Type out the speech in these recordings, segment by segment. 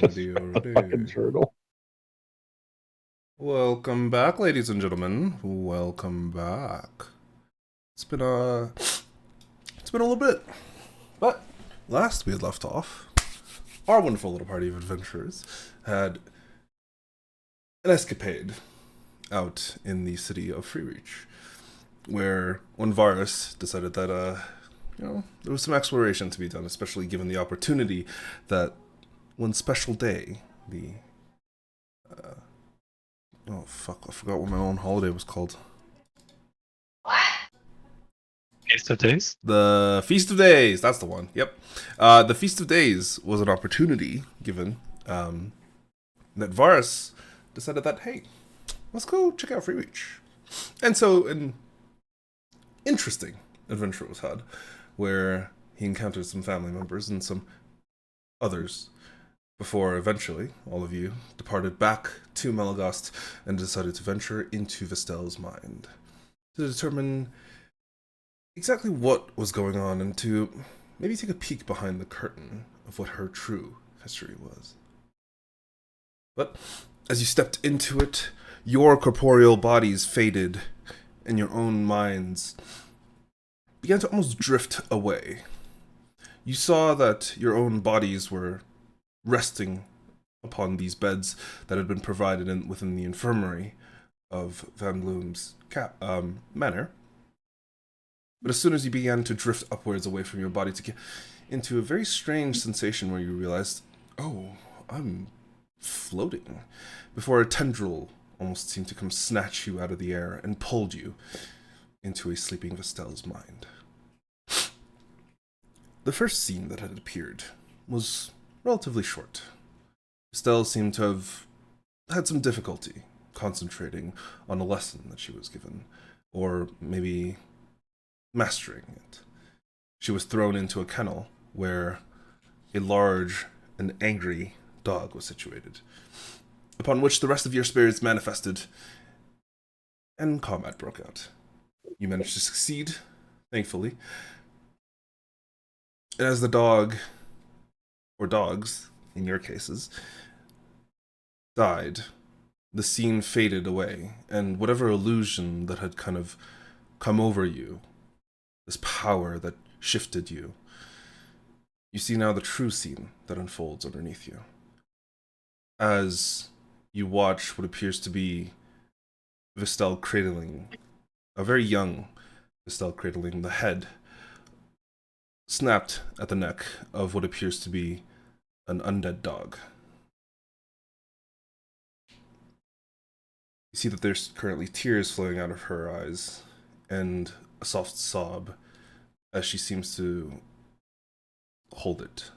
Ready A fucking already. turtle. Welcome back, ladies and gentlemen. Welcome back. It's been a it's been a little bit, but last we had left off, our wonderful little party of adventurers had an escapade out in the city of Freereach, where one Varus decided that there was some exploration to be done, especially given the opportunity that one special day, the oh fuck, I forgot what my own holiday was called. Feast of Days? The Feast of Days, that's the one. Yep. The Feast of Days was an opportunity given that Varus decided that, hey, let's go check out Free Reach. And so an interesting adventure was had where he encountered some family members and some others before eventually all of you departed back to Malagast and decided to venture into Vestel's mind to determine exactly what was going on and to maybe take a peek behind the curtain of what her true history was. But as you stepped into it, your corporeal bodies faded and your own minds began to almost drift away. You saw that your own bodies were resting upon these beds that had been provided within the infirmary of Van Bloom's manor. But as soon as you began to drift upwards away from your body to get into a very strange sensation where you realized, oh, I'm floating, before a tendril almost seemed to come snatch you out of the air and pulled you into a sleeping Vestel's mind. The first scene that had appeared was relatively short. Vestel seemed to have had some difficulty concentrating on a lesson that she was given, or maybe mastering it. She was thrown into a kennel where a large and angry dog was situated, upon which the rest of your spirits manifested, and combat broke out. You managed to succeed, thankfully, and as the dog, or dogs, in your cases, died, the scene faded away, and whatever illusion that had kind of come over you, this power that shifted you, you see now the true scene that unfolds underneath you. As you watch what appears to be Vestel cradling, a very young Vestel cradling the head snapped at the neck of what appears to be an undead dog. You see that there's currently tears flowing out of her eyes and a soft sob as she seems to hold it.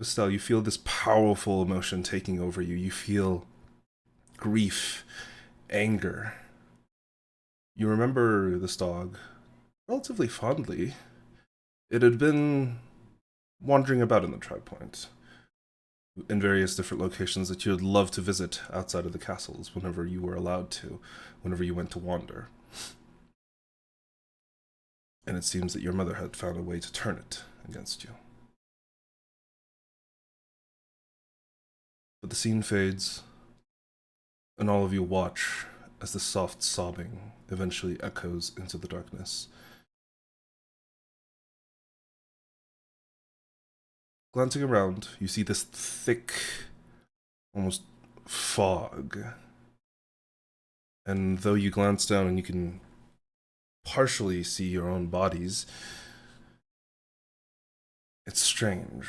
Vestel, you feel this powerful emotion taking over you. You feel grief, anger. You remember this dog relatively fondly. It had been wandering about in the Tribe Point, in various different locations that you would love to visit outside of the castles whenever you were allowed to, whenever you went to wander. And it seems that your mother had found a way to turn it against you. But the scene fades, and all of you watch as the soft sobbing eventually echoes into the darkness. Glancing around, you see this thick, almost fog. And though you glance down and you can partially see your own bodies, it's strange.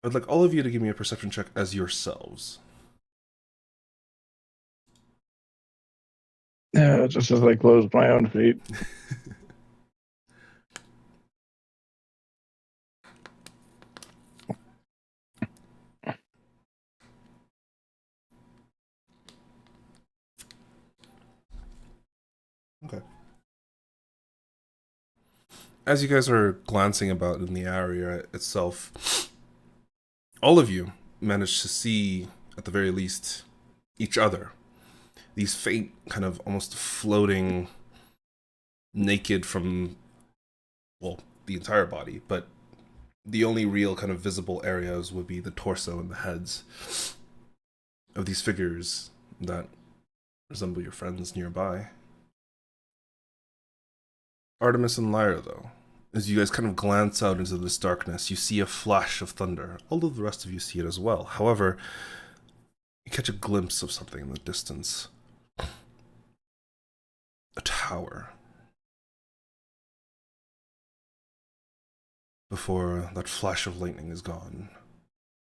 I'd like all of you to give me a perception check as yourselves. Yeah, just as I close my own feet. Okay. As you guys are glancing about in the area itself, all of you manage to see, at the very least, each other. These faint, kind of almost floating, naked from, well, the entire body, but the only real kind of visible areas would be the torso and the heads of these figures that resemble your friends nearby. Artemis and Lyra, though, as you guys kind of glance out into this darkness, you see a flash of thunder. All of the rest of you see it as well. However, you catch a glimpse of something in the distance. A tower. Before that flash of lightning is gone,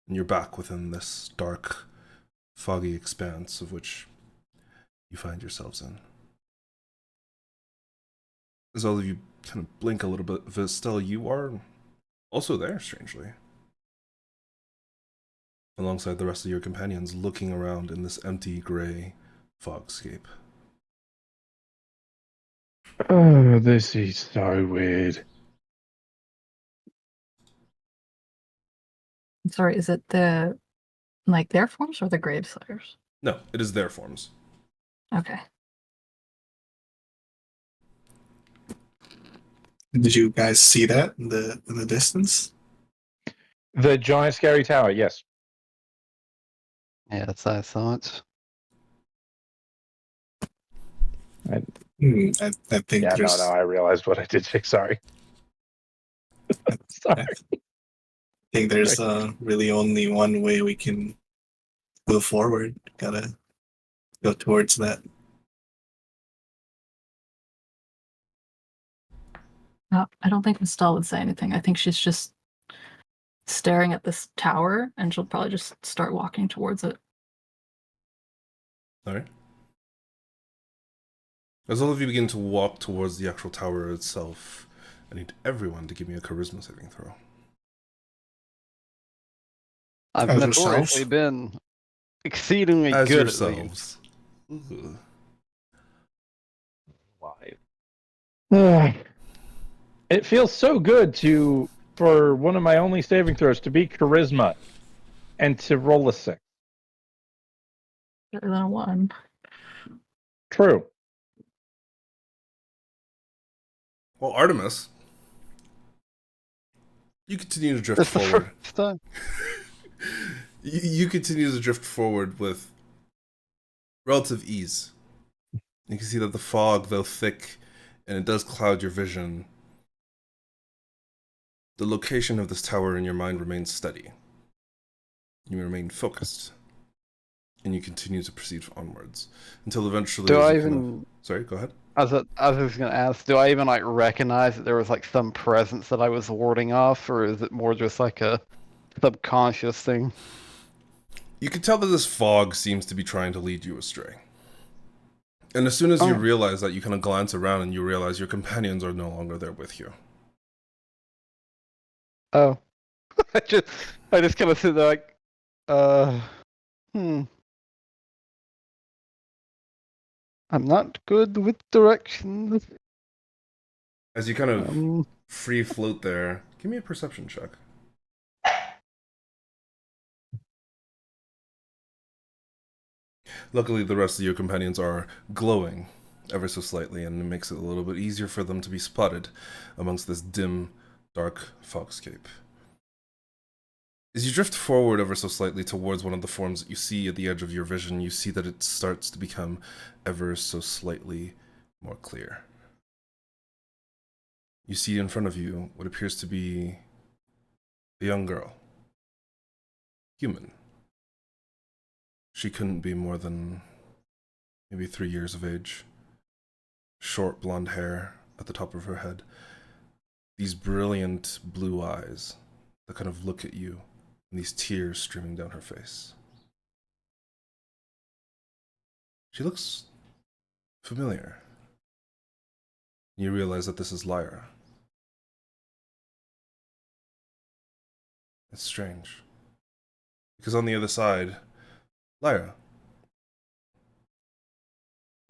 and you're back within this dark, foggy expanse of which you find yourselves in. As all of you kind of blink a little bit, Vistel, you are also there, strangely. Alongside the rest of your companions, looking around in this empty, grey fogscape. Oh, this is so weird. Sorry, is it the like their forms or the Graveslayers? No, it is their forms. Okay. Did you guys see that in the distance? The giant scary tower, yes. Yeah, that's what I thought. I think Yeah, there's I realized what I did. Sorry. Sorry. I think there's really only one way we can move forward. Gotta go towards that. No, I don't think Estelle would say anything. I think she's just staring at this tower, and she'll probably just start walking towards it. Alright. As all of you begin to walk towards the actual tower itself, I need everyone to give me a charisma saving throw. I've As notoriously yourselves? been exceedingly As good yourselves. Ooh. It feels so good for one of my only saving throws to be charisma and to roll a 6. Better than a 1. True. Well, Artemis, you continue to drift It's the forward. first time. You continue to drift forward with relative ease. You can see that the fog, though thick, and it does cloud your vision, the location of this tower in your mind remains steady. You remain focused, and you continue to proceed onwards until eventually. Do I as you even? Sorry, go ahead. I was going to ask, do I even like recognize that there was like some presence that I was warding off, or is it more just like a subconscious thing? You can tell that this fog seems to be trying to lead you astray. And as soon as you realize that, you kind of glance around and you realize your companions are no longer there with you. Oh, I just kind of sit there like, I'm not good with directions. As you kind of free float there, give me a perception check. Luckily, the rest of your companions are glowing ever so slightly, and it makes it a little bit easier for them to be spotted amongst this dim, dark fogscape. As you drift forward ever so slightly towards one of the forms that you see at the edge of your vision, you see that it starts to become ever so slightly more clear. You see in front of you what appears to be a young girl. Human. She couldn't be more than maybe 3 years of age. Short blonde hair at the top of her head. These brilliant blue eyes that kind of look at you, and these tears streaming down her face. She looks familiar. You realize that this is Lyra. It's strange. Because on the other side, Lyra.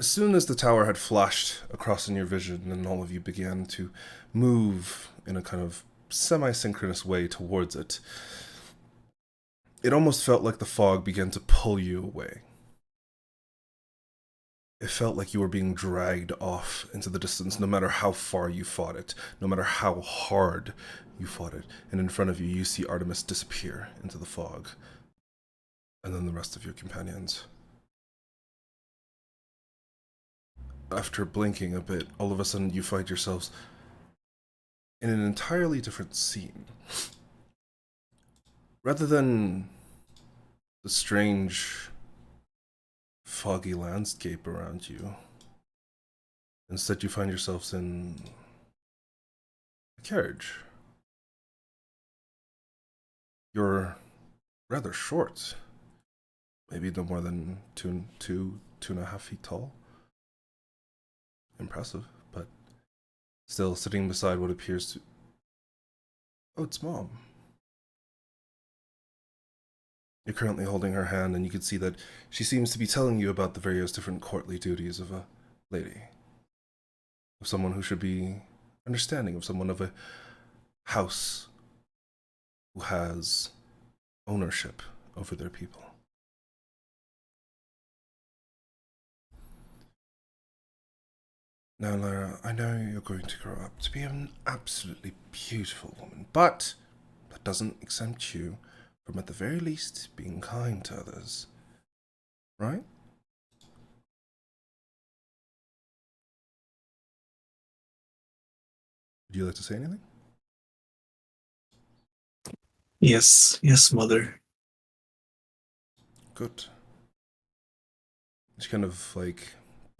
As soon as the tower had flashed across in your vision and all of you began to move in a kind of semi-synchronous way towards it, it almost felt like the fog began to pull you away. It felt like you were being dragged off into the distance, no matter how far you fought it, no matter how hard you fought it. And in front of you, you see Artemis disappear into the fog. And then the rest of your companions. After blinking a bit, all of a sudden you find yourselves in an entirely different scene. Rather than the strange, foggy landscape around you, instead you find yourselves in a carriage. You're rather short, maybe no more than two and a half feet tall. Impressive, but still sitting beside what appears to... Oh, it's Mom. You're currently holding her hand, and you can see that she seems to be telling you about the various different courtly duties of a lady. Of someone who should be understanding, of someone of a house who has ownership over their people. Now, Lyra, I know you're going to grow up to be an absolutely beautiful woman, but that doesn't exempt you from, at the very least, being kind to others. Right? Would you like to say anything? Yes, mother. Good. She kind of like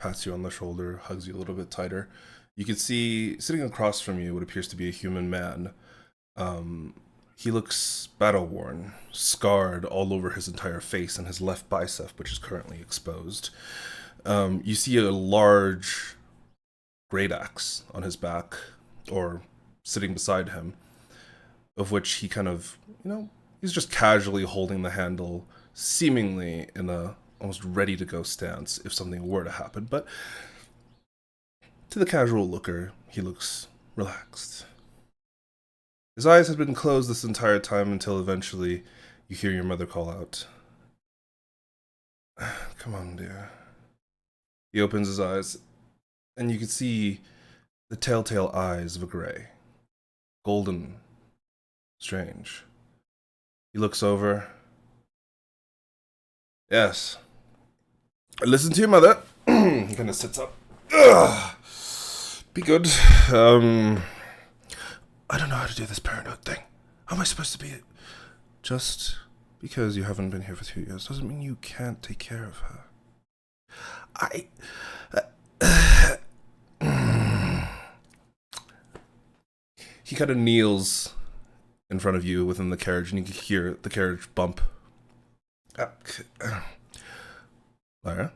pats you on the shoulder, hugs you a little bit tighter. You can see sitting across from you what appears to be a human man. He looks battle-worn, scarred all over his entire face and his left bicep, which is currently exposed. You see a large great axe on his back, or sitting beside him, of which he kind of, he's just casually holding the handle, seemingly in a almost ready-to-go stance if something were to happen, but to the casual looker, he looks relaxed. His eyes had been closed this entire time until eventually you hear your mother call out. Come on, dear. He opens his eyes, and you can see the telltale eyes of a gray. Golden. Strange. He looks over. Yes. Listen to your mother. He kind of sits up. Ugh. Be good. I don't know how to do this parenthood thing. How am I supposed to be it? Just because you haven't been here for 2 years doesn't mean you can't take care of her. He kind of kneels in front of you within the carriage, and you can hear the carriage bump. Lyra,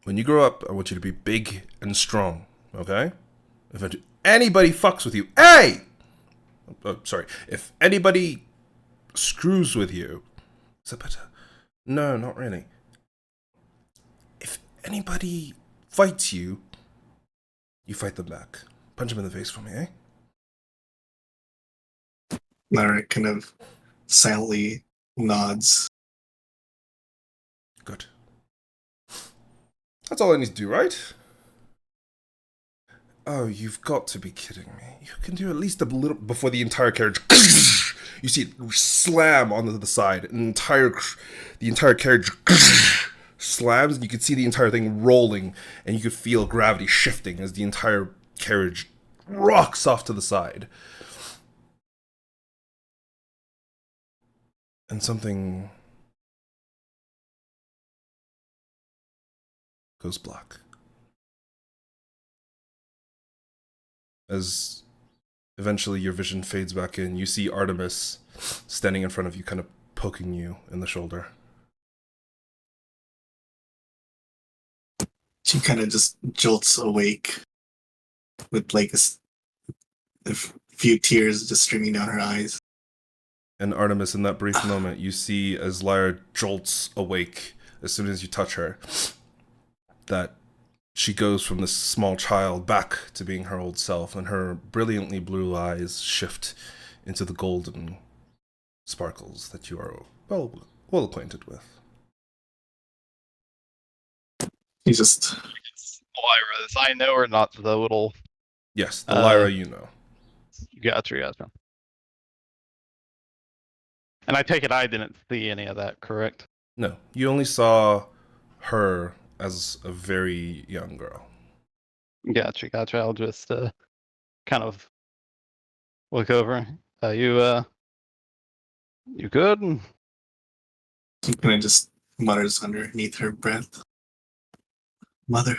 when you grow up, I want you to be big and strong, okay? If anybody fucks with you, hey! Oh, sorry. If anybody screws with you, is that better? No, not really. If anybody fights you, you fight them back. Punch them in the face for me, eh? Lara kind of silently nods. Good. That's all I need to do, right? Oh, you've got to be kidding me. You can do at least a little before the entire carriage. You see it slam onto the side. The entire carriage slams, and you can see the entire thing rolling, and you can feel gravity shifting as the entire carriage rocks off to the side. And something goes black. As eventually your vision fades back in, you see Artemis standing in front of you, kind of poking you in the shoulder. She kind of just jolts awake with like a few tears just streaming down her eyes. And Artemis, in that brief moment, you see as Lyra jolts awake as soon as you touch her, that she goes from this small child back to being her old self, and her brilliantly blue eyes shift into the golden sparkles that you are well acquainted with. He just Lyra's. I know her, not the little. Yes, the Lyra you know. Gotcha. And I take it I didn't see any of that, correct? No, you only saw her as a very young girl. Gotcha. I'll just kind of look over. You good? he kind of just mutters underneath her breath. Mother.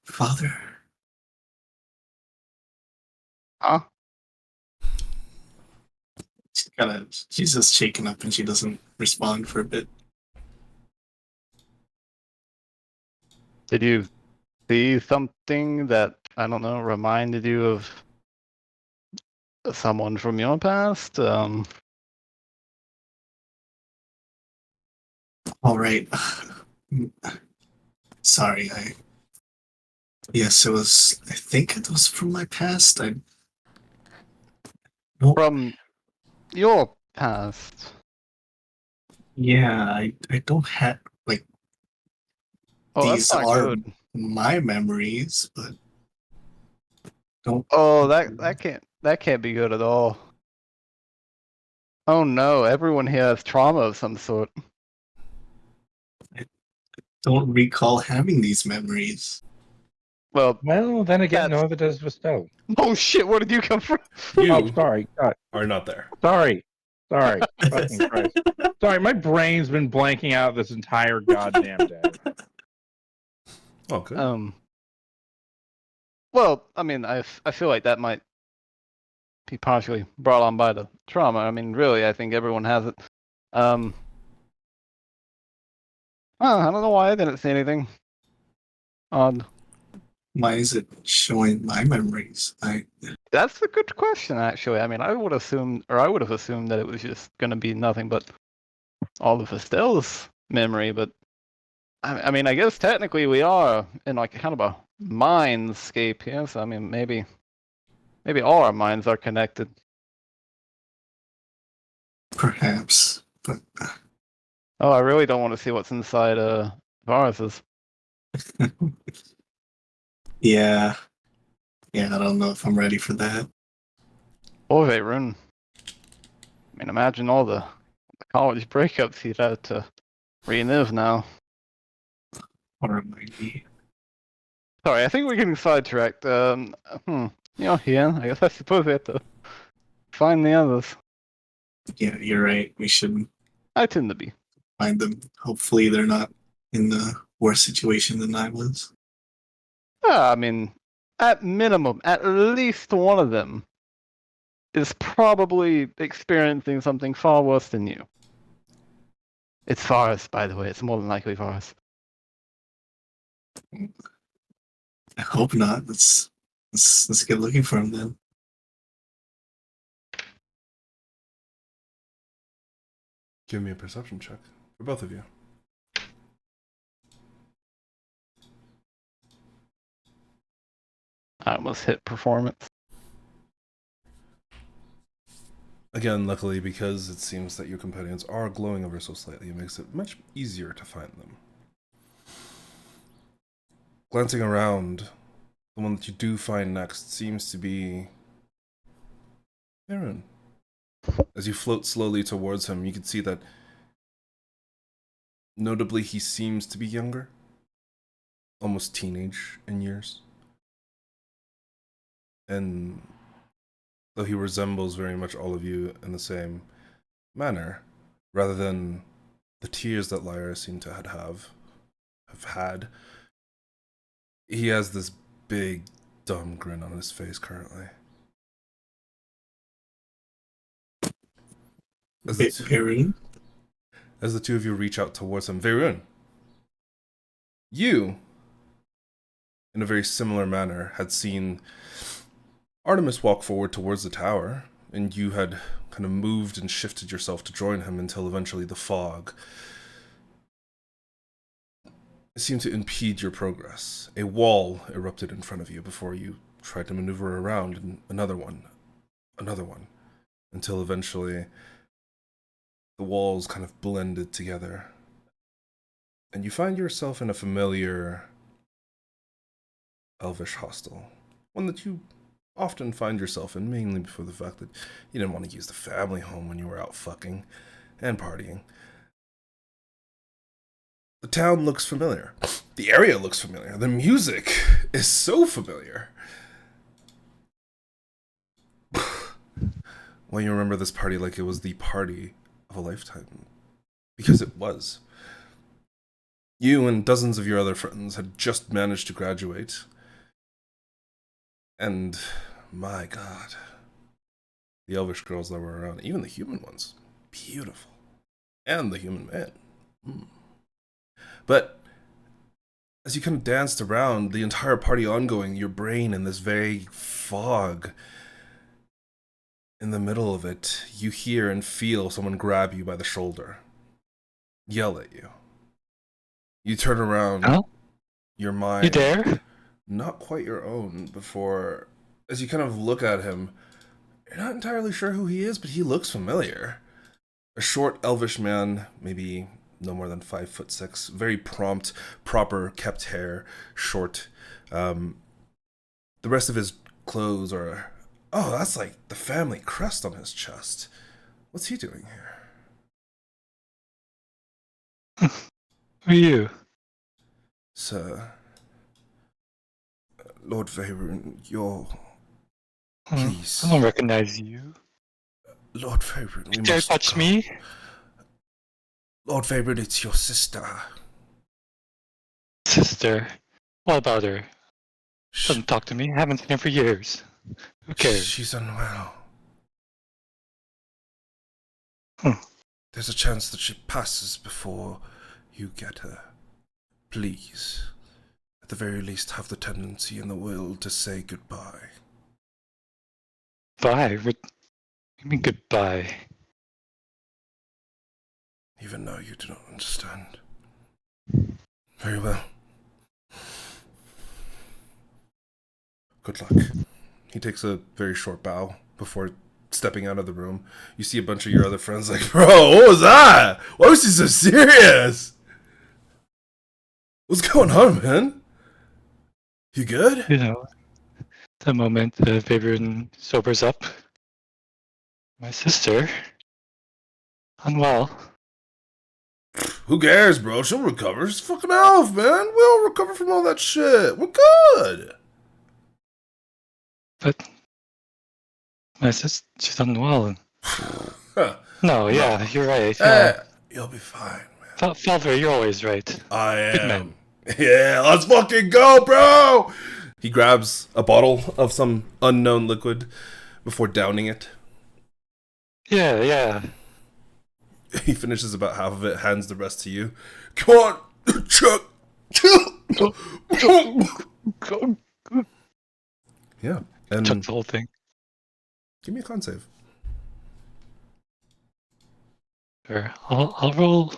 Father. Huh? She's just shaken up and she doesn't respond for a bit. Did you see something that, I don't know, reminded you of someone from your past? All right. Sorry, Yes, it was. I think it was from my past. From your past? Yeah, I don't have like Oh, these that's not are good. my memories, but don't. Oh, that can't be good at all. Oh no, everyone here has trauma of some sort. Don't recall having these memories. Well, Well, then again, That's- no other does Bestow. oh shit, where did you come from? You Oh, sorry. are not there. Sorry. Fucking Christ. Sorry, my brain's been blanking out this entire goddamn day. Okay. Well, I mean, I feel like that might be partially brought on by the trauma. I mean, really, I think everyone has it. I don't know why I didn't see anything odd. Why is it showing my memories? That's a good question, actually. I mean, I would have assumed that it was just gonna be nothing but all of Estelle's memory. But I mean, I guess technically we are in like kind of a mindscape here. So I mean, maybe all our minds are connected. Perhaps, but Oh, I really don't want to see what's inside Varus's. yeah, I don't know if I'm ready for that. Or Rune. I mean, imagine all the college breakups he'd have to relive now. Or maybe. Sorry, I think we're getting sidetracked. Yeah, I suppose we have to find the others. Yeah, you're right. We should I tend to be. find them. Hopefully, they're not in the worse situation than I was. I mean, at minimum, at least one of them is probably experiencing something far worse than you. It's Varus, by the way. It's more than likely Varus. I hope not. Let's get looking for him then. Give me a perception check for both of you. I almost hit performance. Again, luckily, because it seems that your companions are glowing ever so slightly, it makes it much easier to find them. Glancing around, the one that you do find next seems to be Aaron. As you float slowly towards him, you can see that notably he seems to be younger, almost teenage in years. And though he resembles very much all of you in the same manner, rather than the tears that Lyra seemed to have had, he has this big, dumb grin on his face currently. As Varun? the two of you reach out towards him, Varun, you, in a very similar manner, had seen Artemis walk forward towards the tower, and you had kind of moved and shifted yourself to join him until eventually the fog seemed to impede your progress. A wall erupted in front of you before you tried to maneuver around, and another one, until eventually the walls kind of blended together. and you find yourself in a familiar elvish hostel. One that you often find yourself in, mainly for the fact that you didn't want to use the family home when you were out fucking and partying. The town looks familiar. The area looks familiar. The music is so familiar. Well, you remember this party like it was the party of a lifetime. Because it was. You and dozens of your other friends had just managed to graduate. And, my god, the elvish girls that were around, even the human ones, beautiful. And the human man. But as you kind of danced around, the entire party ongoing, your brain in this vague fog, in the middle of it, you hear and feel someone grab you by the shoulder, yell at you. You turn around, Huh? your mind, You there? not quite your own, before, as you kind of look at him, you're not entirely sure who he is, but he looks familiar. A short, elvish man, maybe no more than 5'6", very prompt, proper kept hair, short. The rest of his clothes are, oh, that's like the family crest on his chest. What's he doing here? Who are you? Sir, Lord Veyron, you're... Hmm, Please. I don't recognize you. Lord Veyron, we You dare must touch go. me? Lord Veyron, it's your sister. Sister. What about her? Sh- Doesn't talk to me. Haven't seen her for years. Who cares? She's unwell. Hmm. There's a chance that she passes before you get her. Please, at the very least, have the tendency in the will to say goodbye. Bye. What you mean goodbye? Even though you do not understand. Very well. Good luck. He takes a very short bow before stepping out of the room. You see a bunch of your other friends like, bro, what was that? Why was he so serious? What's going on, man? You good? You know, the moment Fabian sobers up. My sister. Unwell. Who cares, bro? She'll recover. She's fucking elf, man. We all recover from all that shit. We're good. But my sister, she's unwell. Huh. No, yeah, you're right. You'll be fine, man. Falver, you're always right. I Good am. man. Yeah, let's fucking go, bro! He grabs a bottle of some unknown liquid before downing it. Yeah. He finishes about half of it, hands the rest to you. Come on, Chuck! Yeah, and Took the whole thing. give me a con save. Sure. I'll roll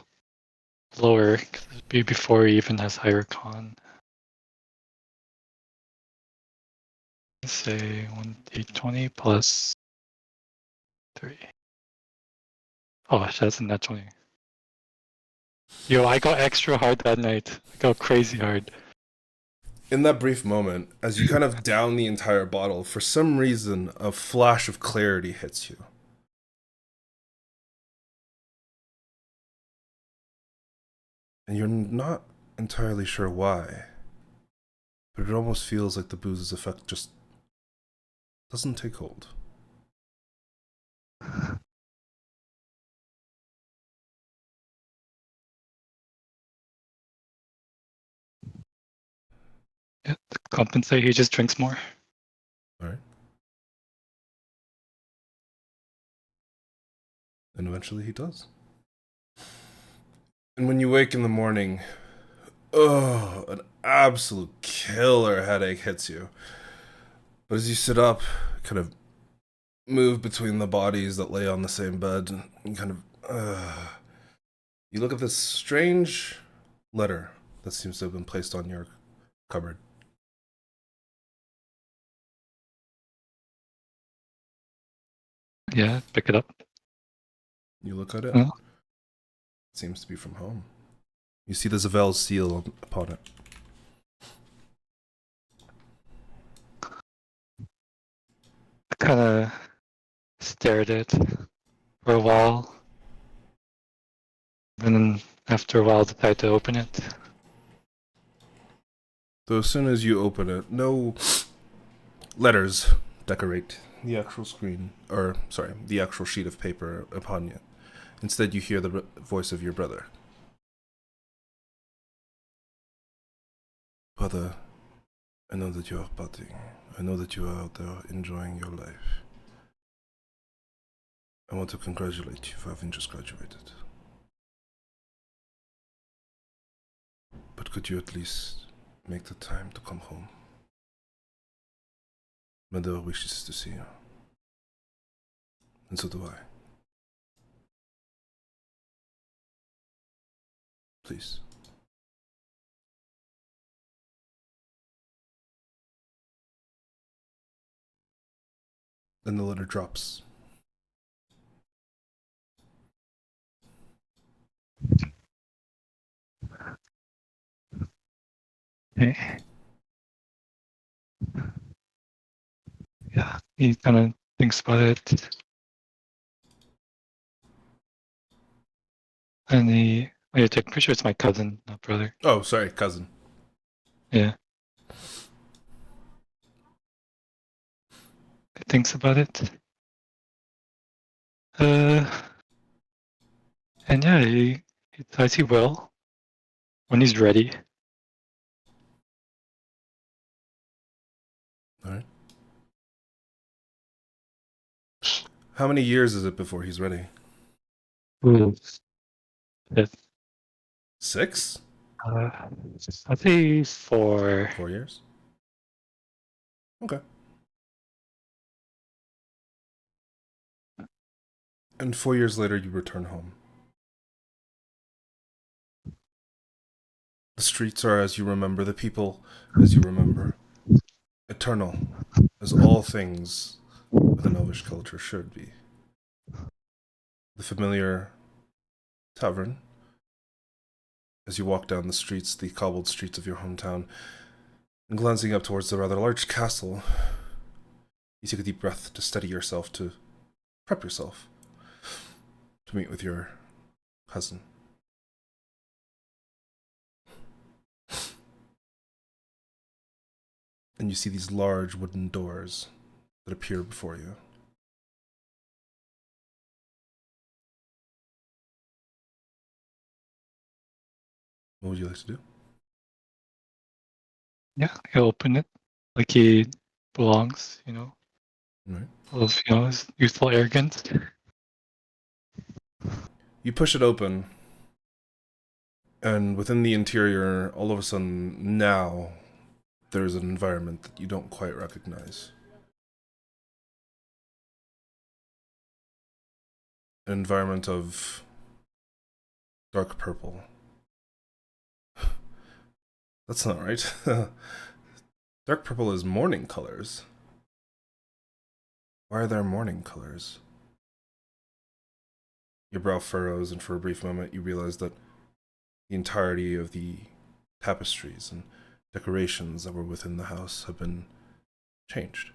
lower, 'cause it'd be before he even has higher con. Let's say 1d20 plus 3. Oh, that's a net 20. Yo, I got extra hard that night. I got crazy hard. In that brief moment, as you kind of down the entire bottle, for some reason, a flash of clarity hits you. And you're not entirely sure why. But it almost feels like the booze's effect just doesn't take hold. Yeah, to compensate, he just drinks more. Alright? And eventually he does. And when you wake in the morning, an absolute killer headache hits you. But as you sit up, kind of move between the bodies that lay on the same bed, and kind of, you look at this strange letter that seems to have been placed on your cupboard. Yeah, pick it up. You look at it. Huh? It seems to be from home. You see the Zavel seal upon it. I kind of stared at it for a while, and then after a while decided to open it. Though as soon as you open it, no letters decorate the actual screen, or sorry, the actual sheet of paper upon you. Instead, you hear the voice of your brother. Brother, I know that you are partying. I know that you are out there enjoying your life. I want to congratulate you for having just graduated. But could you at least make the time to come home? Mother wishes to see you. And so do I. Please. Then the letter drops. Okay. Yeah, he kind of thinks about it, and I'm pretty sure it's my cousin, not brother. Oh, sorry, cousin. Yeah. He thinks about it. And yeah, he decides he will when he's ready. Alright. How many years is it before he's ready? Ooh. It, 6? I'd say 4. 4 years? Okay. And 4 years later, you return home. The streets are as you remember, the people as you remember. Eternal, as all things within Elvish culture should be. The familiar tavern, as you walk down the streets, the cobbled streets of your hometown, and glancing up towards the rather large castle, you take a deep breath to steady yourself, to prep yourself to meet with your cousin. And you see these large wooden doors that appear before you. What would you like to do? Yeah, he'll open it like he belongs, Right. full of, his youthful arrogance. You push it open, and within the interior, all of a sudden, now, there's an environment that you don't quite recognize. An environment of dark purple. That's not right. Dark purple is morning colors. Why are there morning colors? Your brow furrows, and for a brief moment you realize that the entirety of the tapestries and decorations that were within the house have been changed.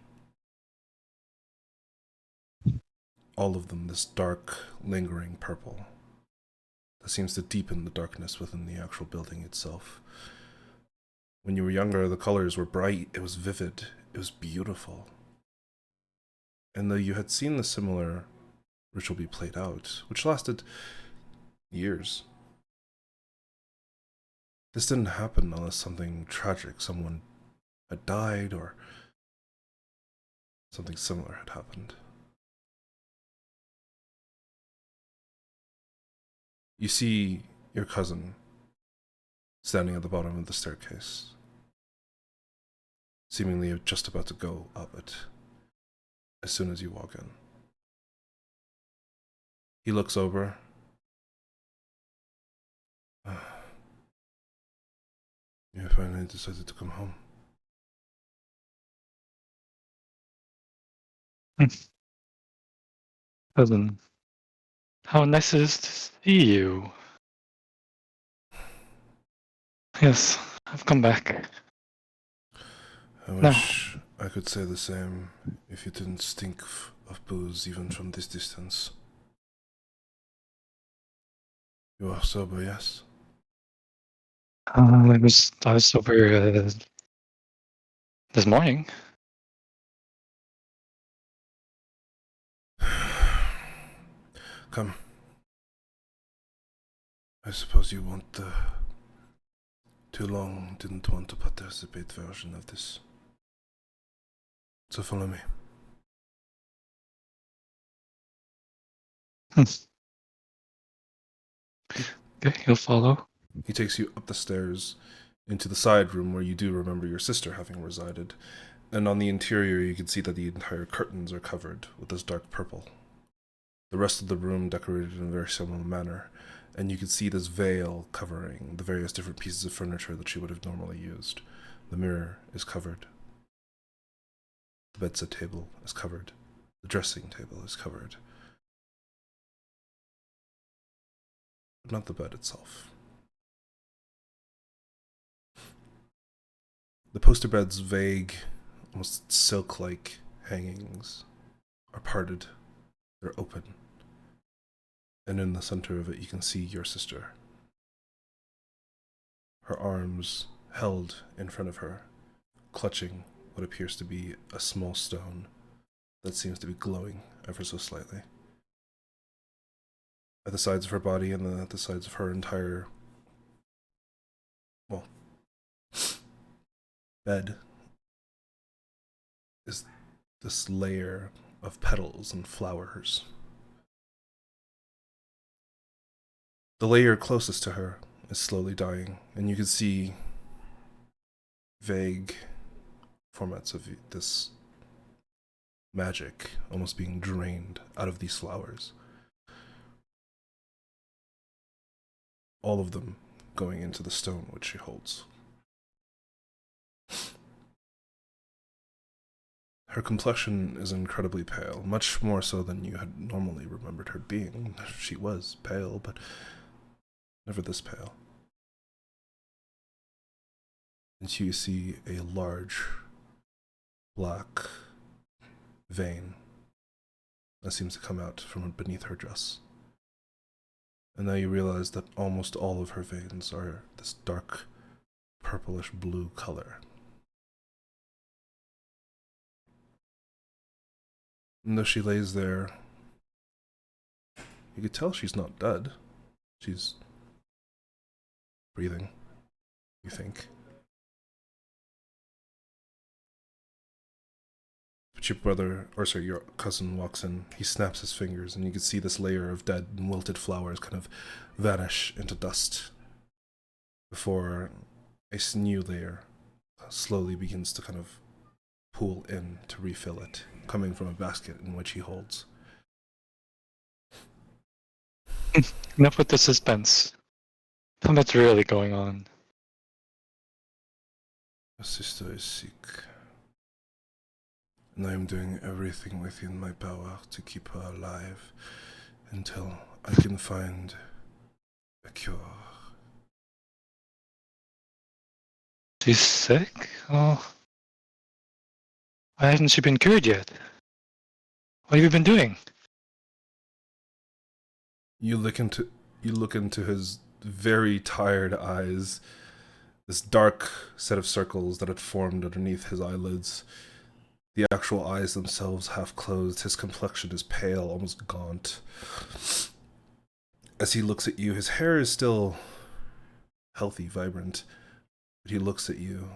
All of them this dark, lingering purple that seems to deepen the darkness within the actual building itself. When you were younger, the colors were bright, it was vivid, it was beautiful. And though you had seen the similar ritual be played out, which lasted years, this didn't happen unless something tragic, someone had died or something similar had happened. You see your cousin standing at the bottom of the staircase, seemingly just about to go up it as soon as you walk in. He looks over. You finally decided to come home. Cousin, how nice it is to see you. Yes, I've come back. I No. wish I could say the same if you didn't stink of booze even from this distance. You are sober, yes? I was sober this morning. Come. I suppose you want the too long didn't want to participate version of this. So follow me. Okay, you'll follow. He takes you up the stairs into the side room where you do remember your sister having resided, and on the interior you can see that the entire curtains are covered with this dark purple. The rest of the room decorated in a very similar manner, and you can see this veil covering the various different pieces of furniture that she would have normally used. The mirror is covered. The bedside table is covered. The dressing table is covered. But not the bed itself. The poster bed's vague, almost silk-like hangings are parted. They're open. And in the center of it you can see your sister. Her arms held in front of her, clutching what appears to be a small stone that seems to be glowing ever so slightly. At the sides of her body and at the sides of her entire, well, bed is this layer of petals and flowers. The layer closest to her is slowly dying, and you can see vague formats of this magic almost being drained out of these flowers. All of them going into the stone which she holds. Her complexion is incredibly pale, much more so than you had normally remembered her being. She was pale, but never this pale. And you see a large black vein that seems to come out from beneath her dress. And now you realize that almost all of her veins are this dark purplish blue color. And though she lays there, you could tell she's not dead. She's breathing, you think. But your cousin walks in, he snaps his fingers, and you can see this layer of dead and wilted flowers kind of vanish into dust before a new layer slowly begins to kind of pool in to refill it, coming from a basket in which he holds. Enough with the suspense. Tell me what's really going on. My sister is sick, and I am doing everything within my power to keep her alive until I can find a cure. She's sick? Oh. Why hasn't she been cured yet? What have you been doing? You look into his very tired eyes, this dark set of circles that had formed underneath his eyelids. The actual eyes themselves half closed. His complexion is pale, almost gaunt. As he looks at you, his hair is still healthy, vibrant, but he looks at you.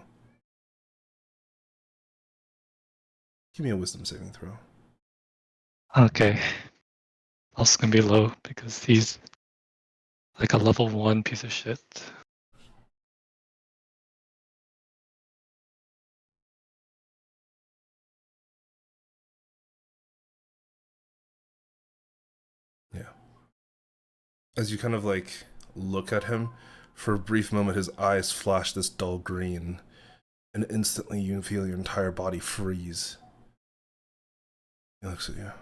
Give me a wisdom saving throw. Okay. Also gonna be low because he's like a level 1 piece of shit. Yeah. As you kind of like look at him, for a brief moment his eyes flash this dull green, and instantly you feel your entire body freeze. He looks at you.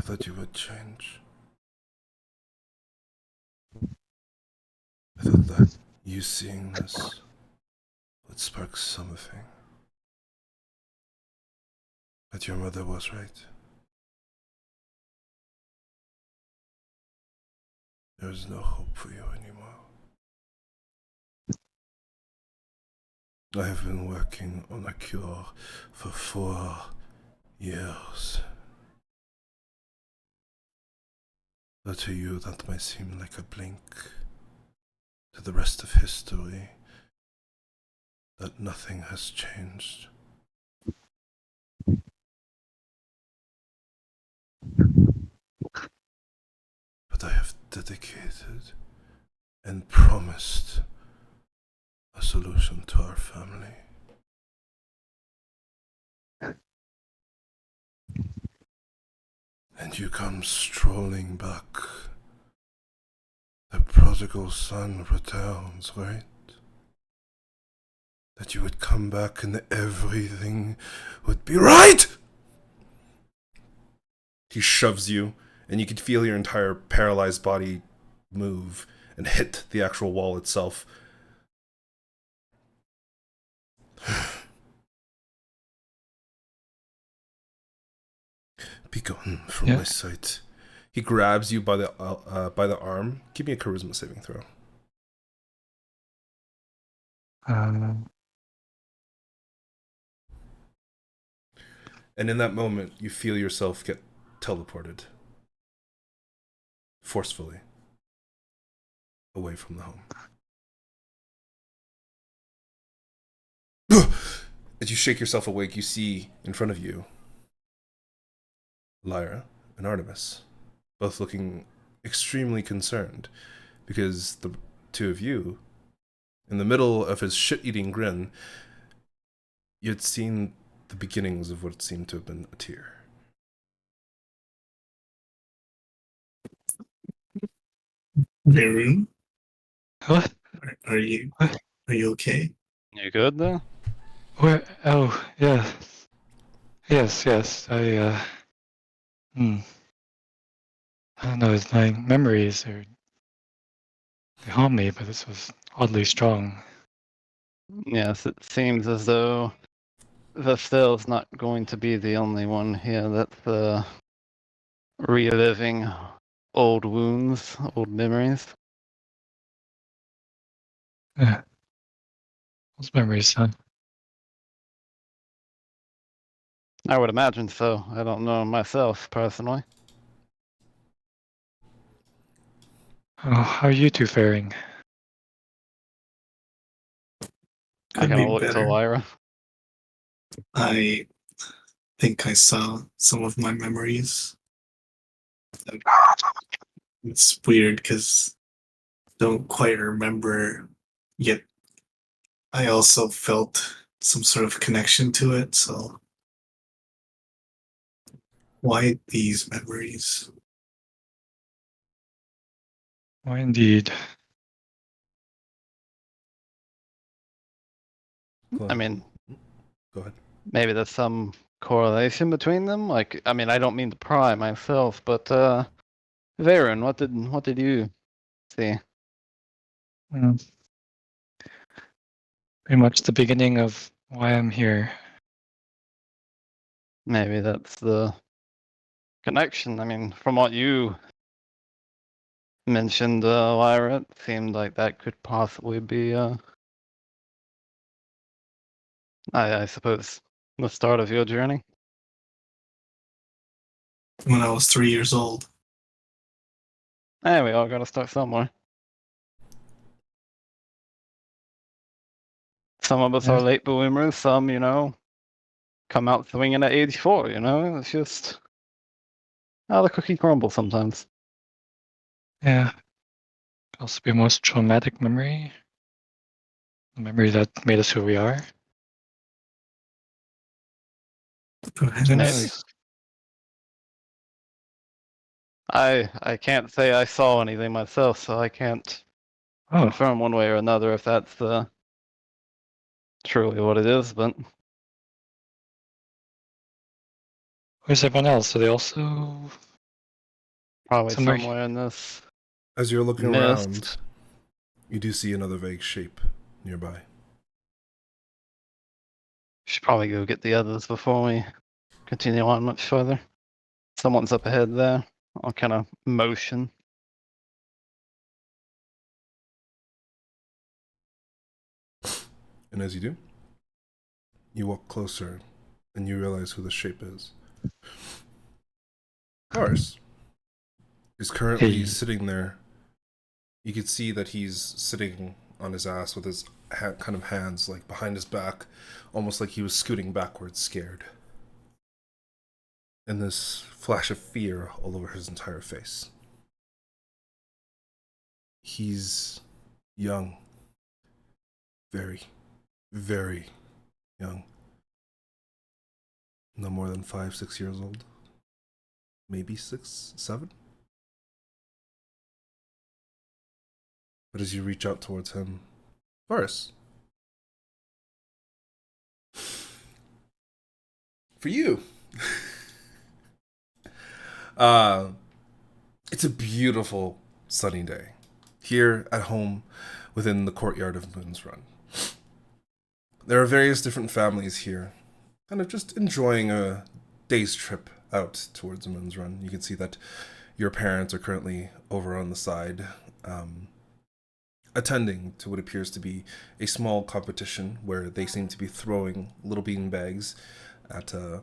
I thought you would change. I thought that you seeing this would spark something. But your mother was right. There is no hope for you anymore. I have been working on a cure for 4 years. Though to you that might seem like a blink. To the rest of history, that nothing has changed. But I have dedicated and promised a solution to our family. And you come strolling back. The prodigal son returns, right? That you would come back and everything would be right! He shoves you, and you can feel your entire paralyzed body move and hit the actual wall itself. Be gone from my sight. He grabs you by the arm. Give me a charisma saving throw. And in that moment, you feel yourself get teleported. Forcefully. Away from the home. As you shake yourself awake, you see in front of you Lyra and Artemis, both looking extremely concerned, because the two of you, in the middle of his shit-eating grin, you had seen the beginnings of what seemed to have been a tear. Varun, What? are you What? are you okay? You good though? Where? Oh, yeah. Yes. I don't know. It's my memories they haunt me, but this was oddly strong. Yes, it seems as though Vestel's not going to be the only one here that's reliving old wounds, old memories. Yeah. Those memories, huh? I would imagine so. I don't know myself personally. Oh, how are you two faring? I Could kind be of look to better. Lyra. I think I saw some of my memories. It's weird because don't quite remember, yet I also felt some sort of connection to it. So why these memories? Why indeed. I mean, Go ahead. maybe there's some correlation between them. Like, I mean, I don't mean to pry myself, but Varun, what did you see? Mm. Pretty much the beginning of why I'm here. Maybe that's the connection. I mean, from what you mentioned, Lyra, it seemed like that could possibly be, I suppose, the start of your journey. When I was 3 years old. Hey, we all gotta start somewhere. Some of us Yeah. are late bloomers, some, come out swinging at age 4, It's just how the cookie crumbles sometimes. Yeah. Could also be a most traumatic memory. A memory that made us who we are. Who Maybe. knows? I can't say I saw anything myself, so I can't Oh, confirm one way or another if that's truly what it is, but where's everyone else? Are they also Probably Somewhere- somewhere in this As you're looking mist. around, you do see another vague shape nearby. Should probably go get the others before we continue on much further. Someone's up ahead there. I'll kind of motion. And as you do, you walk closer and you realize who the shape is. Lars is currently Hey. sitting there. You can see that he's sitting on his ass with his kind of hands like behind his back, almost like he was scooting backwards, scared. And this flash of fear all over his entire face. He's young. Very, very young. No more than 5, 6 years old. Maybe 6, 7. But as you reach out towards him, Boris. For you. It's a beautiful sunny day here at home within the courtyard of Moon's Run. There are various different families here, kind of just enjoying a day's trip out towards Moon's Run. You can see that your parents are currently over on the side, attending to what appears to be a small competition where they seem to be throwing little bean bags at a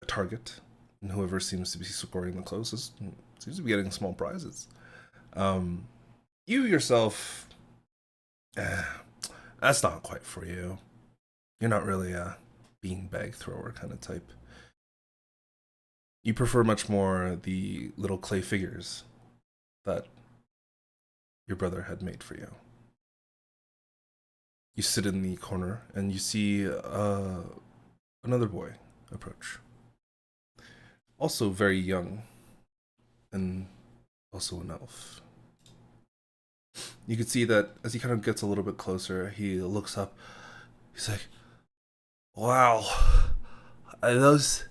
target, and whoever seems to be scoring the closest seems to be getting small prizes. You yourself, that's not quite for you. You're not really a beanbag thrower kind of type. You prefer much more the little clay figures that your brother had made for you. You sit in the corner and you see another boy approach. Also very young, and also an elf. You can see that as he kind of gets a little bit closer, he looks up. He's like, "Wow, are those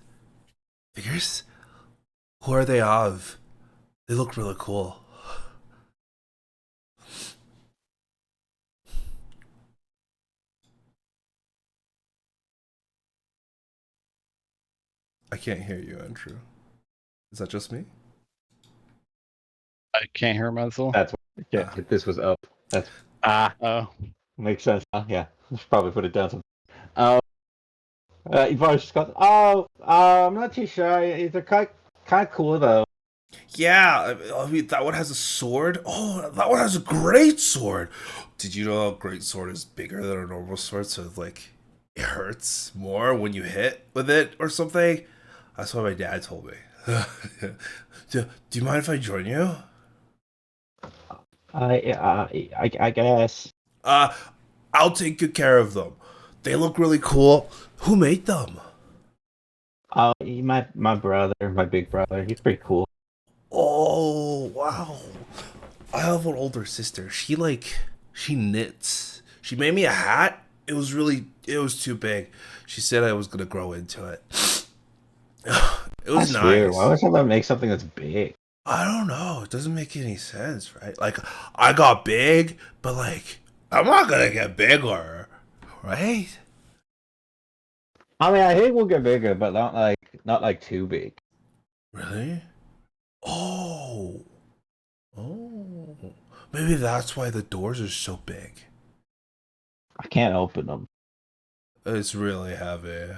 figures? Who are they of? They look really cool." I can't hear you, Andrew. Is that just me? I can't hear myself. That's Okay. why this was up. That's Oh, makes sense. Yeah, I should probably put it down. Ivar's just goes, I'm not too sure. They're kind of cool though. Yeah, I mean, that one has a sword. Oh, that one has a great sword. Did you know a great sword is bigger than a normal sword? So, like, it hurts more when you hit with it or something? That's what my dad told me. do you mind if I join you? I guess. I'll take good care of them. They look really cool. Who made them? My brother, my big brother, he's pretty cool. Oh, wow. I have an older sister. She knits. She made me a hat. It was too big. She said I was going to grow into it. It was That's nice. weird. Why would someone make something that's big? I don't know. It doesn't make any sense, right? Like, I got big, but like, I'm not going to get bigger, right? I mean, I think we'll get bigger, but not like too big. Really? Oh. Maybe that's why the doors are so big. I can't open them. It's really heavy.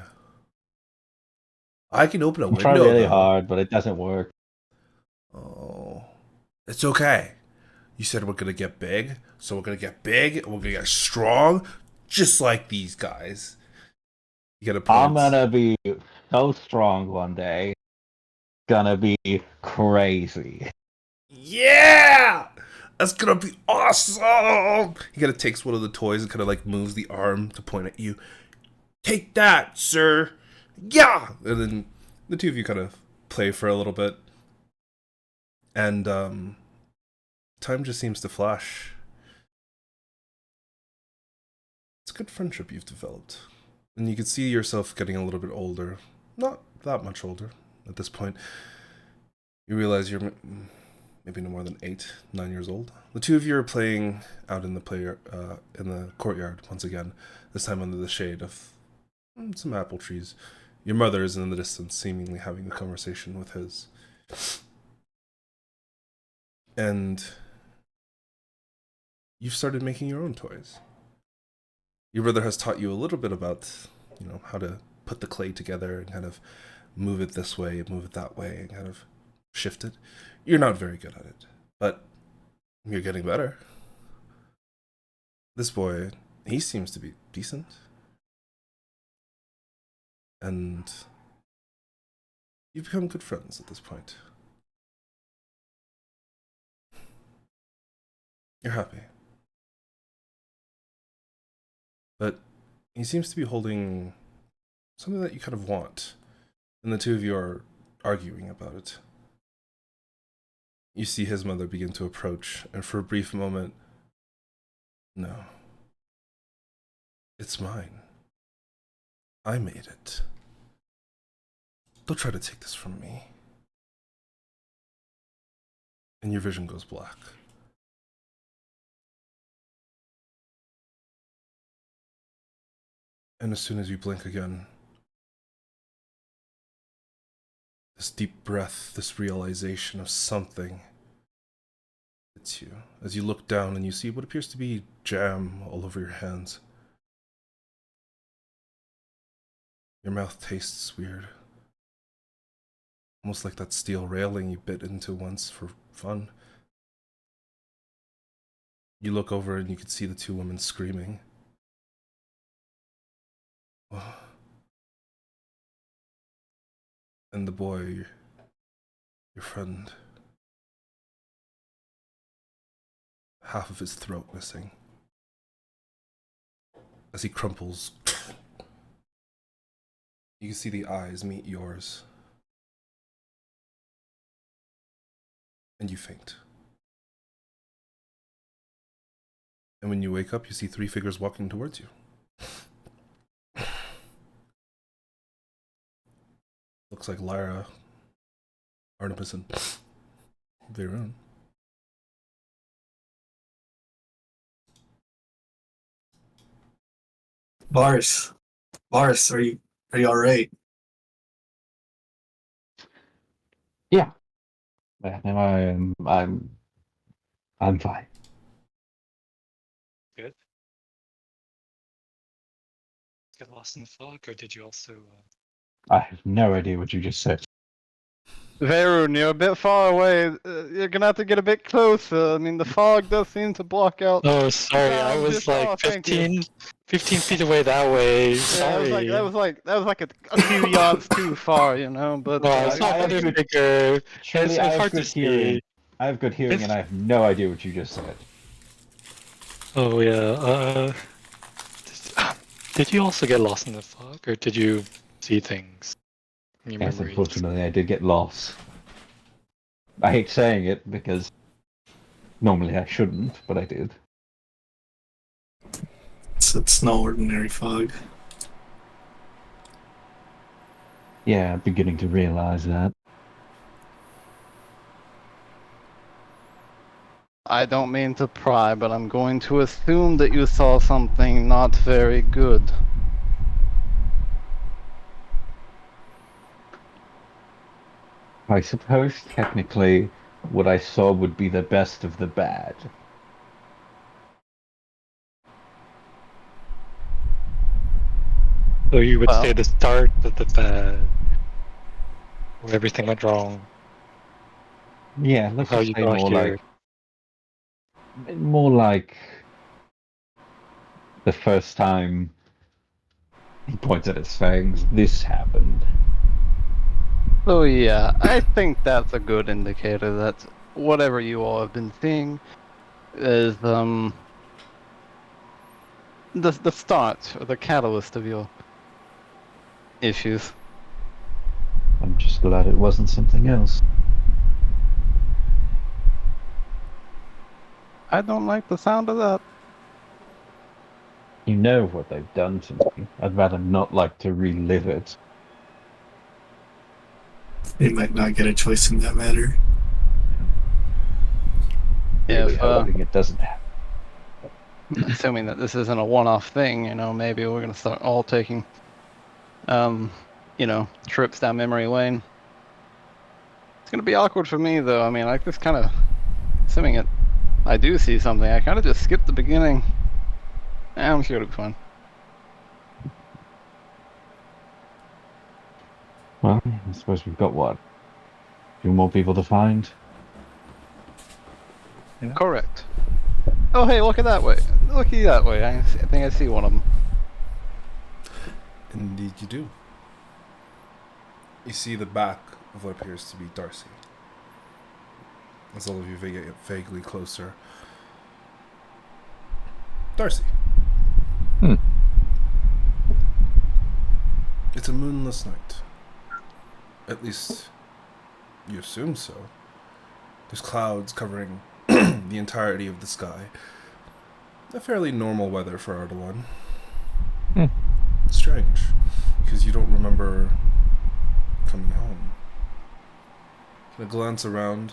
I can open a I window. try really though. hard, but it doesn't work. Oh. It's okay. You said we're gonna get big, so we're gonna get big and we're gonna get strong, just like these guys. You gotta put I'm gonna be so strong one day. Gonna be crazy. Yeah! That's gonna be awesome! He kind of takes one of the toys and kind of like moves the arm to point at you. Take that, sir! Yeah! And then the two of you kind of play for a little bit. And time just seems to flash. It's a good friendship you've developed. And you can see yourself getting a little bit older. Not that much older at this point. You realize you're maybe no more than 8, 9 years old. The two of you are playing out in the courtyard once again, this time under the shade of some apple trees. Your mother is in the distance, seemingly having a conversation with his. And you've started making your own toys. Your brother has taught you a little bit about, how to put the clay together and kind of move it this way, move it that way, and kind of shift it. You're not very good at it, but you're getting better. This boy, he seems to be decent. And you've become good friends at this point. You're happy. But he seems to be holding something that you kind of want, and the two of you are arguing about it. You see his mother begin to approach, and for a brief moment, no. It's mine. I made it. Don't try to take this from me. And your vision goes black. And as soon as you blink again, this deep breath, this realization of something hits you as you look down and you see what appears to be jam all over your hands. Your mouth tastes weird. Almost like that steel railing you bit into once for fun. You look over and you can see the two women screaming. And the boy, your friend, half of his throat missing. As he crumples, you can see the eyes meet yours. And you faint. And when you wake up, you see 3 figures walking towards you. Looks like Lyra, Artemis, and Veyron. Boris, are you all right? Yeah. No, I'm fine. Good. Get lost in the fog, or did you also? I have no idea what you just said. Varun, you're a bit far away. You're gonna have to get a bit closer. I mean, the fog does seem to block out. Oh, sorry. I sound was just like off, thank you. 15 feet away that way. Yeah, Sorry. that was like a few yards too far, But No, I saw I another have good- figure. Surely It's I have hard to good see. hearing. I have good hearing, and I have no idea what you just said. Oh yeah. Did you also get lost in the fog, or did you see things in your Yes, memories? unfortunately, I did get lost. I hate saying it because normally I shouldn't, but I did. It's no ordinary fog. Yeah, I'm beginning to realize that. I don't mean to pry, but I'm going to assume that you saw something not very good. I suppose technically what I saw would be the best of the bad. So you would say Well. the start of the bad, where everything went wrong, Yeah, let's how just you say got here. more like the first time he points at his fangs, this happened. So yeah, I think that's a good indicator that whatever you all have been seeing is the start or the catalyst of your issues. I'm just glad it wasn't something else. I don't like the sound of that. You know what they've done to me. I'd rather not like to relive it. They might not get a choice in that matter. Yeah, Really if, hoping it doesn't happen. assuming that this isn't a one-off thing, maybe we're gonna start all taking, trips down memory lane. It's gonna be awkward for me though. I mean, I just kind of, assuming I do see something, I kind of just skip the beginning. I'm sure it'll be fun. Well, I suppose we've got what? A few more people to find. Yeah. Correct. Oh, hey, look at that way. Looky that way. I think I see one of them. Indeed, you do. You see the back of what appears to be Darcy. As all of you get vaguely closer. Darcy. Hmm. It's a moonless night. At least, you assume so. There's clouds covering the entirety of the sky. A fairly normal weather for Ardalan. Hmm. Strange, because you don't remember coming home. Can I glance around?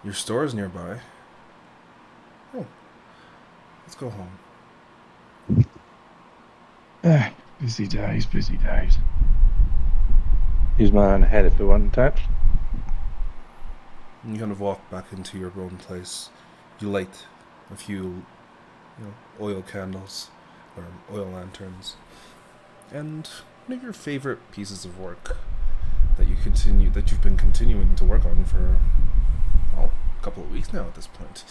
Your store's nearby. Oh, let's go home. Busy days, busy days. Use my own head if it wasn't touched. And you kind of walk back into your own place. You light a few, oil candles or oil lanterns, and one of your favorite pieces of work that you've been continuing to work on for a couple of weeks now at this point.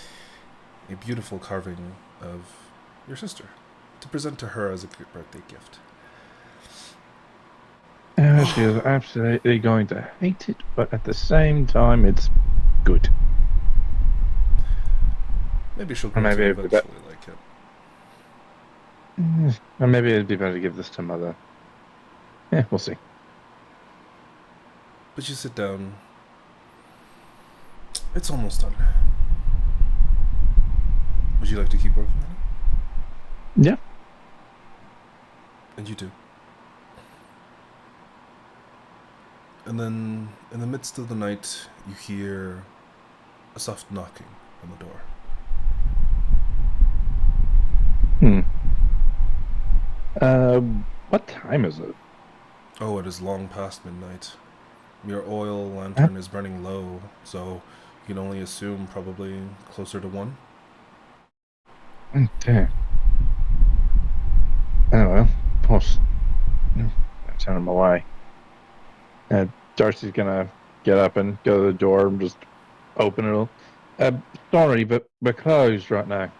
A beautiful carving of your sister to present to her as a birthday gift. She is absolutely going to hate it, but at the same time, it's good. Maybe she'll Or grow maybe to it'd be eventually like it. Or maybe it'd be better to give this to Mother. Yeah, we'll see. But you sit down. It's almost done. Would you like to keep working on it? Yeah. And you do. And then, in the midst of the night, you hear a soft knocking on the door. What time is it? Oh, it is long past midnight. Your oil lantern is burning low, so you can only assume probably closer to 1. Damn. Oh well, pause. Turn him away. Darcy's gonna get up and go to the door and just open it. Sorry, but we're closed right now.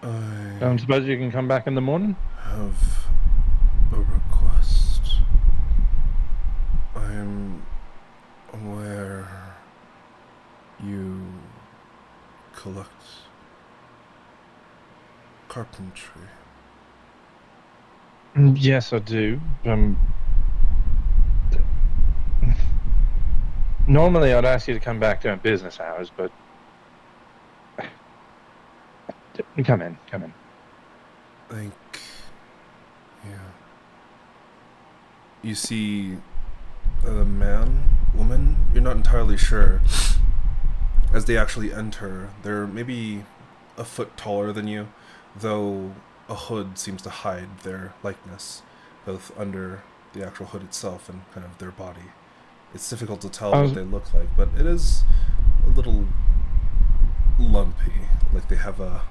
I Don't suppose you can come back in the morning? have a request. I'm aware you collect carpentry. Yes, I do. Normally, I'd ask you to come back during business hours, but come in. Yeah. You see a woman, you're not entirely sure. As they actually enter, they're maybe a foot taller than you, though a hood seems to hide their likeness, both under the actual hood itself and kind of their body. It's difficult to tell what they look like, but it is a little lumpy, like they have a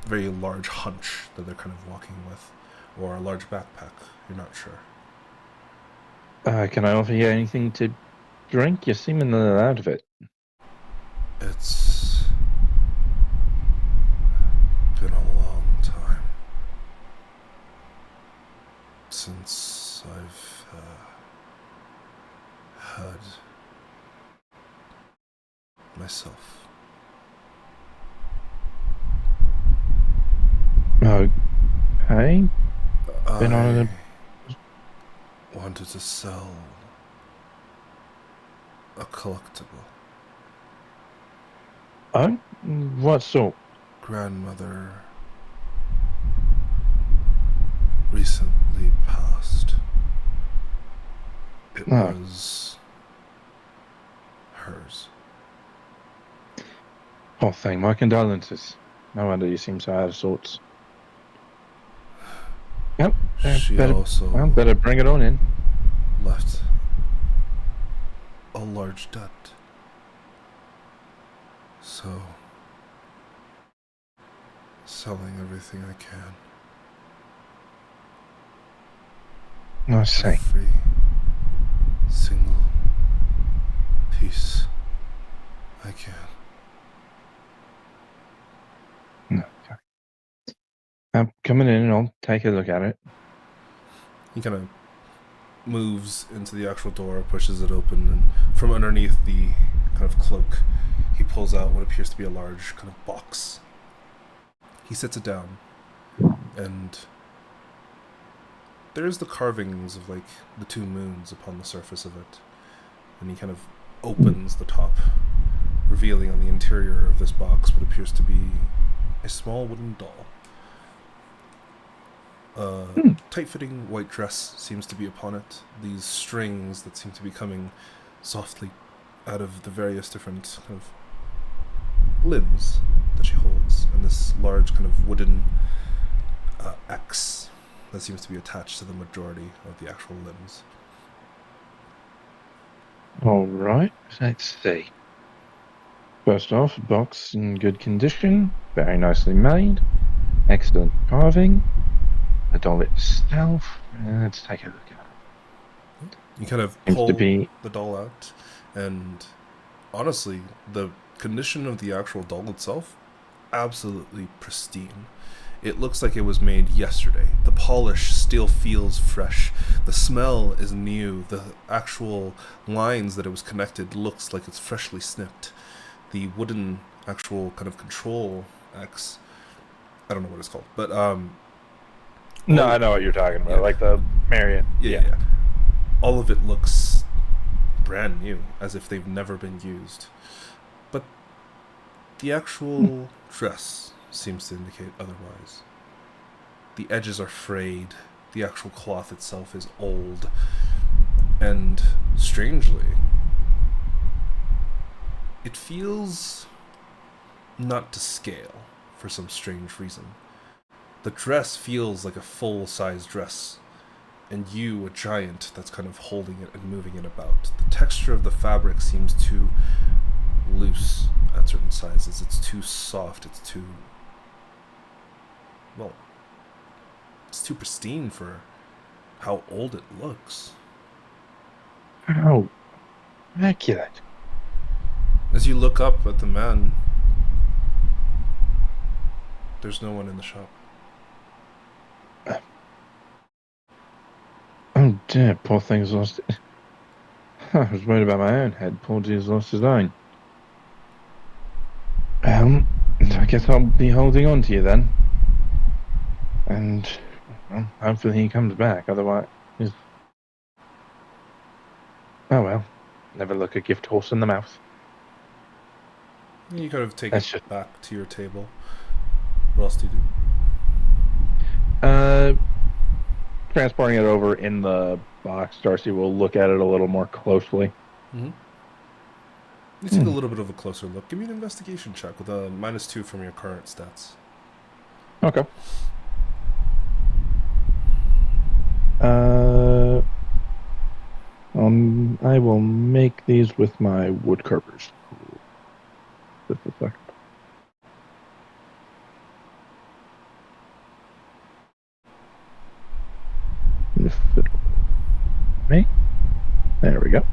very large hunch that they're kind of walking with, or a large backpack. You're not sure. Can I offer you anything to drink? You're seemingly out of it. It's been a long time since I've had myself. Okay. Been on I wanted to sell a collectible. Oh? What sort? Grandmother recently passed. It was Poor thing. My condolences. No wonder you seem so out of sorts. Yep. She also better bring it on in. left a large debt. So, selling everything I can. I see. Every single piece I can. Okay. Coming in and I'll take a look at it. He kind of moves into the actual door, pushes it open, and from underneath the kind of cloak, he pulls out what appears to be a large kind of box. He sets it down, and there's the carvings of like the two moons upon the surface of it. And he kind of opens the top, revealing on the interior of this box what appears to be a small wooden doll. A tight-fitting white dress seems to be upon it. These strings that seem to be coming softly out of the various different kind of limbs that she holds, and this large kind of wooden X that seems to be attached to the majority of the actual limbs. All right. Let's see. First off, box in good condition. Very nicely made. Excellent carving. The doll itself. Let's take a look at it. You kind of Seems pull to be the doll out, and honestly, the condition of the actual doll itself, absolutely pristine. It looks like it was made yesterday. The polish still feels fresh. The smell is new. The actual lines that it was connected looks like it's freshly snipped. The wooden actual kind of control X, I don't know what it's called, but No, I know what you're talking about. Yeah. Like the Marriott. yeah. All of it looks brand new, as if they've never been used. But the actual dress seems to indicate otherwise. The edges are frayed, the actual cloth itself is old, and strangely, it feels not to scale for some strange reason. The dress feels like a full-size dress, and you, a giant, that's kind of holding it and moving it about. The texture of the fabric seems too loose at certain sizes. It's too soft. It's too... well, it's too pristine for how old it looks. How immaculate. As you look up at the man, there's no one in the shop. Oh dear, poor thing's lost it. I was worried about my own head. Poor dear's lost his own. I guess I'll be holding on to you then. And well, hopefully he comes back. Otherwise, oh well. Never look a gift horse in the mouth. You kind of take That's it back to your table. What else do you do? Transporting it over in the box, Darcy will look at it a little more closely. You take a little bit of a closer look. Give me an investigation check with a -2 from your current stats. Okay. I will make these with my wood carvers. Just a second. If it me. There we go.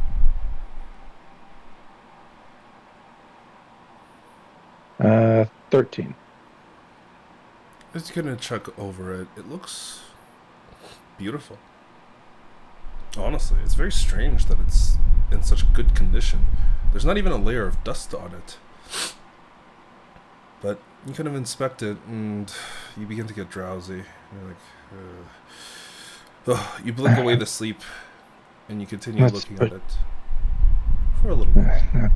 Uh, 13. Just gonna check over it. It looks beautiful. Honestly, it's very strange that it's in such good condition. There's not even a layer of dust on it. But you kind of inspect it, and you begin to get drowsy. You're like, you blink away the sleep, and you continue looking at it for a little bit.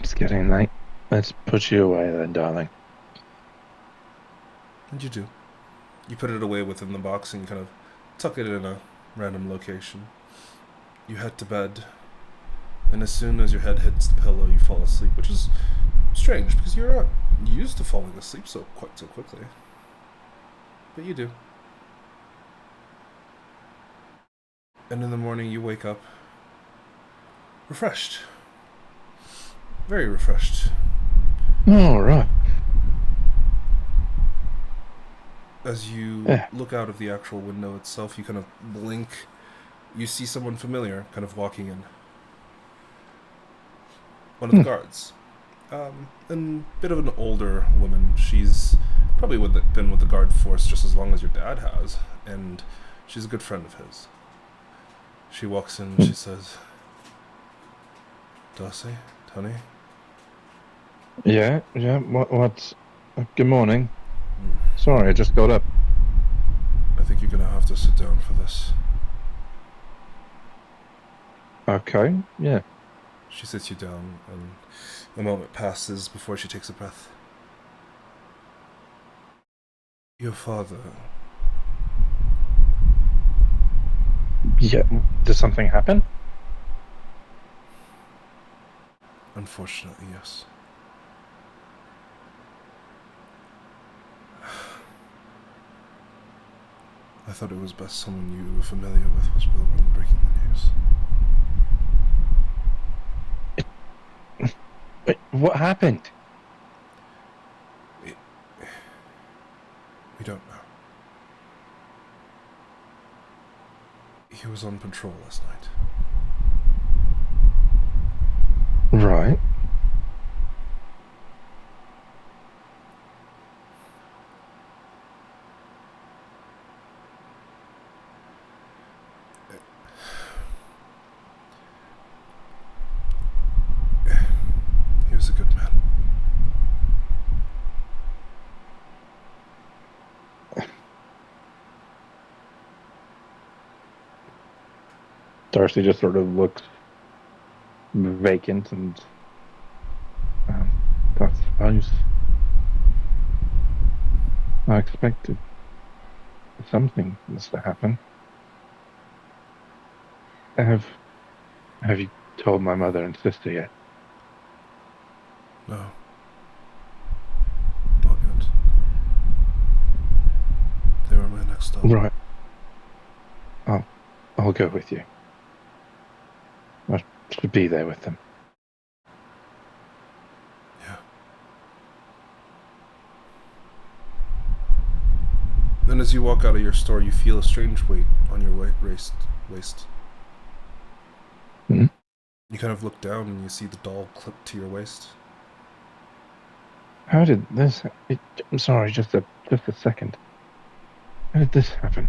It's getting late. Let's put you away then, darling. And you do. You put it away within the box, and you kind of tuck it in a random location. You head to bed, And as soon as your head hits the pillow, you fall asleep, which is strange because you're not used to falling asleep quite so quickly. But you do. And in the morning, you wake up refreshed. Very refreshed. All right. As you Yeah. look out of the actual window itself, you kind of blink. You see someone familiar kind of walking in. One of the guards. And a bit of an older woman. She's probably been with the guard force just as long as your dad has. And she's a good friend of his. She walks in and she says, Darcy, Tony. Yeah. What's... Good morning. Sorry, I just got up. I think you're going to have to sit down for this. Okay, yeah. She sits you down, and a moment passes before she takes a breath. Your father, Yeah, did something happen? unfortunately, yes. I thought it was best someone you were familiar with was the one breaking the news. Wait, what happened? We don't know. He was on patrol last night. Right. He was a good man. Darcy just sort of looks vacant and I suppose I expected something must have happened. Have you told my mother and sister yet? No. Not yet. They were my next stop. Right. I'll go with you. I should be there with them. Yeah. Then as you walk out of your store, you feel a strange weight on your waist. Hmm? You kind of look down and you see the doll clipped to your waist. How did this? I'm sorry, just a second. How did this happen?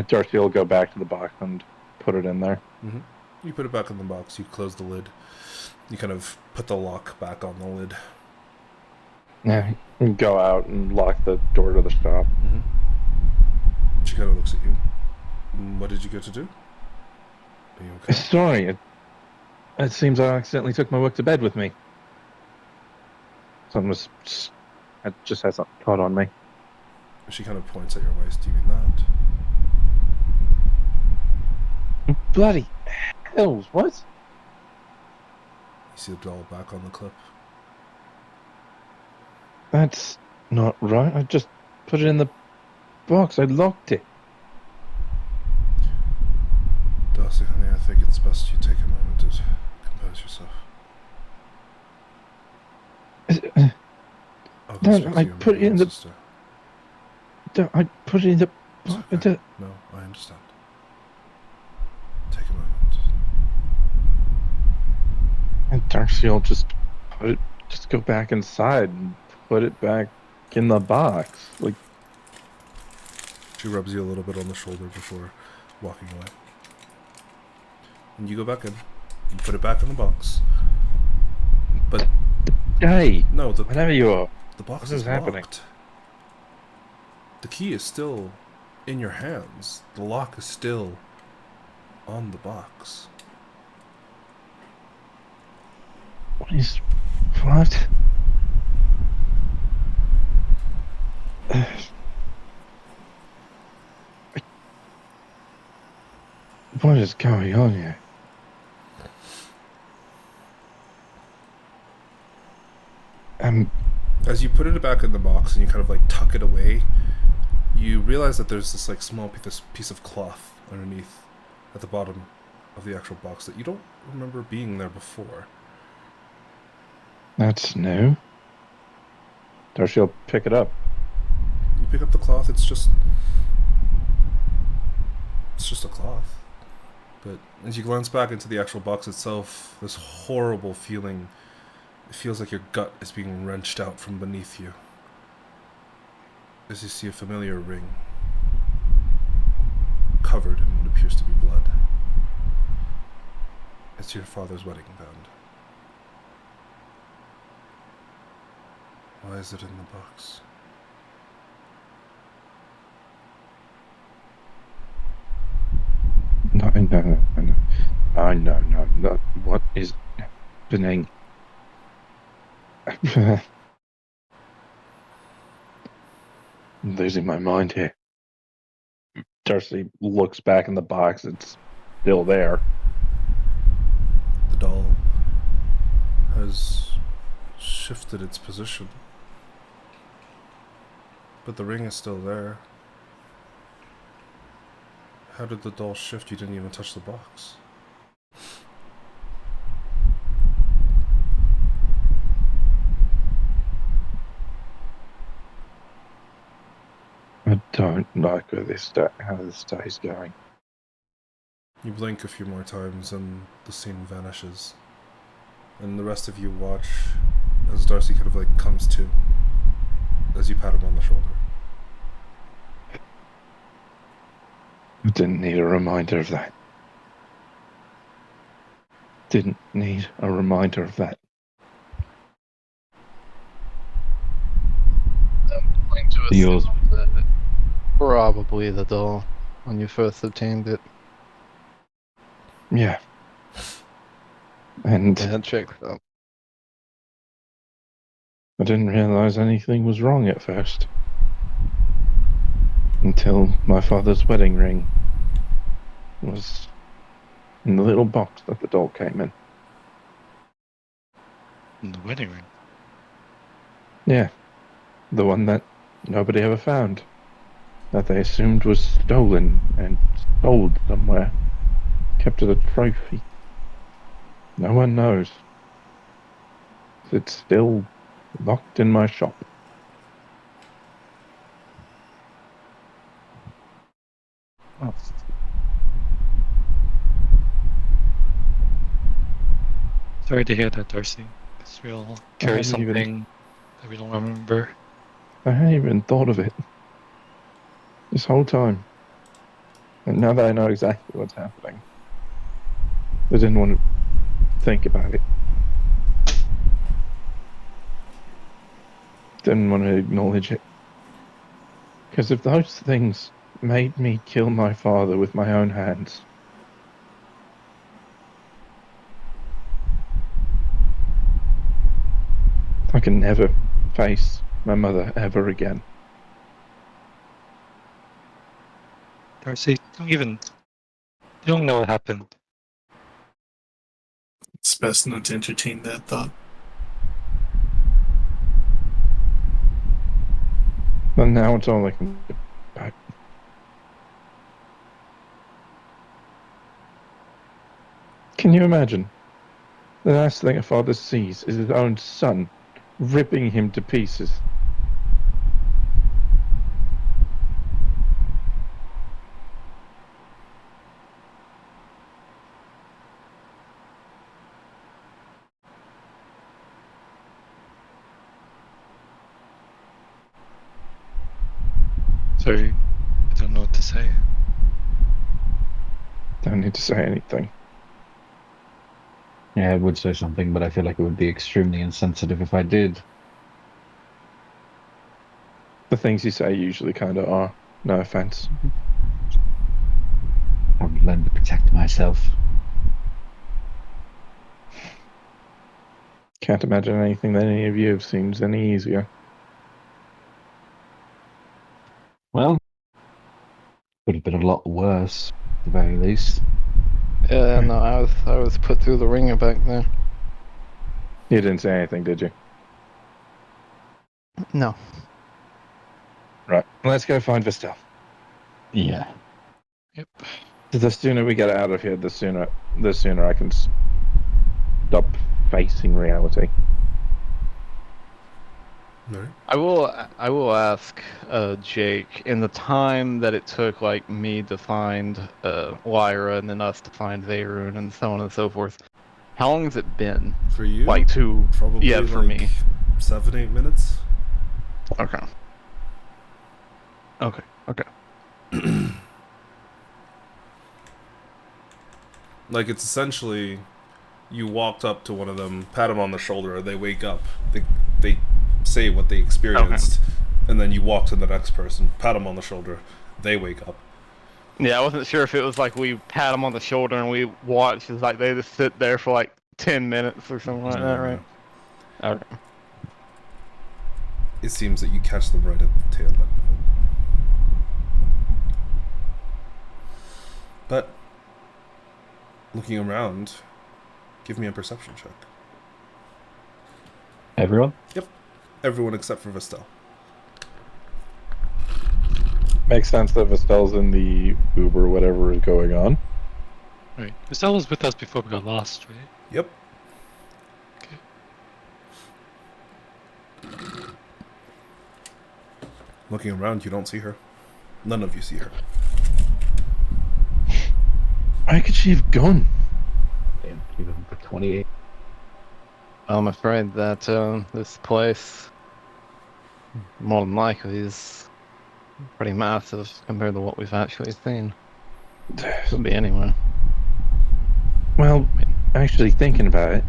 Darcy will go back to the box and put it in there. Mm-hmm. You put it back in the box. You close the lid. You kind of put the lock back on the lid. Yeah, and go out and lock the door to the shop. Mm-hmm. She kind of looks at you. What did you get to do? Are you okay? Sorry, it seems I accidentally took my book to bed with me. Something just had something caught on me. She kind of points at your waist. Do you mean that? Bloody hells, what? You see the doll back on the clip. That's not right. I just put it in the box. I locked it. Darcy, honey, I think it's best you take a moment to compose yourself. I'll go No, speak to I your put it mother in and the- sister. I put it in the It's box. okay. No, I understand. Take a moment. And Darcy will just go back inside and put it back in the box. Like, She rubs you a little bit on the shoulder before walking away. And you go back in. You put it back in the box. But hey, no, whenever you are. the box What is is happening? locked. The key is still in your hands. The lock is still on the box. What? What is going on here? As you put it back in the box and you kind of like tuck it away, you realize that there's this like small piece of cloth underneath at the bottom of the actual box that you don't remember being there before. That's new. Darcy'll pick it up. You pick up the cloth, it's just a cloth. But as you glance back into the actual box itself, this horrible feeling, it feels like your gut is being wrenched out from beneath you. As you see a familiar ring, covered in what appears to be blood. It's your father's wedding band. Why is it in the box? No. What is happening? I'm losing my mind here. Darcy looks back in the box. It's still there. The doll has shifted its position. But the ring is still there. How did the doll shift? You didn't even touch the box. I don't like how this day's going. You blink a few more times and the scene vanishes. And the rest of you watch as Darcy kind of like comes to as you pat him on the shoulder. I didn't need a reminder of that. Didn't need a reminder of that. I'm going to Yours. assume that probably the doll when you first obtained it. Yeah. And Yeah, check out. I didn't realize anything was wrong at first. Until my father's wedding ring was in the little box that the doll came in. The wedding ring. Yeah. The one that nobody ever found. That they assumed was stolen and sold somewhere. Kept as a trophy. No one knows. It's still locked in my shop. Oh. Sorry to hear that, Darcy. Because we'll carry hadn't even- something that we don't remember. I hadn't even thought of it this whole time. And now that I know exactly what's happening, I didn't want to think about it. Didn't want to acknowledge it. Because if those things made me kill my father with my own hands, I can never face my mother ever again. Darcy, you don't know what happened. It's best not to entertain that thought. And now it's all I can do about. Can you imagine? The last thing a father sees is his own son ripping him to pieces. Sorry, I don't know what to say. Don't need to say anything. Yeah, I would say something, but I feel like it would be extremely insensitive if I did. The things you say usually kind of are. No offense. I would learn to protect myself. Can't imagine anything that any of you have seems any easier. Well, could have been a lot worse, at the very least. Yeah, no, I was put through the ringer back there. You didn't say anything, did you? No. Right. Let's go find Vistel. Yeah. Yep. The sooner we get out of here, the sooner I can stop facing reality. Right. I will ask Jake, in the time that it took like me to find Lyra and then us to find Veyron and so on and so forth, how long has it been? For you, Like to probably yeah, for like me. 7-8 minutes. Okay. Okay. Like, it's essentially you walked up to one of them, pat them on the shoulder, they wake up. They say what they experienced, and then you walk to the next person, pat them on the shoulder, they wake up. Yeah, I wasn't sure if it was like we pat them on the shoulder and we watch as like they just sit there for like 10 minutes or something like that, right? Okay. It seems that you catch them right at the tail end of it. But looking around, give me a perception check. Everyone? Yep. Everyone except for Vistel. Makes sense that Vistel's in the Uber, whatever is going on. Right. Estelle was with us before we got lost, right? Yep. Okay. Looking around, you don't see her. None of you see her. Where could she have gone? Damn, even for 28. I'm afraid that this place, more than likely, is pretty massive compared to what we've actually seen. Could be anywhere. Well, actually, thinking about it,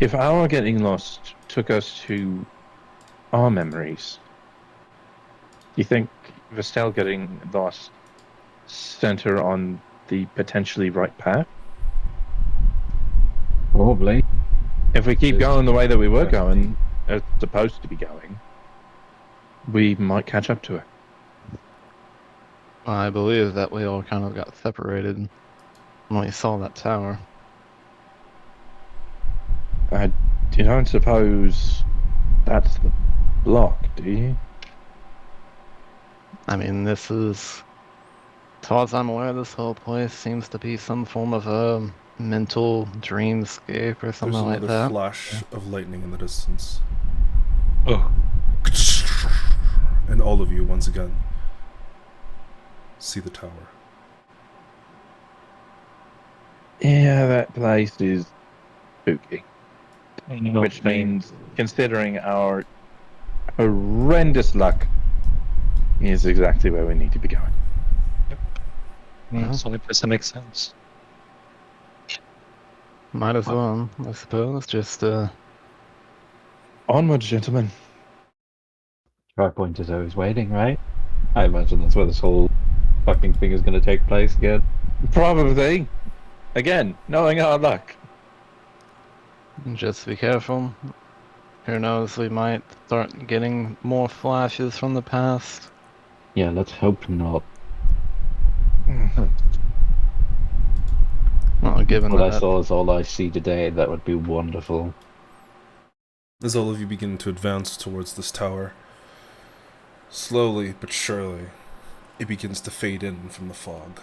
if our getting lost took us to our memories, do you think Vistel getting lost sent her on the potentially right path? Probably. If we keep going the way that we were going, as supposed to be going, we might catch up to her. I believe that we all kind of got separated when we saw that tower. You don't suppose that's the block, do you? I mean, this is, as far as I'm aware, this whole place seems to be some form of a mental dreamscape or something There's like another that. flash of lightning in the distance. Oh. And all of you, once again, see the tower. Yeah, that place is spooky. I know. Which means, considering our horrendous luck, is exactly where we need to be going. It's the only place that makes sense. Might as well, I suppose. Just Onwards, gentlemen. Try point is always waiting, right? I imagine that's where this whole fucking thing is going to take place again. Probably. Again, knowing our luck. just be careful. Who knows, we might start getting more flashes from the past. Yeah, let's hope not. Well, given What I that. saw is all I see today. That would be wonderful. As all of you begin to advance towards this tower, slowly but surely, it begins to fade in from the fog.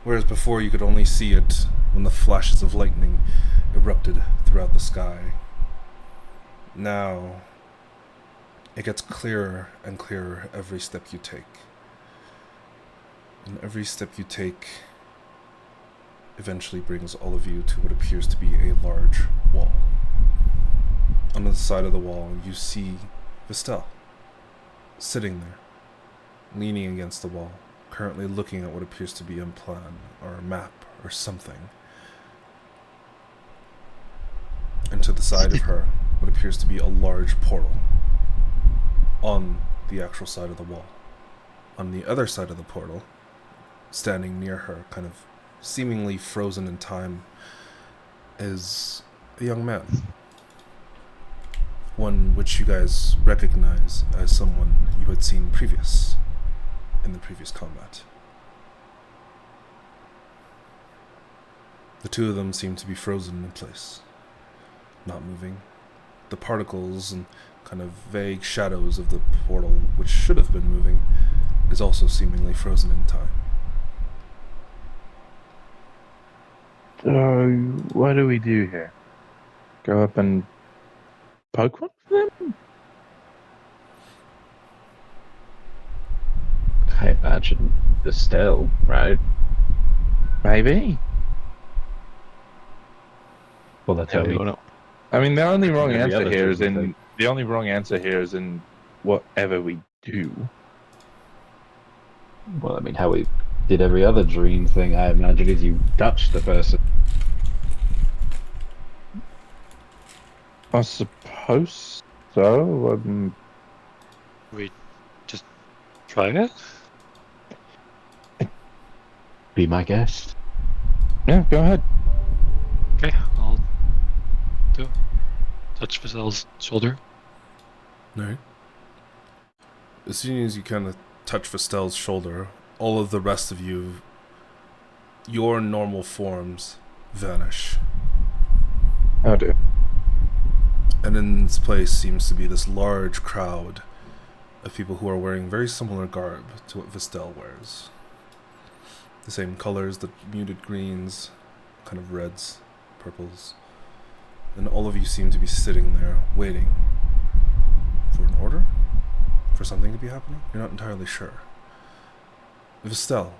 Whereas before you could only see it when the flashes of lightning erupted throughout the sky. Now, it gets clearer and clearer every step you take. And every step you take eventually brings all of you to what appears to be a large wall. On the side of the wall, you see Vistel, sitting there, leaning against the wall, currently looking at what appears to be a plan, or a map, or something. And to the side of her, what appears to be a large portal, on the actual side of the wall. On the other side of the portal, standing near her, kind of seemingly frozen in time, is a young man. One which you guys recognize as someone you had seen in the previous combat. The two of them seem to be frozen in place, not moving. The particles and kind of vague shadows of the portal, which should have been moving, is also seemingly frozen in time. So, what do we do here? Go up and poke one of them? I imagine the still, right? Maybe. Well, that's Yeah, how we we. don't know. I mean, the only wrong Every answer other here is dream in thing. the only wrong answer here is in whatever we do. Well, I mean, how we did every other dream thing, I imagine, is you touch the person. I suppose so. We just try it. Be my guest. Yeah, go ahead. Okay, I'll do. Touch Vasel's shoulder. Alright. As soon as you kind of touch Vestel's shoulder, all of the rest of you, your normal forms, vanish. Oh dear. And in its place seems to be this large crowd of people who are wearing very similar garb to what Vestel wears. The same colors, the muted greens, kind of reds, purples. And all of you seem to be sitting there, waiting for an order? For something to be happening? You're not entirely sure. Vestel,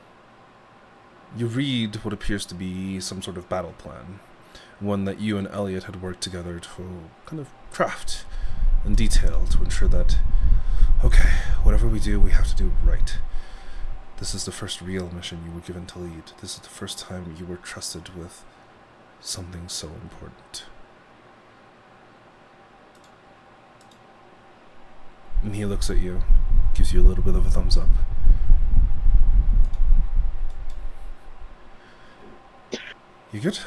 you read what appears to be some sort of battle plan. One that you and Elliot had worked together to kind of craft in detail to ensure that, okay, whatever we do, we have to do it right. This is the first real mission you were given to lead. This is the first time you were trusted with something so important. And he looks at you, gives you a little bit of a thumbs up. You good?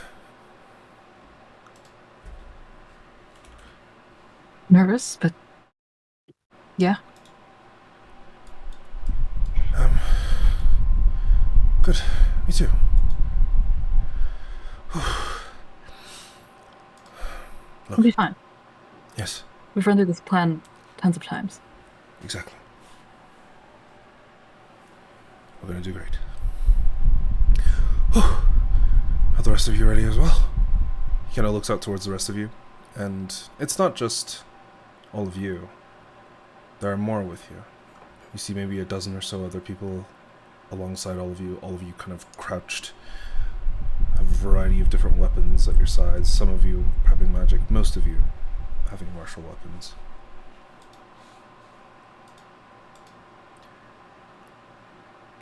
Nervous, but yeah. Good. Me too. We'll be fine. Yes, We've run through this plan tons of times. exactly. We're gonna do great. Are the rest of you ready as well? He kind of looks out towards the rest of you, and it's not just all of you. There are more with you. You see maybe a dozen or so other people alongside all of you kind of crouched, have a variety of different weapons at your sides, some of you prepping magic, most of you having martial weapons.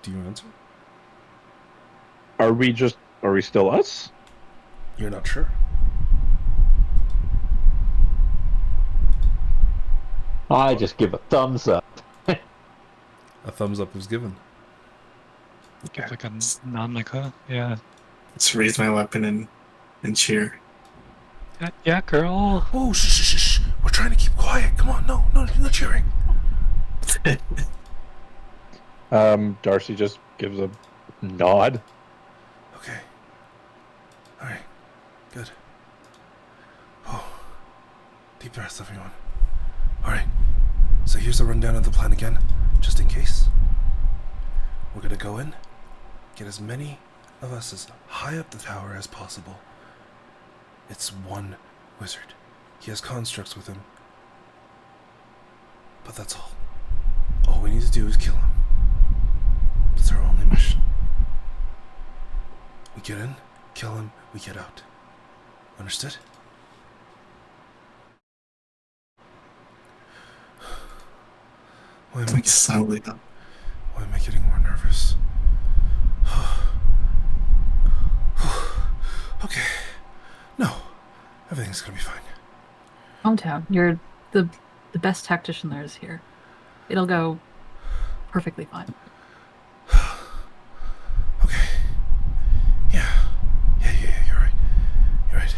Do you answer? Are we still us? You're not sure? I just give a thumbs up. A thumbs up is given. Give like a nod, like yeah, Let's raise my weapon and cheer. yeah, girl. Oh, shh, shh, shh, shh. We're trying to keep quiet. Come on, no cheering. Darcy just gives a nod. Okay. Alright. Good. Oh. Deep breaths, everyone. Alright. So here's the rundown of the plan again, just in case. We're gonna go in, get as many of us as high up the tower as possible. It's one wizard. He has constructs with him. But that's all. All we need to do is kill him. That's our only mission. We get in, kill him, we get out. Understood? Why am I It's soundly done. Why am I getting more nervous? Okay. No. Everything's gonna be fine. Calm down. You're the best tactician there is here. It'll go perfectly fine. Okay. Yeah. You're right. You're right.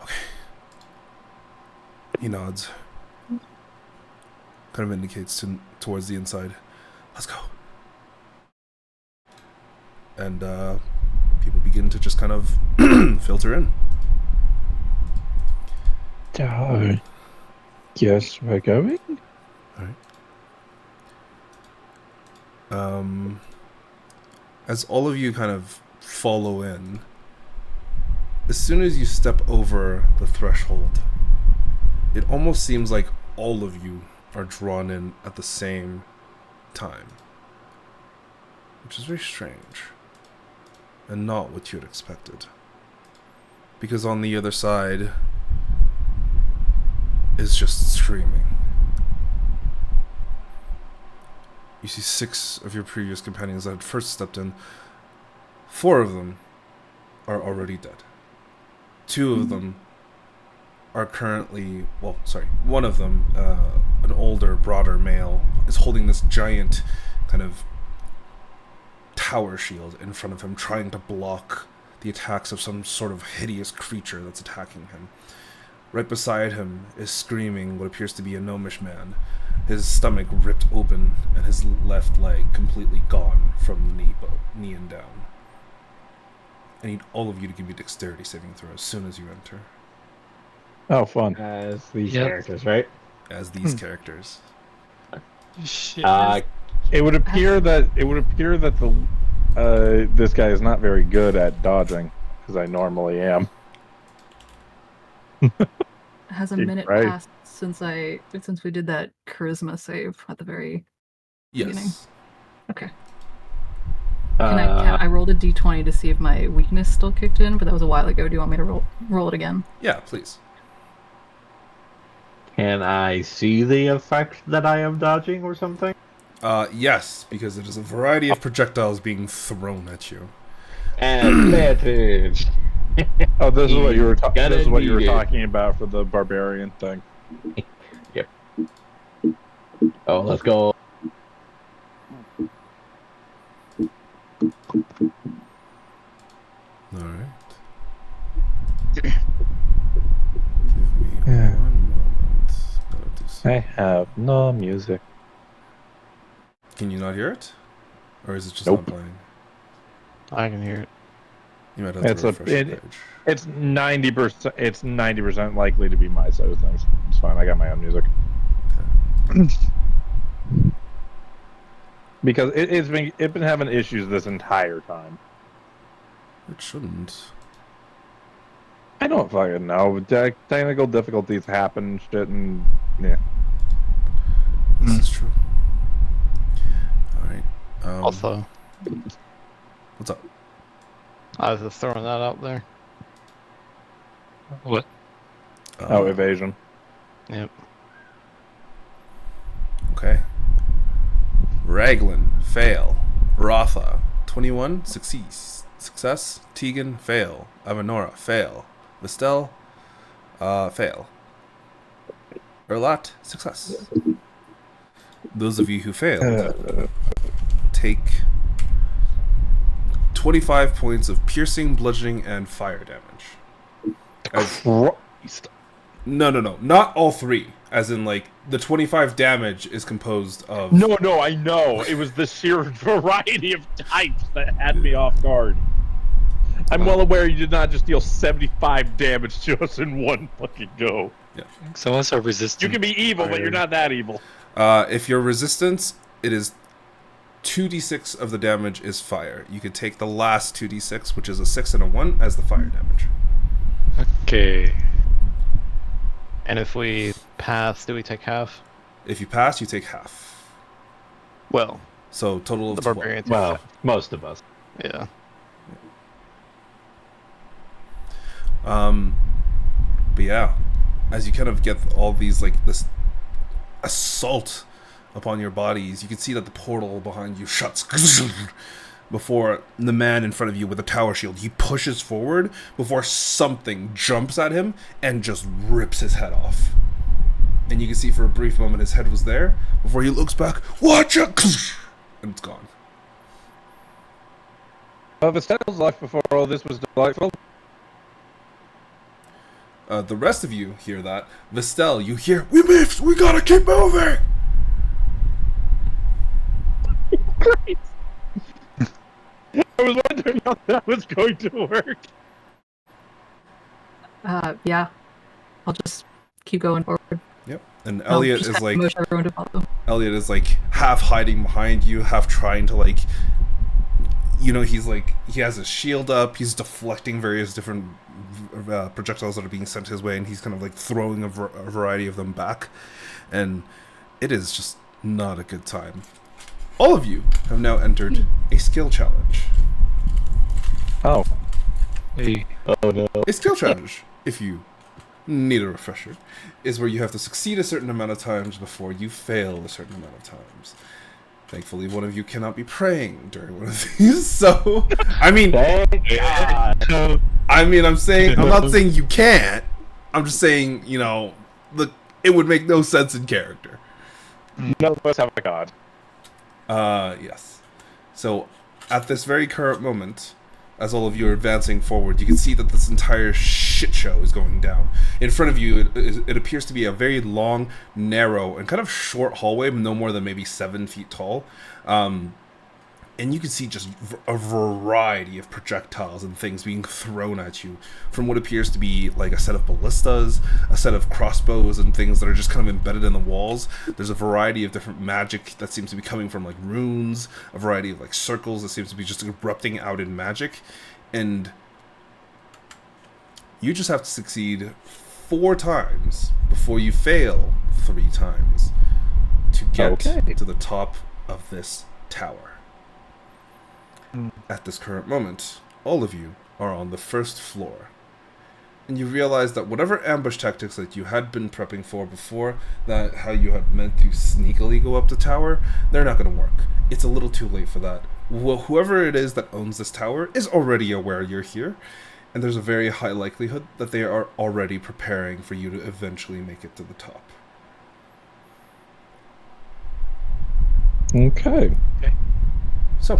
Okay. He nods. Kind of indicates towards the inside. Let's go. And people begin begin to just kind of filter in. Yes, we're going. As all of you kind of follow in, as soon as you step over the threshold, it almost seems like all of you are drawn in at the same time, which is very strange and not what you had expected, because on the other side is just screaming. You see 6 of your previous companions that had first stepped in. 4 of them are already dead. 2 of them are currently, well, sorry, 1 of them, an older, broader male, is holding this giant kind of tower shield in front of him, trying to block the attacks of some sort of hideous creature that's attacking him. Right beside him is screaming what appears to be a gnomish man, his stomach ripped open and his left leg completely gone from the knee and down. I need all of you to give me dexterity saving throw as soon as you enter. Oh, fun. As these Yep. characters, right? As these characters. Shit. It would appear that the this guy is not very good at dodging, as I normally am. Has a You're minute right. passed since we did that charisma save at the very beginning? Yes. Okay. I rolled a d20 to see if my weakness still kicked in, but that was a while ago. Do you want me to roll it again? Yeah, please. Can I see the effect that I am dodging or something? Yes, because it is a variety of projectiles being thrown at you. Advantage. Oh, this is what you were Gotta this is what you were need it. talking about for the barbarian thing. Yep. Oh, let's go. Alright. Give me Yeah. 1 moment. Gotta do I something. have no music. Can you not hear it? Or is it just Nope. not playing? I can hear it. You might have It's to a- refresh the it- page. It's 90%. It's 90% likely to be my side of things. It's fine. I got my own music. Because it's been having issues this entire time. It shouldn't. I don't fucking know. Technical difficulties happen, and shit, and yeah. This is true. Alright. Also, What's up? I was just throwing that out there. What? Oh, evasion. Yep. Okay. Raglan, fail. Rotha, 21, success. Tegan, fail. Avenora, fail. Vestel, fail. Erlat, success. Those of you who failed take 25 points of piercing, bludgeoning, and fire damage. Christ. No, not all 3. As in, like, the 25 damage is composed of... No, I know. It was the sheer variety of types that had me off guard. I'm well aware you did not just deal 75 damage to us in one fucking go. So what's our resistance? You can be evil, but you're not that evil. If your resistance, it is 2d6 of the damage is fire. You could take the last 2d6, which is a 6 and a 1, as the fire damage. Okay. And if we pass, do we take half? If you pass, you take half. Well, So total of the 12. barbarian. Well, most of us. Yeah. But yeah, as you kind of get all these, like, this assault upon your bodies, you can see that the portal behind you shuts before the man in front of you with a tower shield. He pushes forward before something jumps at him and just rips his head off. And you can see for a brief moment his head was there before he looks back, watch it, and it's gone. Vestel's life before all this was delightful. The rest of you hear that. Vestel, you hear, we missed, we gotta keep moving! I was wondering how that was going to work. Yeah, I'll just keep going forward. Yep. And I'll Elliot just is kind of like motion everyone to follow. Elliot is like half hiding behind you, half trying to like, he's like, he has his shield up, he's deflecting various different projectiles that are being sent his way, and he's kind of like throwing a variety of them back, and it is just not a good time. All of you have now entered a skill challenge. Oh. Hey, Oh no. A skill challenge, if you need a refresher, is where you have to succeed a certain amount of times before you fail a certain amount of times. Thankfully, one of you cannot be praying during one of these, so I mean, Thank God. so I'm not saying you can't. I'm just saying, it would make no sense in character. None of us have a god. Yes. So, at this very current moment, as all of you are advancing forward, you can see that this entire shit show is going down. In front of you, it appears to be a very long, narrow, and kind of short hallway, no more than maybe 7 feet tall. And you can see just a variety of projectiles and things being thrown at you from what appears to be like a set of ballistas, a set of crossbows, and things that are just kind of embedded in the walls. There's a variety of different magic that seems to be coming from like runes, a variety of like circles that seems to be just erupting out in magic. And you just have to succeed 4 times before you fail 3 times to get to the top of this tower. At this current moment, all of you are on the first floor. And you realize that whatever ambush tactics that you had been prepping for before, that how you had meant to sneakily go up the tower, they're not going to work. It's a little too late for that. Whoever it is that owns this tower is already aware you're here, and there's a very high likelihood that they are already preparing for you to eventually make it to the top. Okay. So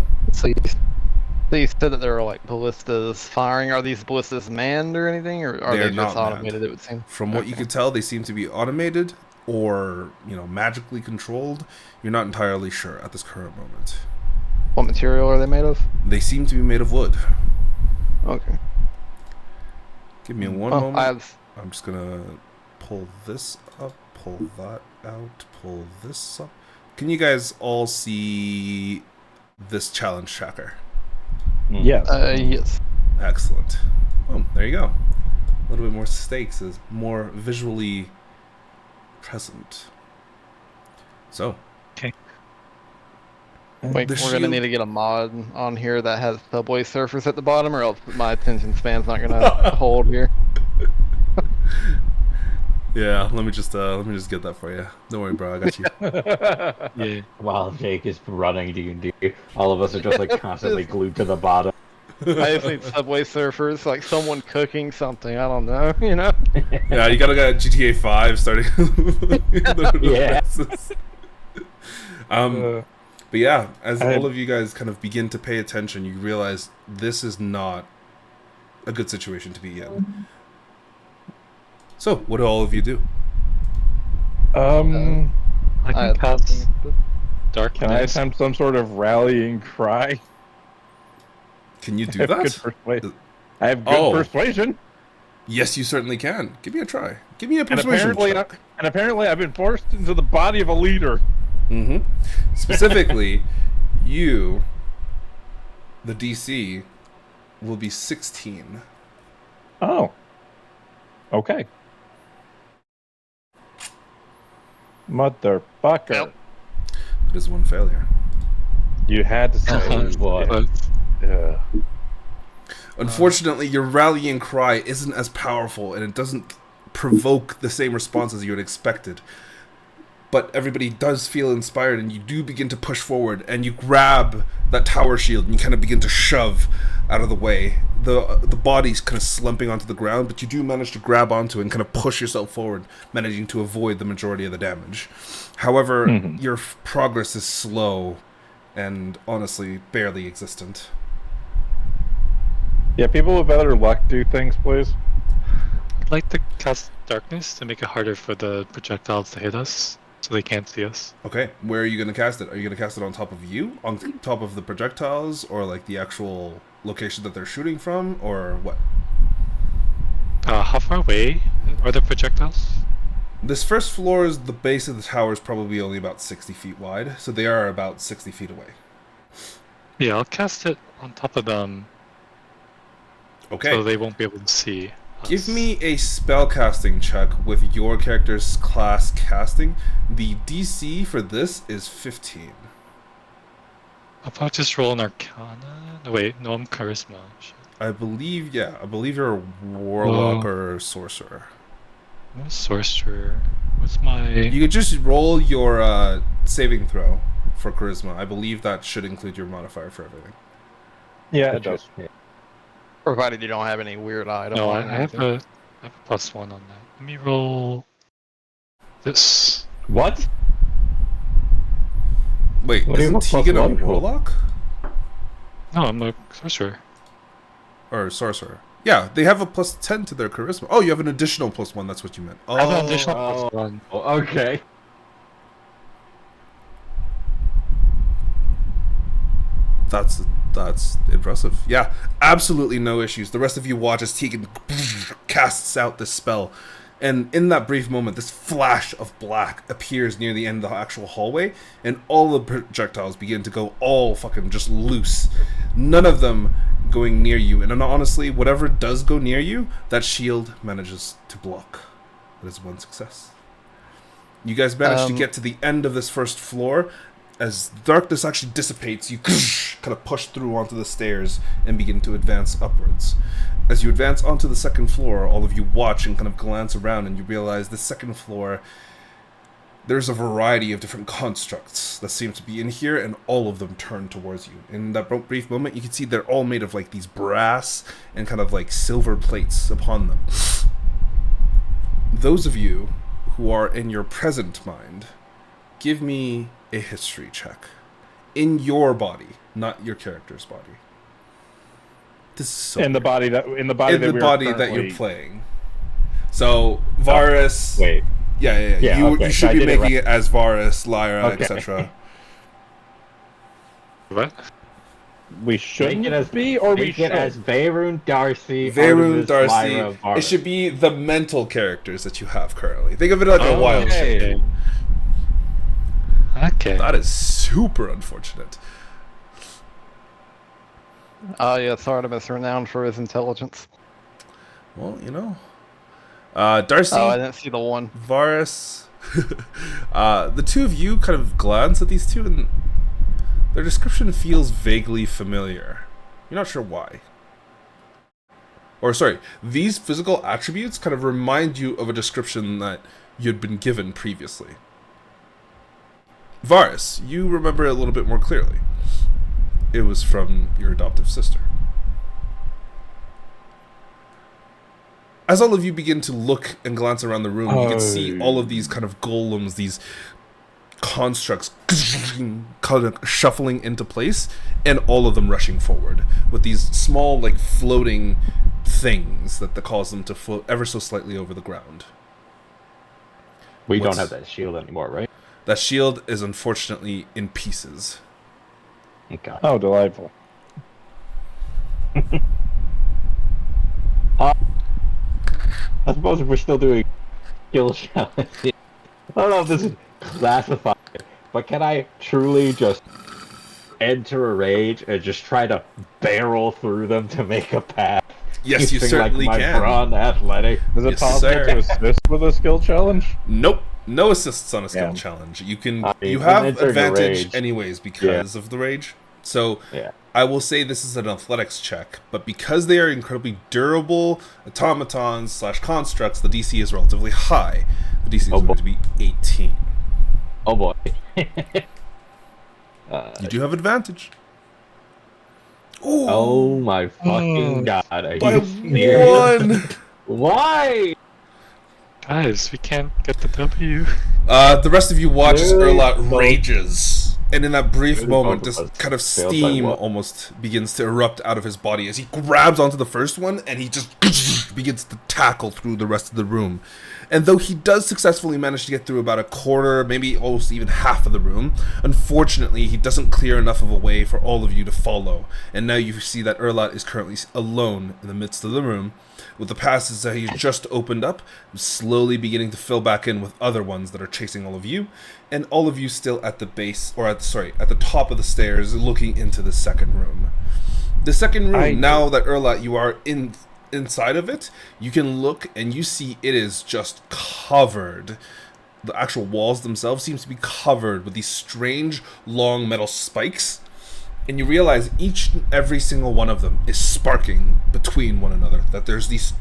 you said that there were like ballistas firing. Are these ballistas manned or anything, or are They're they not just manned. automated? It would seem. From what you can tell, they seem to be automated or, magically controlled. You're not entirely sure at this current moment. What material are they made of? They seem to be made of wood. Okay. Give me one moment. I've I'm just gonna pull this up, pull that out, pull this up. Can you guys all see this challenge tracker? Yes. yes. Excellent. Oh, there you go. A little bit more stakes is more visually present. So. Wait, The we're gonna shield- need to get a mod on here that has Subway Surfers at the bottom, or else my attention span's not gonna hold here. Yeah, let me just get that for you. Don't worry, bro. I got you. yeah. While Jake is running D&D, all of us are just like constantly glued to the bottom. I just need Subway Surfers, like someone cooking something. I don't know, Yeah, you gotta get GTA 5 starting. Yeah. But yeah, as all of you guys kind of begin to pay attention, you realize this is not a good situation to be in. So, what do all of you do? I can cast darkness. Can I attempt some sort of rallying cry? Can you do I have that? good I have good persuasion. Yes, you certainly can. Give me a try. Give me a And persuasion check. apparently I've been forced into the body of a leader. Mm-hmm. Specifically, you, the DC, will be 16. Oh. Okay. Motherfucker. Yep. It is one failure. You had to say Oh, boy. But yeah. Unfortunately, your rallying cry isn't as powerful, and it doesn't provoke the same response as you had expected. But everybody does feel inspired, and you do begin to push forward, and you grab that tower shield, and you kind of begin to shove out of the way. The body's kind of slumping onto the ground, but you do manage to grab onto it and kind of push yourself forward, managing to avoid the majority of the damage. However, your progress is slow, and honestly, barely existent. Yeah, people with better luck do things, please. I'd like to cast darkness to make it harder for the projectiles to hit us. so they can't see us. Okay, where are you going to cast it? Are you going to cast it on top of you, on top of the projectiles, or like the actual location that they're shooting from, or what? How far away are the projectiles? This first floor is the base of the tower is probably only about 60 feet wide, so they are about 60 feet away. Yeah, I'll cast it on top of them Okay. so they won't be able to see us. Give me a spellcasting check with your character's class casting. The DC for this is 15. I'll probably just roll an Arcana. No, wait, no, I'm Charisma. Shit. I believe you're a warlock or sorcerer. I'm a sorcerer. What's my... You could just roll your saving throw for charisma. I believe that should include your modifier for everything. Yeah, it does. Yeah. Provided you don't have any weird item. No, I on have anything. a +1 on that. Let me roll this. What? Wait, What do you isn't have a Tegan a +1 for? warlock? No, I'm a sorcerer. Or sorcerer? Yeah, they have a +10 to their charisma. Oh, you have an additional +1, that's what you meant. I have an Oh, additional oh. +1. Oh, okay. That's impressive. Yeah, absolutely no issues. The rest of you watch as Tegan casts out this spell. And in that brief moment, this flash of black appears near the end of the actual hallway, and all the projectiles begin to go all fucking just loose. None of them going near you. And honestly, whatever does go near you, that shield manages to block. That is one success. You guys manage to get to the end of this first floor. As darkness actually dissipates, you kind of push through onto the stairs and begin to advance upwards. As you advance onto the second floor, all of you watch and kind of glance around, and you realize the second floor, there's a variety of different constructs that seem to be in here, and all of them turn towards you. In that brief moment, you can see they're all made of like these brass and kind of like silver plates upon them. Those of you who are in your present mind, give me a history check. In your body, not your character's body. This is so In the weird. body that that you're playing. So Varus. Wait. Yeah. Yeah, You okay, should I be did it making it as Varus, Lyra, Okay. etc. What? We shouldn't Make it as be, or we Make should. it as Veyron, Darcy, Veyron, Artemis, Darcy. Lyra, It Varus. should be the mental characters that you have currently. Think of it like a wild okay. shape. Okay. That is super unfortunate. Oh, yes, Artemis renowned for his intelligence. Well, you know. Darcy, Oh, I didn't see the one. Varus. The two of you kind of glance at these two, and their description feels vaguely familiar. You're not sure why. Or, sorry, these physical attributes kind of remind you of a description that you'd been given previously. Varus, you remember it a little bit more clearly. It was from your adoptive sister. As all of you begin to look and glance around the room, you can see all of these kind of golems, these constructs kind of shuffling into place, and all of them rushing forward with these small, like, floating things that cause them to float ever so slightly over the ground. We What's- don't have that shield anymore, right? That shield is unfortunately in pieces. Okay. Oh, delightful. I suppose if we're still doing skill challenge, I don't know if this is classified, but can I truly just enter a rage and just try to barrel through them to make a path? Yes, you Using, certainly like, my can. brawn athletic. Is it Yes, possible sir. to assist with a skill challenge? Nope. No assists on a skill Yeah. challenge. You can I mean, you have when entering a advantage rage. anyways because of the rage. So Yeah. I will say this is an athletics check, but because they are incredibly durable automatons / constructs, the DC is relatively high. The DC is Oh, boy. going to be 18. Oh boy. You do have advantage. Ooh, Oh my fucking god. Are by you serious? one. Why? Guys, we can't get the W. The rest of you watch as Really? Erlat No. rages, and in that brief Really moment, both this of us kind of failed by steam what? almost begins to erupt out of his body as he grabs onto the first one, and he just begins to tackle through the rest of the room. And though he does successfully manage to get through about a quarter, maybe almost even half of the room, unfortunately he doesn't clear enough of a way for all of you to follow. And now you see that Erlat is currently alone in the midst of the room, with the passes that he's just opened up slowly beginning to fill back in with other ones that are chasing all of you, and all of you still at the base, or at the top of the stairs, looking into the second room. The second room, now that Erlat, you are inside of it, you can look and you see it is just covered. The actual walls themselves seems to be covered with these strange long metal spikes, and you realize each and every single one of them is sparking between one another, that there's this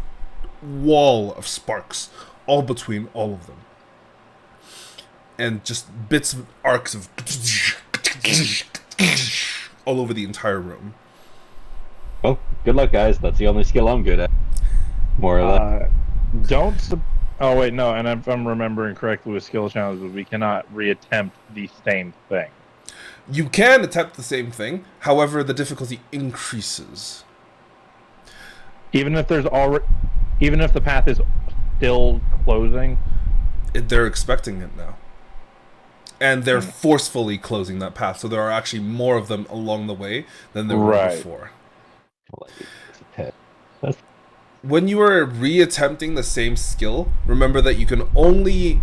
wall of sparks all between all of them, and just bits of arcs of all over the entire room. Well, good luck, guys. That's the only skill I'm good at. More or less. Oh wait, no. And if I'm remembering correctly with skill challenges, we cannot reattempt the same thing. You can attempt the same thing, however, the difficulty increases. Even if the path is still closing. They're expecting it now. And they're forcefully closing that path, so there are actually more of them along the way than there were before. When you are reattempting the same skill, remember that you can only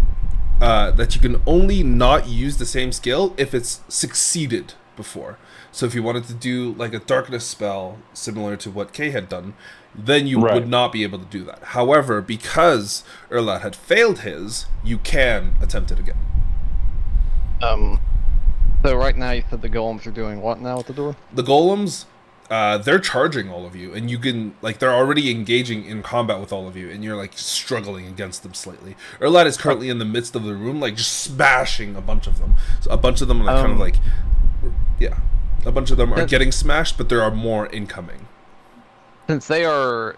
not use the same skill if it's succeeded before. So if you wanted to do like a darkness spell similar to what Kay had done, then you would not be able to do that. However, because Erlat had failed his, you can attempt it again. So right now you said the golems are doing what now at the door? The golems, they're charging all of you, and you can, like, they're already engaging in combat with all of you, and you're, like, struggling against them slightly. Erlat is currently in the midst of the room, like, just smashing a bunch of them. So a bunch of them are kind of like, a bunch of them are getting smashed, but there are more incoming. Since they are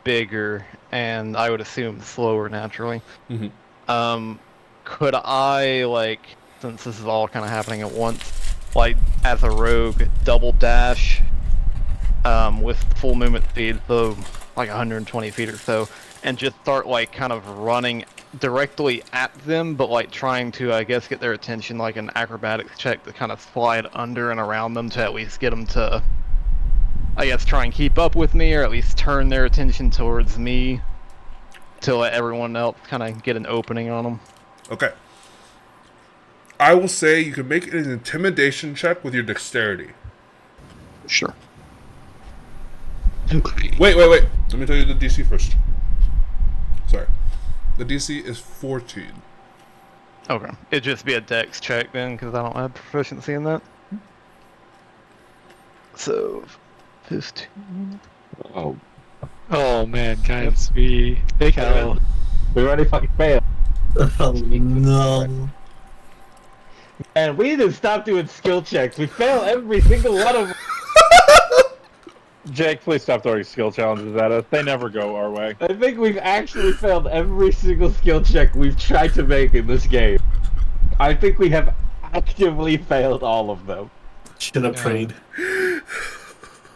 bigger, and I would assume slower naturally, could I, like, since this is all kind of happening at once, like, as a rogue, double dash with full movement speed, so like 120 feet or so, and just start like kind of running directly at them, but like trying to, I guess, get their attention, like an acrobatics check to kind of slide under and around them to at least get them to, I guess, try and keep up with me, or at least turn their attention towards me to let everyone else kind of get an opening on them. Okay. I will say you can make an intimidation check with your dexterity. Sure. Wait. Let me tell you the DC first. Sorry. The DC is 14. Okay. It'd just be a dex check then, because I don't have proficiency in that. So, 15. Oh man, guys, we big hell. We already fucking failed. Oh no. And we need to stop doing skill checks. We fail every single one of them. Jake, please stop throwing skill challenges at us. They never go our way. I think we've actually failed every single skill check we've tried to make in this game. I think we have actively failed all of them. Should have prayed.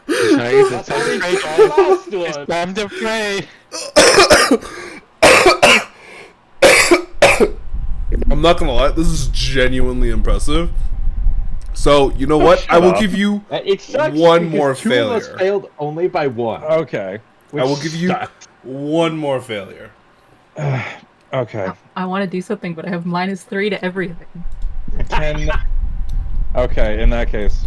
It's Last one. time to pray. I'm not gonna lie, this is genuinely impressive. So, you know what? I will give you It sucks one because more two of us failure. failed only by one. Okay. I will give you one more failure. Okay. I want to do something, but I have -3 to everything. 10. Okay, in that case.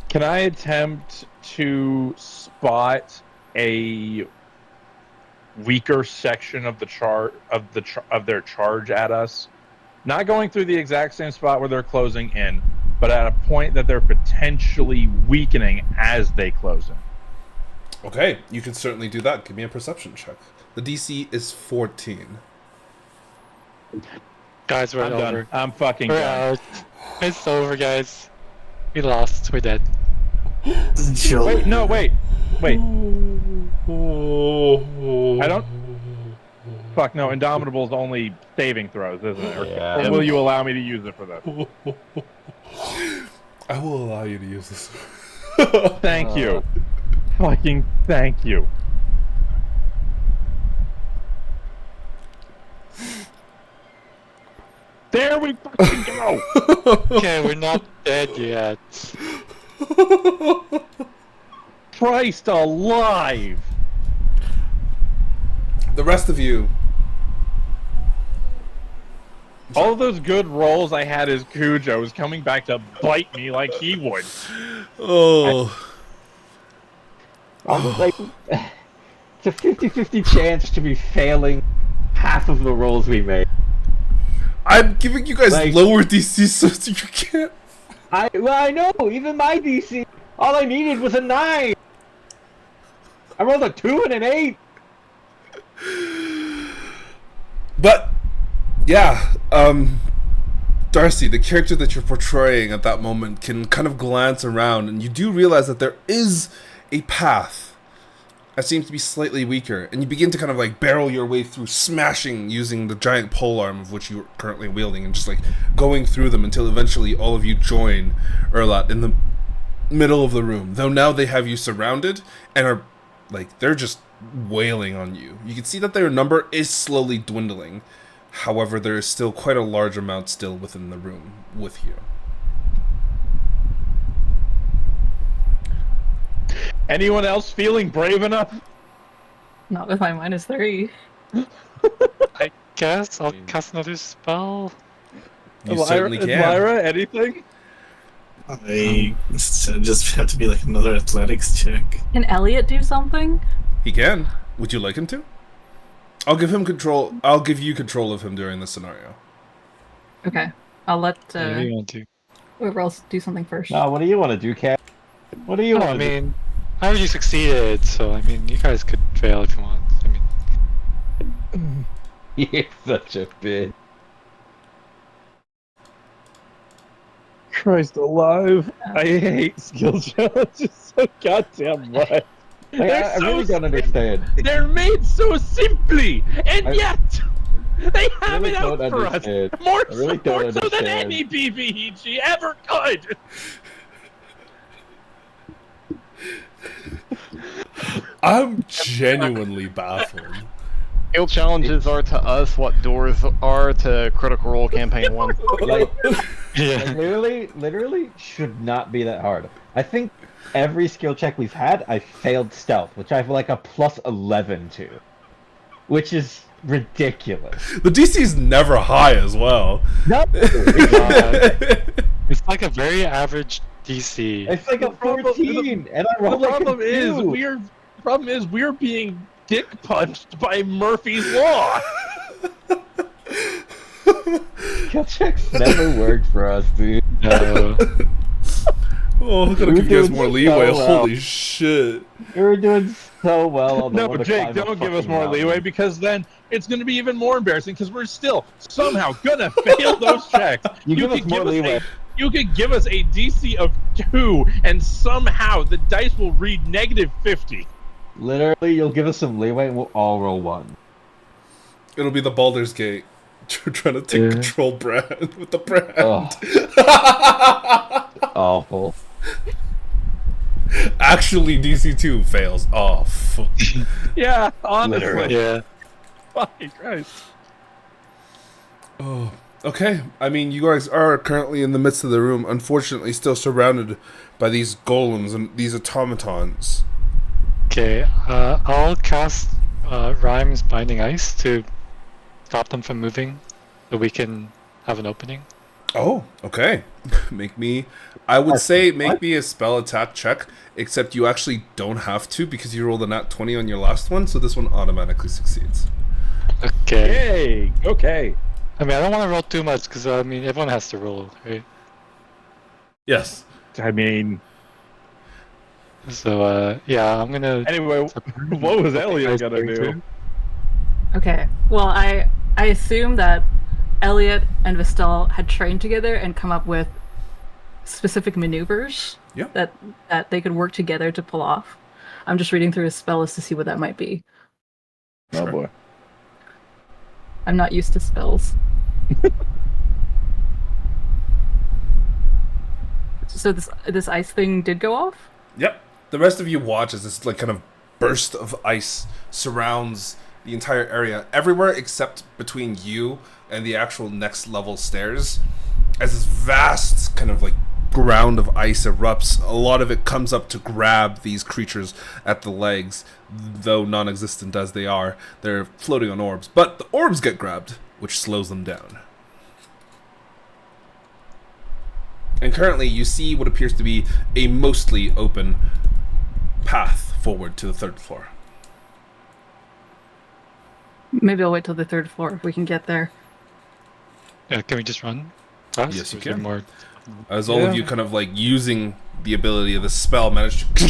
Can I attempt to spot a weaker section of their charge at us? Not going through the exact same spot where they're closing in, but at a point that they're potentially weakening as they close in. Okay, you can certainly do that. Give me a perception check. The DC is 14. Guys, we're I'm over. done. I'm fucking We're done. out. It's over, guys. We lost. We're dead. Joke. Wait, no, wait. I don't... Fuck, no, Indomitable's only saving throws, isn't it? Yeah. Or will you allow me to use it for this? I will allow you to use this. Thank you. Fucking thank you. There we fucking go! Okay, we're not dead yet. Christ alive! The rest of you. All of those good rolls I had as Cujo was coming back to bite me like he would. Oh. Like, it's a 50-50 chance to be failing half of the rolls we made. I'm giving you guys Like- lower DC so that you can't. I know. Even my DC, all I needed was a 9. I rolled a 2 and an 8. But yeah, Darcy, the character that you're portraying at that moment, can kind of glance around, and you do realize that there is a path that seems to be slightly weaker, and you begin to kind of like barrel your way through, smashing using the giant polearm of which you're currently wielding, and just like going through them until eventually all of you join Erlat in the middle of the room. Though now they have you surrounded and are like, they're just wailing on you. You can see that their number is slowly dwindling. However, there is still quite a large amount still within the room with you. Anyone else feeling brave enough? Not with my -3. I guess I'll cast another spell. You certainly can. Lyra, anything? I just have to be like another athletics check. Can Elliot do something? He can. Would you like him to? I'll give him control. I'll give you control of him during this scenario. Okay. I'll let What do you want to? whoever else do something first. No, what do you want to do, Cat? What do you No, want I to do? mean, I already succeeded, so I mean, you guys could fail if you want. I mean, You're such a bitch. Christ alive. I hate skill challenges so goddamn much. Like, They're I so really don't understand. They're made so simply, and I yet they have really it out don't for us understand. more, I really so, don't more so than understand. any PvEG ever could. I'm genuinely baffled. Skill challenges are to us what doors are to Critical Role Campaign 1. Like, yeah. literally should not be that hard. I think every skill check we've had, I failed stealth, which I have like a +11 to. Which is ridiculous. The DC is never high as well. No! It's like a very average DC. It's like a 14, and I The rolled like a problem is 2. we're being dick punched by Murphy's Law. Skill checks never worked for us, dude. No. Oh, I'm gonna We're give you guys doing more so leeway. well. Holy shit. We were doing so well on the No, one to Jake, climb a don't give us fucking more mountain. leeway because then it's going to be even more embarrassing because we're still somehow gonna fail those checks. You give us could more leeway. You could give us a DC of 2, and somehow the dice will read -50. Literally, you'll give us some leeway and we'll all roll 1. It'll be the Baldur's Gate. You're trying to take Yeah. control brand with the brand. Oh. Awful. Actually, DC2 fails. Oh, fuck. Yeah, honestly. Literally. Yeah. Fucking Christ. Oh, okay. I mean, you guys are currently in the midst of the room, unfortunately still surrounded by these golems and these automatons. Okay, I'll cast Rhyme's Binding Ice to stop them from moving, so we can have an opening. Oh, okay. I would say make me a spell attack check, except you actually don't have to because you rolled a nat 20 on your last one, so this one automatically succeeds. Okay. Yay! Okay. I mean, I don't want to roll too much because I mean, everyone has to roll, right? Yes. I mean, So yeah, I'm gonna. anyway, what was Elliot gonna do? Okay. Well, I assume that Elliot and Vestal had trained together and come up with specific maneuvers Yeah. that they could work together to pull off. I'm just reading through his spell list to see what that might be. Oh boy. I'm not used to spells. So this ice thing did go off? Yep. The rest of you watch as this like kind of burst of ice surrounds the entire area, everywhere except between you and the actual next level stairs, as this vast kind of like ground of ice erupts. A lot of it comes up to grab these creatures at the legs, though non-existent as they are. They're floating on orbs, but the orbs get grabbed, which slows them down. And currently you see what appears to be a mostly open path forward to the 3rd floor. Maybe I'll wait till the 3rd floor if we can get there. Yeah, can we just run fast? Yes, you Or is there can. More... As all of you kind of like using the ability of the spell manage to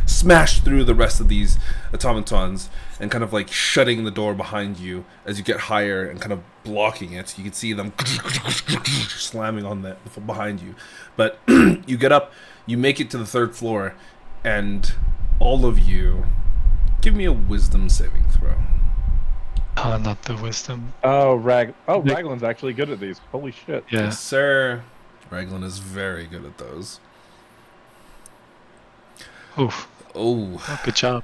smash through the rest of these automatons and kind of like shutting the door behind you as you get higher and kind of blocking it. You can see them slamming on that behind you. But you get up, you make it to the 3rd floor, and all of you give me a wisdom saving throw. Oh, not the wisdom. Raglan's actually good at these. Holy shit. Yeah. Yes, sir. Raglan is very good at those. Oof. Oh. Good job.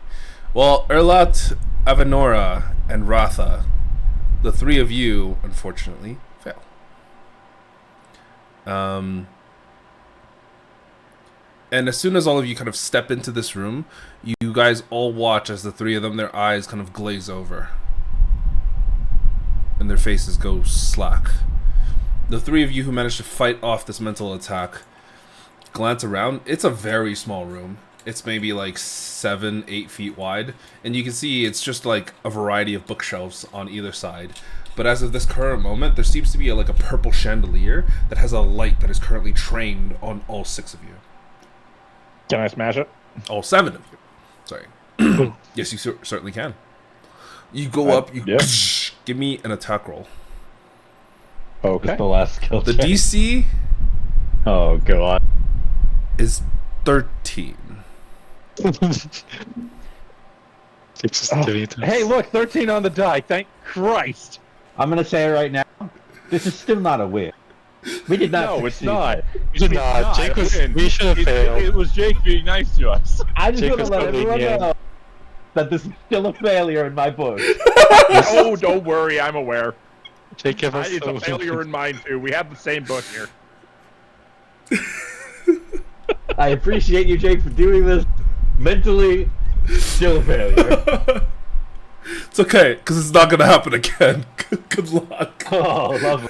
Well, Erlat, Avenora, and Ratha, the 3 of you, unfortunately, fail. And as soon as all of you kind of step into this room, you guys all watch as the 3 of them, their eyes kind of glaze over. And their faces go slack. The 3 of you who managed to fight off this mental attack glance around. It's a very small room. It's maybe like 7-8 feet wide, and you can see it's just like a variety of bookshelves on either side. But as of this current moment, there seems to be like a purple chandelier that has a light that is currently trained on all 6 of you. Can I smash it? All 7 of you. Sorry. Yes, you certainly can. You go up. You give me an attack roll. Okay. That's the last skill The check. DC Oh god. is 13. Hey, look, 13 on the die. Thank Christ. I'm gonna say it right now. This is still not a win. We did not. No, it's succeed. not. We did not. Jake was. We should have failed. It was Jake being nice to us. I just Jake want to was let totally everyone mean. know that this is still a failure in my book. Oh, don't worry, I'm aware. Jake gave us It's a failure in mine too. We have the same book here. I appreciate you, Jake, for doing this. Mentally, still a failure. It's okay, because it's not going to happen again. Good luck. Oh, lovely.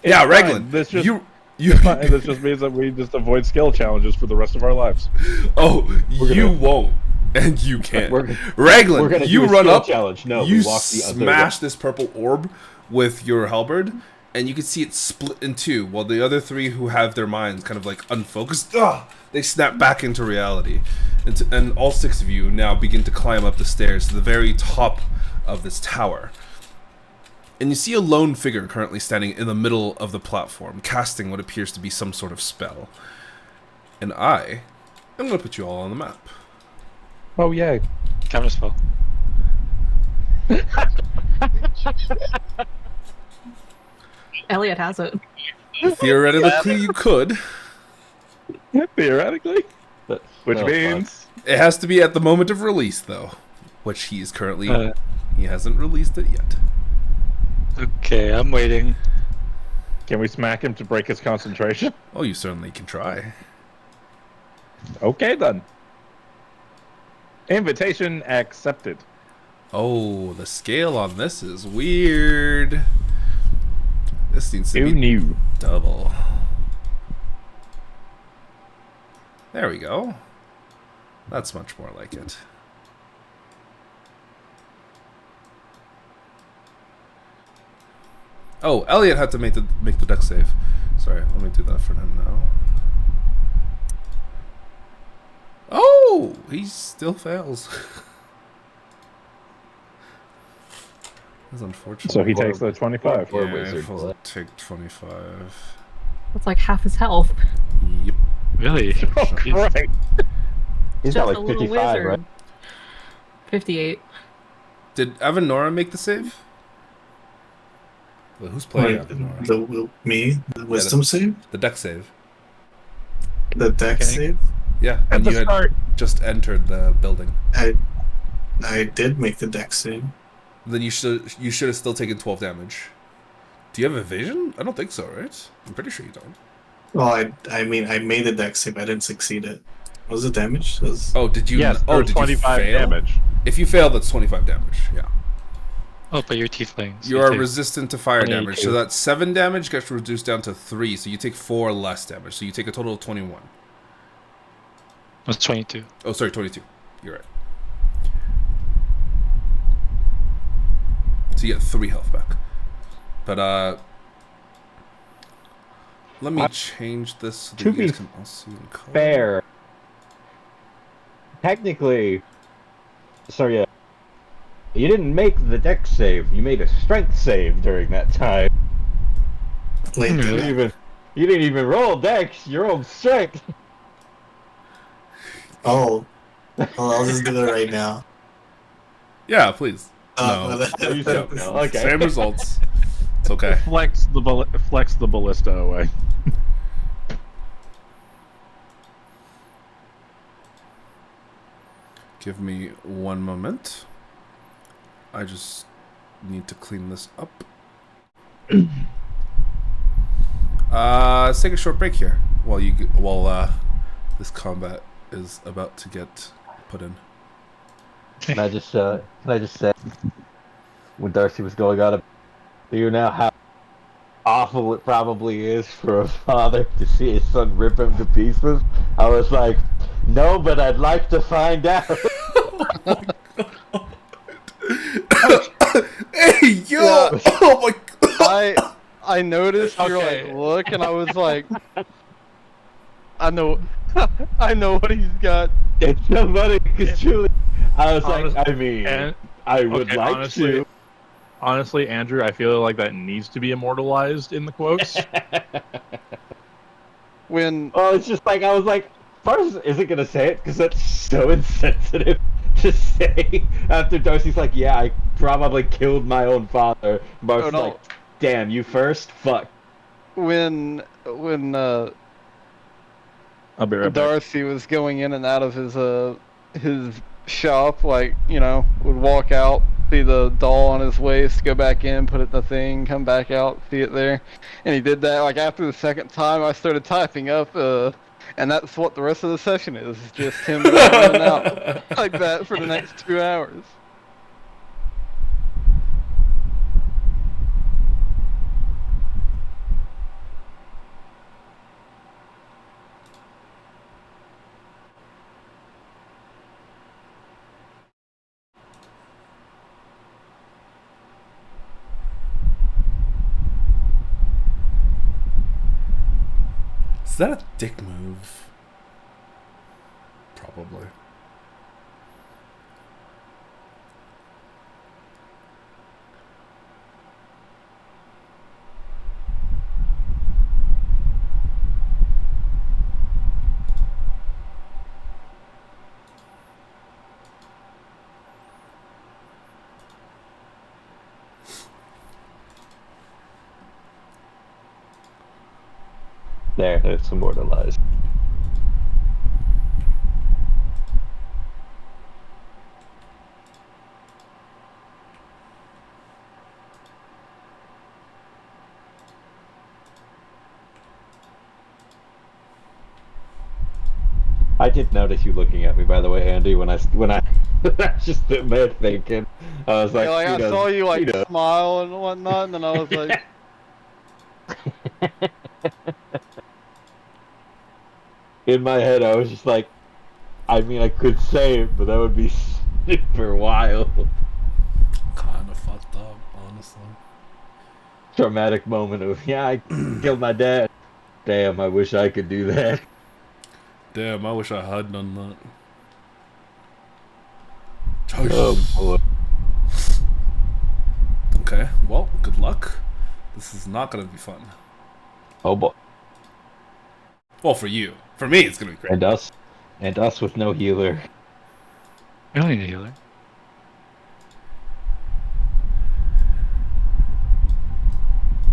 Yeah, Fine. Raglan, This just, you this just means that we just avoid skill challenges for the rest of our lives. you won't, and you can't. We're Raglan, gonna you do a run skill up, challenge. No, you we walk the other smash this purple orb with your halberd, and you can see it split in 2, while the other 3 who have their minds kind of like unfocused, they snap back into reality. And all 6 of you now begin to climb up the stairs to the very top of this tower. And you see a lone figure currently standing in the middle of the platform, casting what appears to be some sort of spell. And I am going to put you all on the map. Oh, yeah. Camera spell. Elliot has it. Theoretically, you could. Theoretically. Which Oh, means... It has to be at the moment of release, though. Which he is currently... he hasn't released it yet. Okay, I'm waiting. Can we smack him to break his concentration? Oh, you certainly can try. Okay, then. Invitation accepted. Oh, the scale on this is weird. This needs to Who be knew? double. There we go. That's much more like it. Oh, Elliot had to make the deck save. Sorry, let me do that for him now. Oh, he still fails. That's unfortunate. So he takes the 25. Poor yeah, wizard. I'll take 25. That's like half his health. Yep. Really? Oh, Christ. He's Just got a like little 55, wizard. right? 58. Did Avenora make the save? Well, who's playing Like, Avenora? the wisdom save? The deck save. The deck Okay. save? Yeah, At and the you had start. just entered the building. I did make the dex save. Then you should have still taken 12 damage. Do you have evasion? I don't think so, right? I'm pretty sure you don't. Well, I mean, I made the dex save. I didn't succeed it. What was the damage? It was... Oh, did you? Yes, Oh, there's did you 25 fail? damage. If you fail, that's 25 damage. Yeah. Oh, but you're tieflings. You are resistant to fire 22. damage, so that 7 damage gets reduced down to 3. So you take 4 less damage. So you take a total of 21. It's 22. Oh, sorry, 22. You're right. So you get 3 health back. But let me change this so that To you guys be can all see in color. Fair. Technically, sorry, yeah. You didn't make the dex save. You made a strength save during that time. Late Hmm. then. You didn't even roll dex. You rolled strength. Oh. Well, I'll just do it right now. Yeah, please. No. You said no. Okay. Same results. It's okay. Flex the ballista away. Give me 1 moment. I just need to clean this up. Let's take a short break here while this combat is about to get put in. Can I just say, when Darcy was going on, do you know how awful it probably is for a father to see his son rip him to pieces? I was like, no, but I'd like to find out. Hey, yo! Yeah. Oh my god! I noticed your Okay. like look, and I was like, I know what he's got. It's so funny because truly, I was like, I mean, And I would okay, like to. honestly, Andrew, I feel like that needs to be immortalized in the quotes. When Oh, it's just like I was like, Bars isn't gonna say it because that's so insensitive to say. After Darcy's like, yeah, I probably killed my own father. Bars Oh, is no. like, damn, you first? Fuck. when I'll be right back. Darcy was going in and out of his shop, like, you know, would walk out, see the doll on his waist, go back in, put it in the thing, come back out, see it there. And he did that, like, after the second time I started typing up, and that's what the rest of the session is, just him going in and out like that for the next 2 hours. Is that a dick move? Probably. There, it's immortalized. I did notice you looking at me, by the way, Andy. When I just sitting there thinking, I was like, Yeah, like, I saw you, like, he knows. smile and whatnot, and then I was like, In my head, I was just like, I mean, I could say it, but that would be super wild. Kind of fucked up, honestly. Traumatic moment of, yeah, I killed my dad. Damn, I wish I could do that. Damn, I wish I had done that. Oh boy. Okay, well, good luck. This is not gonna be fun. Oh boy. Well, for you. For me, it's gonna be great. And us with no healer. I don't need a healer.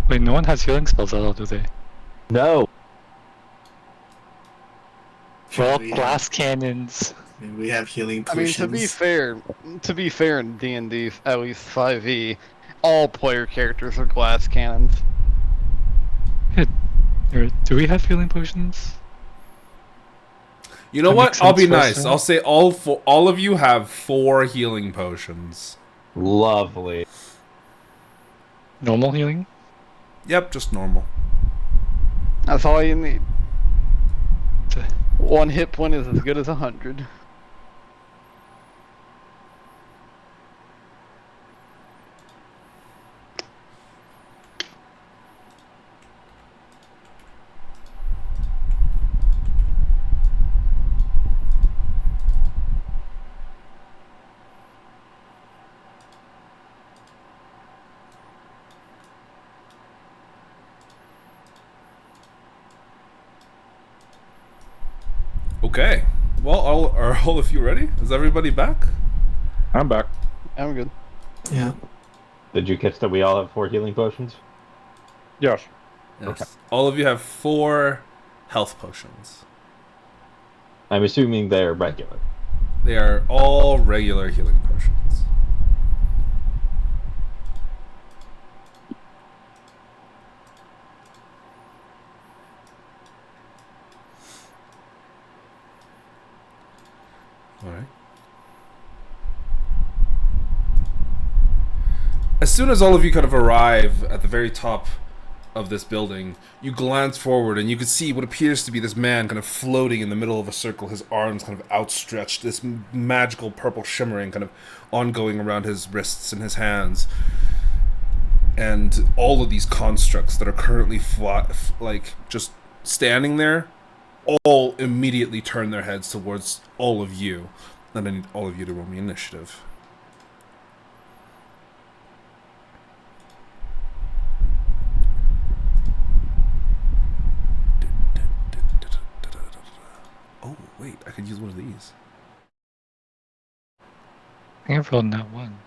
Wait, no one has healing spells at all, do they? No. We're all Yeah. glass cannons. I mean, we have healing I potions. mean, to be fair in D&D, at least 5e, all player characters are glass cannons. Do we have healing potions? You know That what? makes I'll be sense for us nice. to I'll say all of you have 4 healing potions. Lovely. Normal healing? Yep, just normal. That's all you need. Okay. 1 hit point is as good as 100. Okay. Well, are all of you ready? Is everybody back? I'm back. I'm good. Yeah. Did you catch that we all have 4 healing potions? Yes. Yes. Okay. All of you have 4 health potions. I'm assuming they're regular. They are all regular healing potions. Alright. As soon as all of you kind of arrive at the very top of this building, you glance forward and you can see what appears to be this man kind of floating in the middle of a circle, his arms kind of outstretched, this magical purple shimmering kind of ongoing around his wrists and his hands. And all of these constructs that are currently like just standing there, all immediately turn their heads towards all of you. And I need all of you to roll me initiative. Oh, wait, I could use one of these. I think I've rolled that one.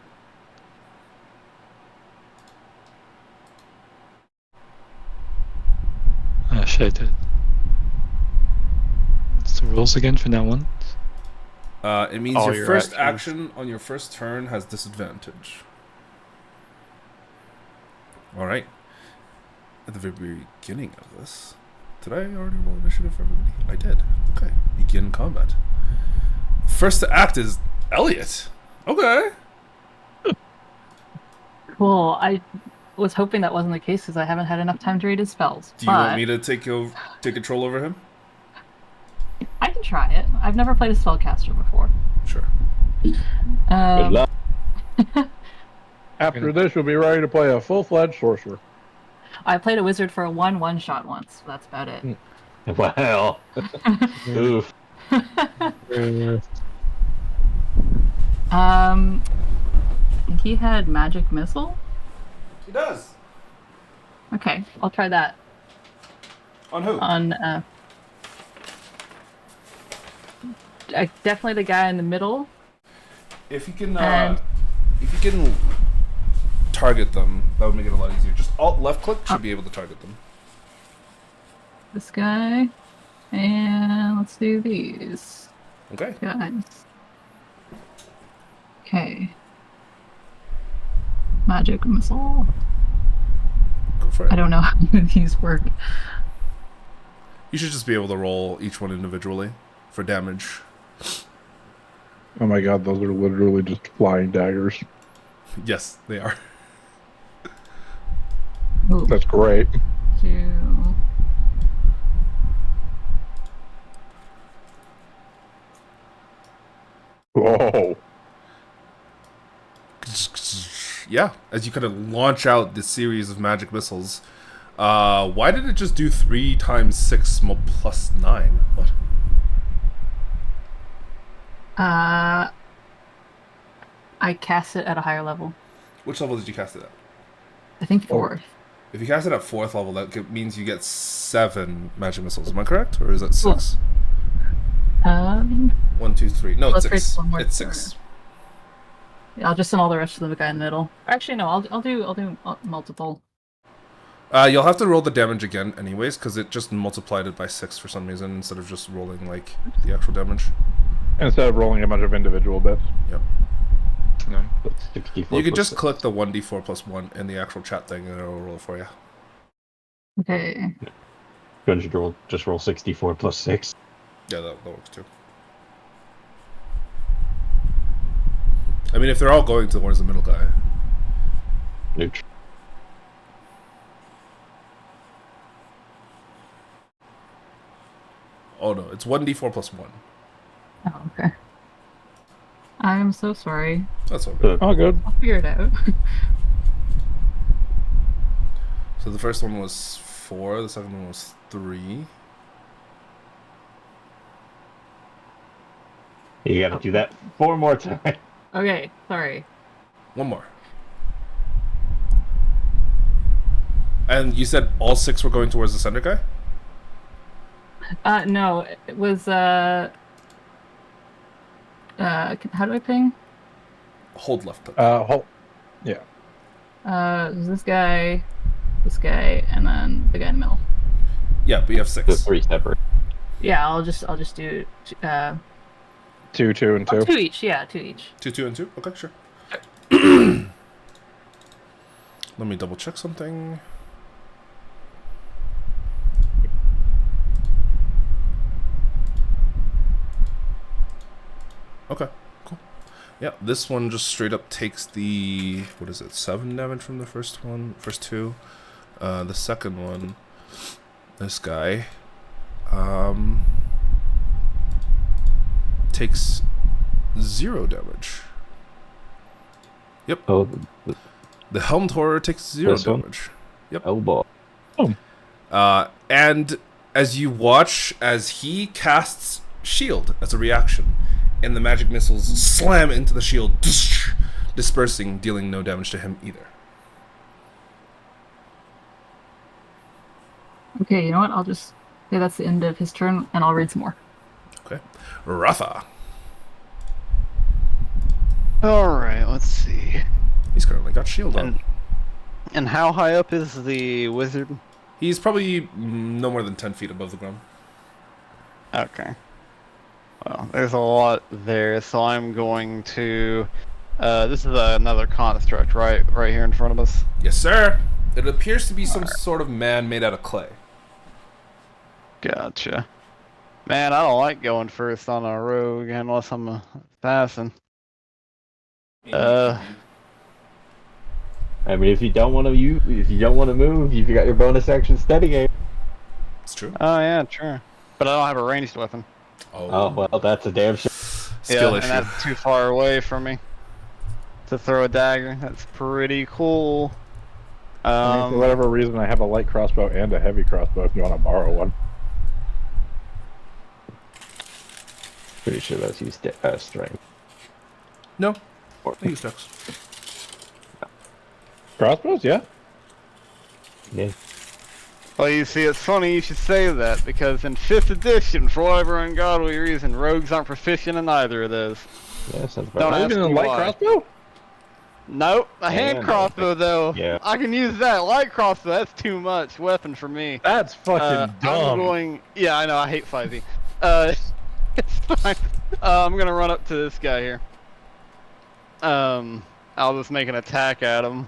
Ah, shit, I did. What's the rules again for that one? It means All your your first actions. action on your first turn has disadvantage. Alright. At the very beginning of this... Did I already roll initiative for everybody? I did. Okay. Begin combat. First to act is Elliot. Okay. Cool. I was hoping that wasn't the case because I haven't had enough time to read his spells. Do you want me to take control over him? I can try it. I've never played a spellcaster before. Sure. Good Um, luck. After this, you'll be ready to play a full-fledged sorcerer. I played a wizard for a one-shot once. So that's about it. Well, oof. I think he had magic missile. He does. Okay, I'll try that On who? on. Definitely the guy in the middle. If you can, And- target them, that would make it a lot easier. Just alt left click should be able to target them. This guy, and let's do these Okay. guys. Okay. Magic missile. Go for it. I don't know how these work. You should just be able to roll each one individually for damage. Oh my god, those are literally just flying daggers. Yes, they are. Ooh, That's great. 2. Whoa. Yeah, as you kind of launch out this series of magic missiles. Why did it just do 3 times 6 plus 9? What? I cast it at a higher level. Which level did you cast it at? I think 4th. If you cast it at 4th level, that means you get 7 magic missiles. Am I correct? Or is that 6? 1, 2, 3. No, it's let's wait 6. one more It's 6. Yeah, I'll just send all the rest to the guy in the middle. Actually, no, I'll do multiple. You'll have to roll the damage again anyways, because it just multiplied it by 6 for some reason, instead of just rolling, like, the actual damage. Instead of rolling a bunch of individual bits. Yep. No. 64 You could plus just click the 1d4 plus 1 in the actual chat thing and it'll roll for you. Okay. just roll 64 plus 6. Yeah, that works too. I mean, if they're all going towards the middle guy. Neutral. Oh no, it's 1d4 plus 1. Oh, okay. I'm so sorry. That's all good. Oh, good. I'll figure it out. So the first one was 4, the second one was 3. You gotta do that 4 more times. Okay, sorry. One more. And you said all 6 were going towards the center guy? No, it was, how do I ping? Hold left click. It was this guy, and then the guy in the middle. Yeah, but you have 6. The 3 separate. Yeah, I'll just do, 2, 2, and 2. 2 each, yeah, 2 each. 2, 2, and 2? Okay, sure. Let me double check something. Okay, cool. Yeah, this one just straight up takes the, what is it, 7 damage from the first 2. The second one, this guy, takes 0 damage. Yep. Oh, The Helmed Horror takes 0 This one? damage. Yep. oh boy. And as you watch as he casts Shield as a reaction, and the magic missiles slam into the shield, dispersing, dealing no damage to him either. Okay, you know what? I'll just say that's the end of his turn, and I'll read some more. Okay. Rafa. Alright, let's see. He's currently got shield on. And how high up is the wizard? He's probably no more than 10 feet above the ground. Okay. Well, there's a lot there, so I'm going to... this is another construct, right? Right here in front of us. Yes, sir. It appears to be some sort of man made out of clay. Gotcha. Man, I don't like going first on a rogue unless I'm a assassin. I mean, if you don't want to move, you've got your bonus action steady game. It's true. Oh yeah, sure. But I don't have a ranged weapon. Oh well, that's a damn shame. Skill yeah, issue. and that's too far away from me to throw a dagger. That's pretty cool. I mean, for whatever reason, I have a light crossbow and a heavy crossbow if you want to borrow one. Pretty sure that's used strength. No. I use dex. Crossbows, yeah. Yeah. Well, you see, it's funny you should say that, because in 5th edition, for whatever ungodly reason, rogues aren't proficient in either of those. Yeah, sounds Don't about right. ask Even a me light why. crossbow? Nope, a hand Yeah, crossbow though. Yeah. I can use that. Light crossbow, that's too much weapon for me. That's fucking dumb. I'm going... Yeah, I know, I hate 5e. It's fine. I'm gonna run up to this guy here. I'll just make an attack at him.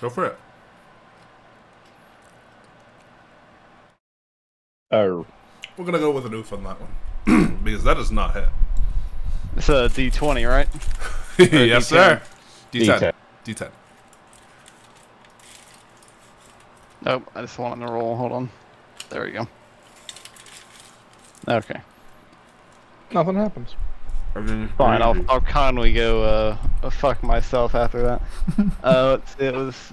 Go for it. Oh. We're gonna go with an oof on that one. Because that does not hit. It's a D20, right? Yes, sir. D10. D10. D10. Nope, I just wanted to roll. Hold on. There we go. Okay. Nothing happens. Fine, I'll kindly go fuck myself after that. It was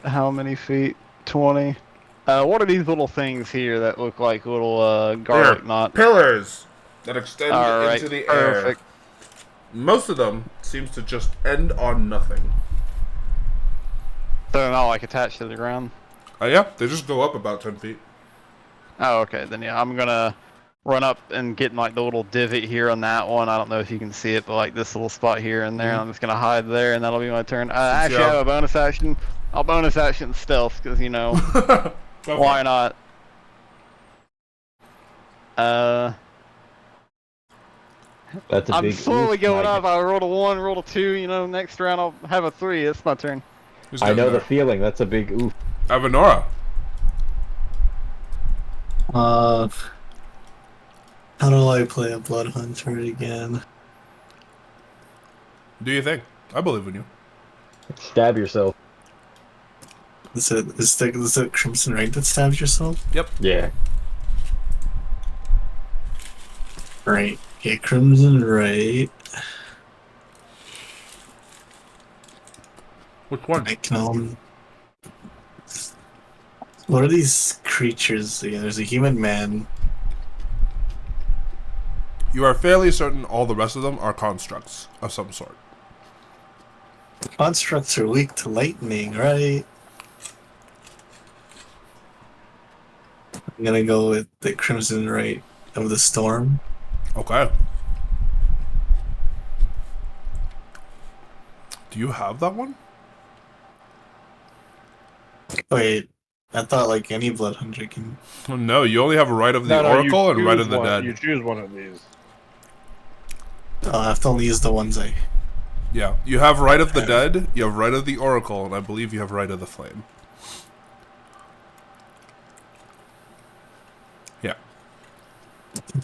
how many feet? 20. What are these little things here that look like little garlic They're knots? pillars that extend Alright, into the perfect. air. Most of them seems to just end on nothing. So they're not like attached to the ground? Yeah, they just go up about 10 feet. Oh, okay, then yeah, I'm gonna run up and get like the little divot here on that one. I don't know if you can see it, but like this little spot here and there, I'm just gonna hide there and that'll be my turn. Actually, I have a bonus action. I'll bonus action stealth, because, you know, why not? That's a I'm big. slowly oof, going my- up. I rolled a 1, rolled a 2. You know, next round I'll have a 3. It's my turn. Who's I getting know the there? feeling. That's a big oof. Avenora. How do I play a blood hunter again? Do you think? I believe in you. Stab yourself. Is it Crimson Rain that stabs yourself? Yep. Yeah. Right. Okay, Crimson Right. Which one? I can What are these creatures again? There's a human man. You are fairly certain all the rest of them are constructs of some sort. Constructs are weak to lightning, right? I'm gonna go with the Crimson Right of the Storm. Okay. Do you have that one? Wait, I thought like any blood hunter can. Oh, no, you only have Right of the No, you Oracle and Right choose of the one- Dead. You choose one of these. I have to only use the ones I. Yeah, you have Right of the Dead, you have Right of the Oracle, and I believe you have Right of the Flame. Yeah.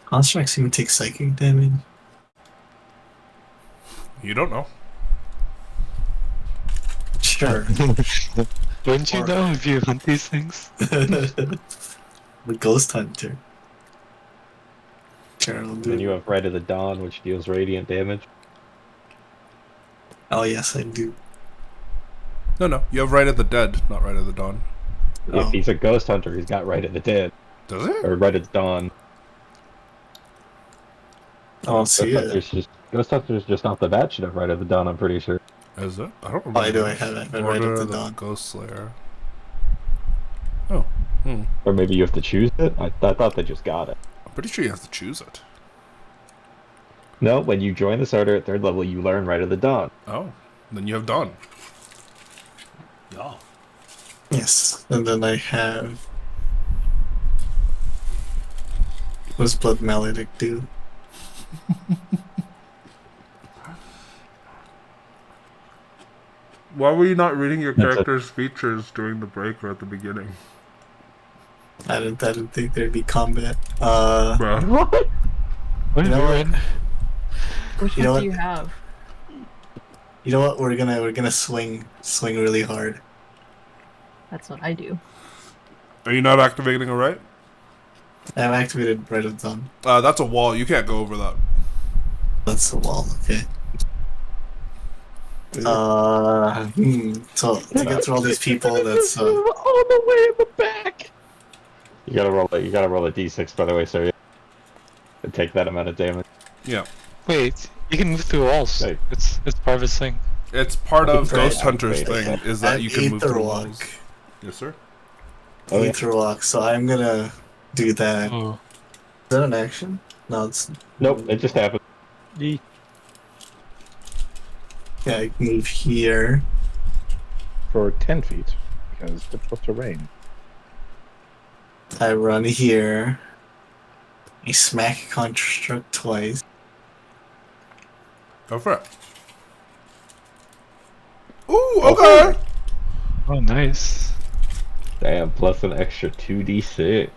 Constructs even take psychic damage. You don't know. Sure. Don't you know if you hunt these things? The Ghost Hunter. Sure, I'll do Then it. you have Right of the Dawn, which deals radiant damage. Oh yes, I do. No, you have Right of the Dead, not Right of the Dawn. Oh. If he's a ghost hunter, he's got Right of the Dead Does it? or Right of the Dawn. I don't see it. Ghost hunters just off the bat should have Right of the Dawn. I'm pretty sure. Is it? I don't remember. Why do I have it? But right Order at the of the dawn. Ghost Slayer. Oh. Or maybe you have to choose it. I thought they just got it. I'm pretty sure you have to choose it. No, when you join this order at 3rd level, you learn Right of the Dawn. Oh. Then you have Dawn. Yeah. Yes, and then I have. What does Blood Maledict do? Why were you not reading your That's it. character's features during the break or at the beginning? I didn't think there'd be combat. Bruh. What? What You know what? Which You know one what? do you have? You know what? We're gonna swing really hard. That's what I do. Are you not activating a right? I have activated Right of Dawn. That's a wall. You can't go over that. That's the wall. Okay. So to get through all these people, that's all the way in the back. You gotta roll a d6, by the way, sir. And take that amount of damage. Yeah. Wait, you can move through walls. Hey. It's part of his thing. It's part of Right. Ghost Hunter's thing, is that I'm you can move through Aether walls. Yes, sir? Oh, yeah. Aether Walk. So I'm gonna do that. Oh. Is that an action? No, it's. Nope, it just happened. Yeah, I move here. For 10 feet, because difficult terrain. I run here. I smack a construct twice. Go for it. Ooh, okay! Oh, nice. Damn, plus an extra 2d6.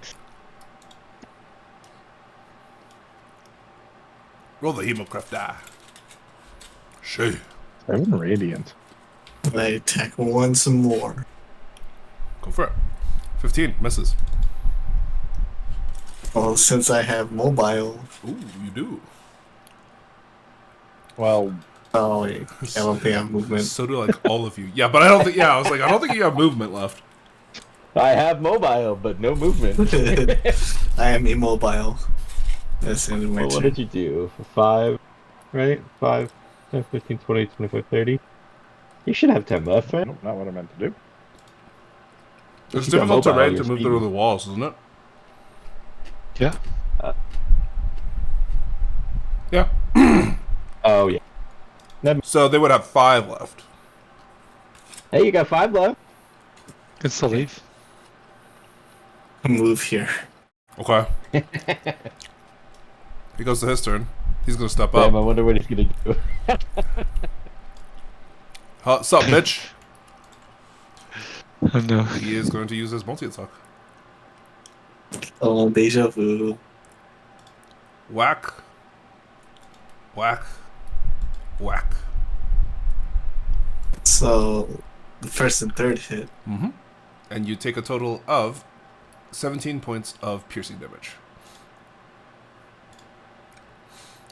Roll the Hemocrypt die. Shoo. 7 radiant. And I attack once more. Go for it. 15, misses. Well, since I have mobile. Ooh, you do. Well, Oh wait, I don't think I have movement. So do like all of you. Yeah, but I don't think, I was like, I don't think you have movement left. I have mobile, but no movement. I am immobile. That's the end of my Well, what turn. did you do? 5, right? 5, 10, 15, 20, 25, 30. You should have 10 left, right? nope, not what I meant to do. It's You got difficult mobile, terrain you're to move speedy. through the walls, isn't it? Yeah. Yeah. Oh, yeah. So they would have 5 left. Hey, you got 5 left. Can still leave. Move here. Okay. He goes to his turn. He's gonna step Damn, I up. wonder what he's gonna do. What's up, bitch? Oh no. He is going to use his multi-attack. Oh, deja vu. Whack. Whack. Whack. So the first and third hit. Mm-hmm. And you take a total of 17 points of piercing damage.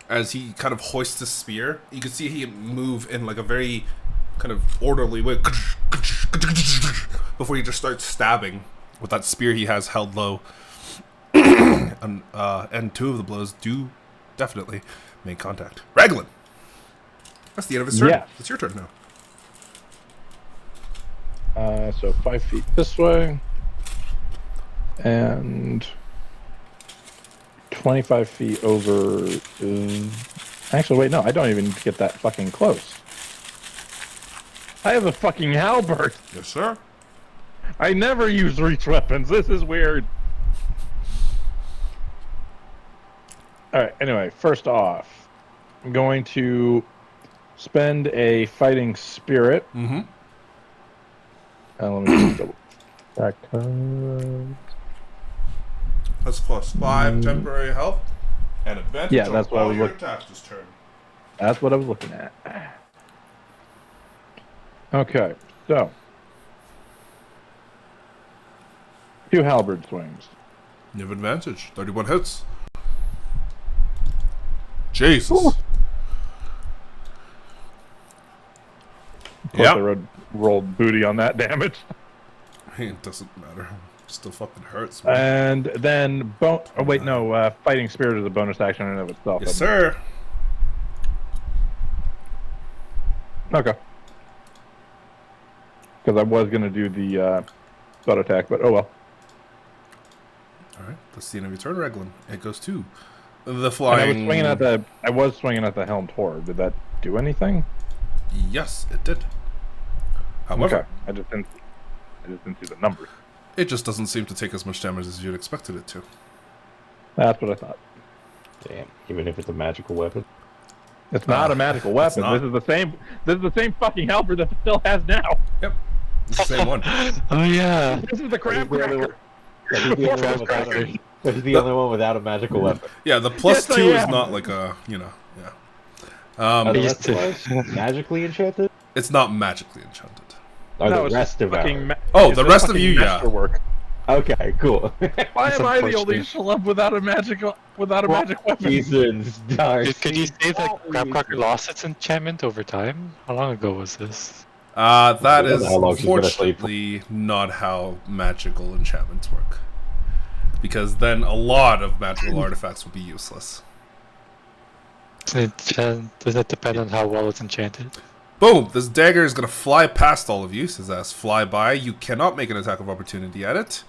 As he kind of hoists his spear, you can see him move in like a very kind of orderly way before he just starts stabbing with that spear he has held low. And two of the blows do definitely make contact. Raglan! That's the end of his turn. Yeah. It's your turn now. So 5 feet this way, and 25 feet over. Actually, wait, no, I don't even get that fucking close. I have a fucking halberd. Yes, sir. I never use reach weapons. This is weird. Alright, anyway, first off, I'm going to spend a fighting spirit. Mm-hmm. Let me just double check. That's plus 5 temporary health and advantage Yeah, that's on what I all was your looking. attacks this turn. That's what I was looking at. Okay, so 2 halberd swings. You have advantage. 31 hits. Jesus. Of course, Yeah. I rolled booty on that damage. It doesn't matter. It still fucking hurts, man. And then fighting spirit is a bonus action in and of itself. Yes, isn't it? sir. Okay. Because I was gonna do the butt attack, but oh well. Alright, that's the end of your turn, Raglan. It goes to the And flying... I was swinging at the helmed horde. Did that do anything? Yes, it did. However, Okay. I just didn't see the numbers. it just doesn't seem to take as much damage as you'd expected it to. That's what I thought. Damn, even if it's a magical weapon. It's not a magical weapon. not. This is the same. This is the same fucking halberd that still has now. Yep. It's the same one. Oh yeah. This is the crab He's the only cracker. But he's the only one without a, but he's the only one without a magical weapon. Yeah, the plus Yes, I 2 is am. not like a, yeah. Are the I rest used of us magically enchanted? It's not magically enchanted. Or No, the it's rest of fucking us? Oh, it's the just rest of fucking you, yeah. masterwork. Okay, cool. Why am I the only unfortunate. schlub without a magic weapon? Reasons, Darcy. Can you say that All Crabcracker reasons. lost its enchantment over time? How long ago was this? That I don't is know how long she's gonna sleep. unfortunately not how magical enchantments work. Because then a lot of magical artifacts would be useless. Does it depend on how well it's enchanted? Boom! This dagger is going to fly past all of you. Says as fly by. You cannot make an attack of opportunity at it.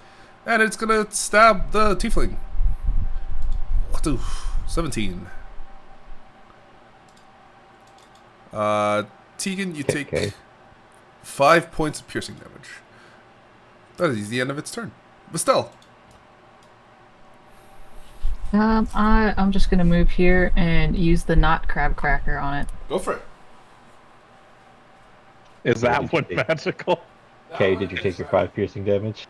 And it's going to stab the tiefling. What the? 17. Tegan, you take Okay. 5 points of piercing damage. That is the end of its turn. But still. I'm just gonna move here and use the not crab cracker on it. Go for it. Is that one magical? Okay, did you take your 5 piercing damage?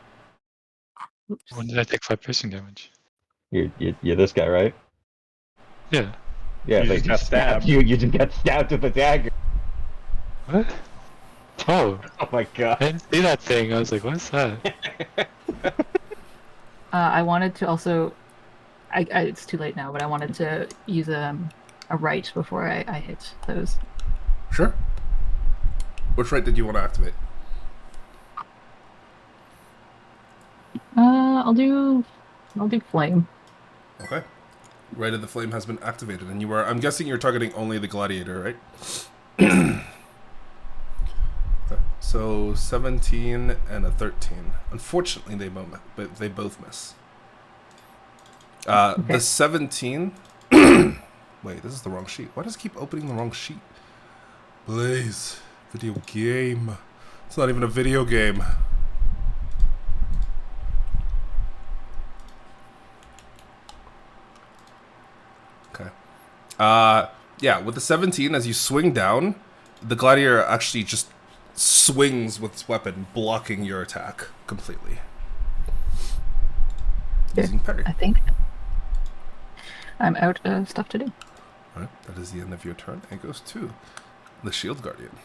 When did I take 5 piercing damage? You're this guy, right? Yeah. Yeah, You they just got stabbed. You just got stabbed with a dagger. What? Oh, Oh my I god. didn't see that thing. I was like, what's that? I wanted to also, it's too late now, but I wanted to use a right before I hit those. Sure. Which right did you want to activate? I'll do flame. Okay. Right of the flame has been activated, and you are. I'm guessing you're targeting only the gladiator, right? Okay. So 17 and a 13. Unfortunately, they both miss. The 17. Wait, this is the wrong sheet. Why does it keep opening the wrong sheet? Blaze, video game. It's not even a video game. Okay. Yeah, with the 17, as you swing down, the gladiator actually just swings with its weapon, blocking your attack completely. Yeah, Using parry. I think I'm out of stuff to do. Alright, that is the end of your turn. And goes to the Shield Guardian,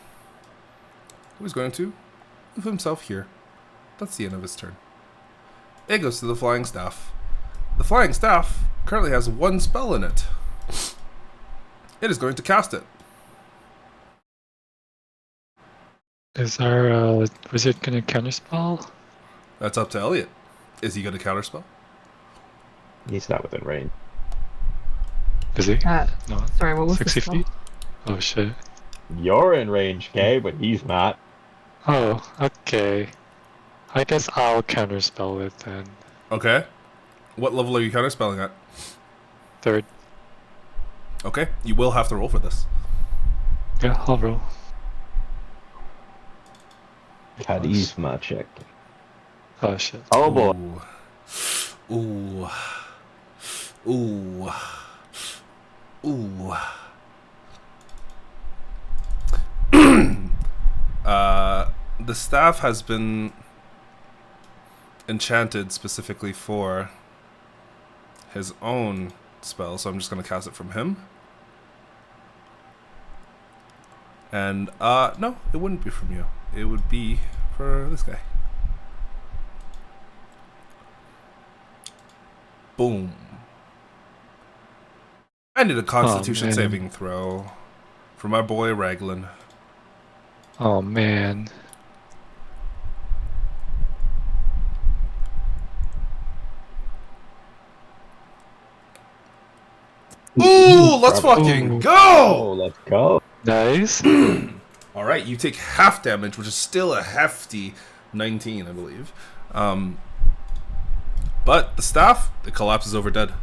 who is going to move himself here. That's the end of his turn. It goes to the Flying Staff. The Flying Staff currently has 1 spell in it. It is going to cast it. Is our wizard gonna counterspell? That's up to Elliot. Is he going to counterspell? He's not within range. Is he? No, sorry, what was 60 the spell? feet? Oh shit. You're in range, Kay, but he's not. Oh, okay. I guess I'll counterspell it then. Okay. What level are you counterspelling at? 3rd. Okay, you will have to roll for this. Yeah, I'll roll. Charisma check. Oh shit. Oh boy. Ooh. Ooh. Ooh. The staff has been enchanted specifically for his own spell, so I'm just going to cast it from him. And, no, it wouldn't be from you. It would be for this guy. Boom. I need a Constitution man. saving throw for my boy Raglan. Oh man. Ooh, let's fucking Ooh. go! Oh, let's go. Nice. Alright, you take half damage, which is still a hefty 19, I believe. But the staff, it collapses over dead.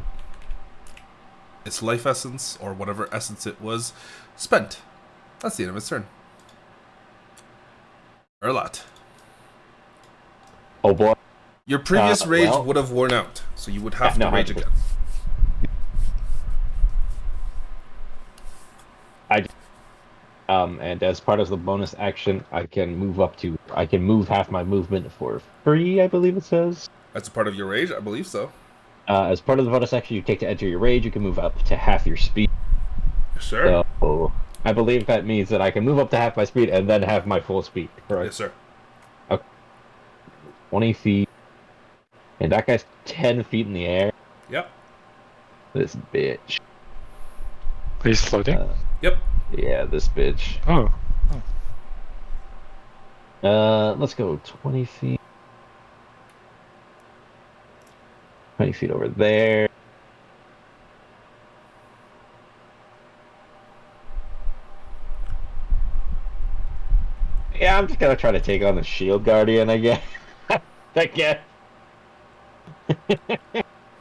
Its life essence, or whatever essence it was, spent. That's the end of its turn. Erlot. Oh boy. Your previous rage well- would have worn out, so you would have No, to rage 100%. again. And as part of the bonus action, I can move half my movement for free, I believe it says. That's a part of your rage? I believe so. As part of the bonus action you take to enter your rage, you can move up to half your speed. Sure. So I believe that means that I can move up to half my speed and then have my full speed. Correct. Yes, sir. 20 feet. And that guy's 10 feet in the air. Yep. This bitch. He's floating. Yep. Yeah, this bitch. Oh. Let's go 20 feet. 20 feet over there. Yeah, I'm just gonna try to take on the Shield Guardian again. Again.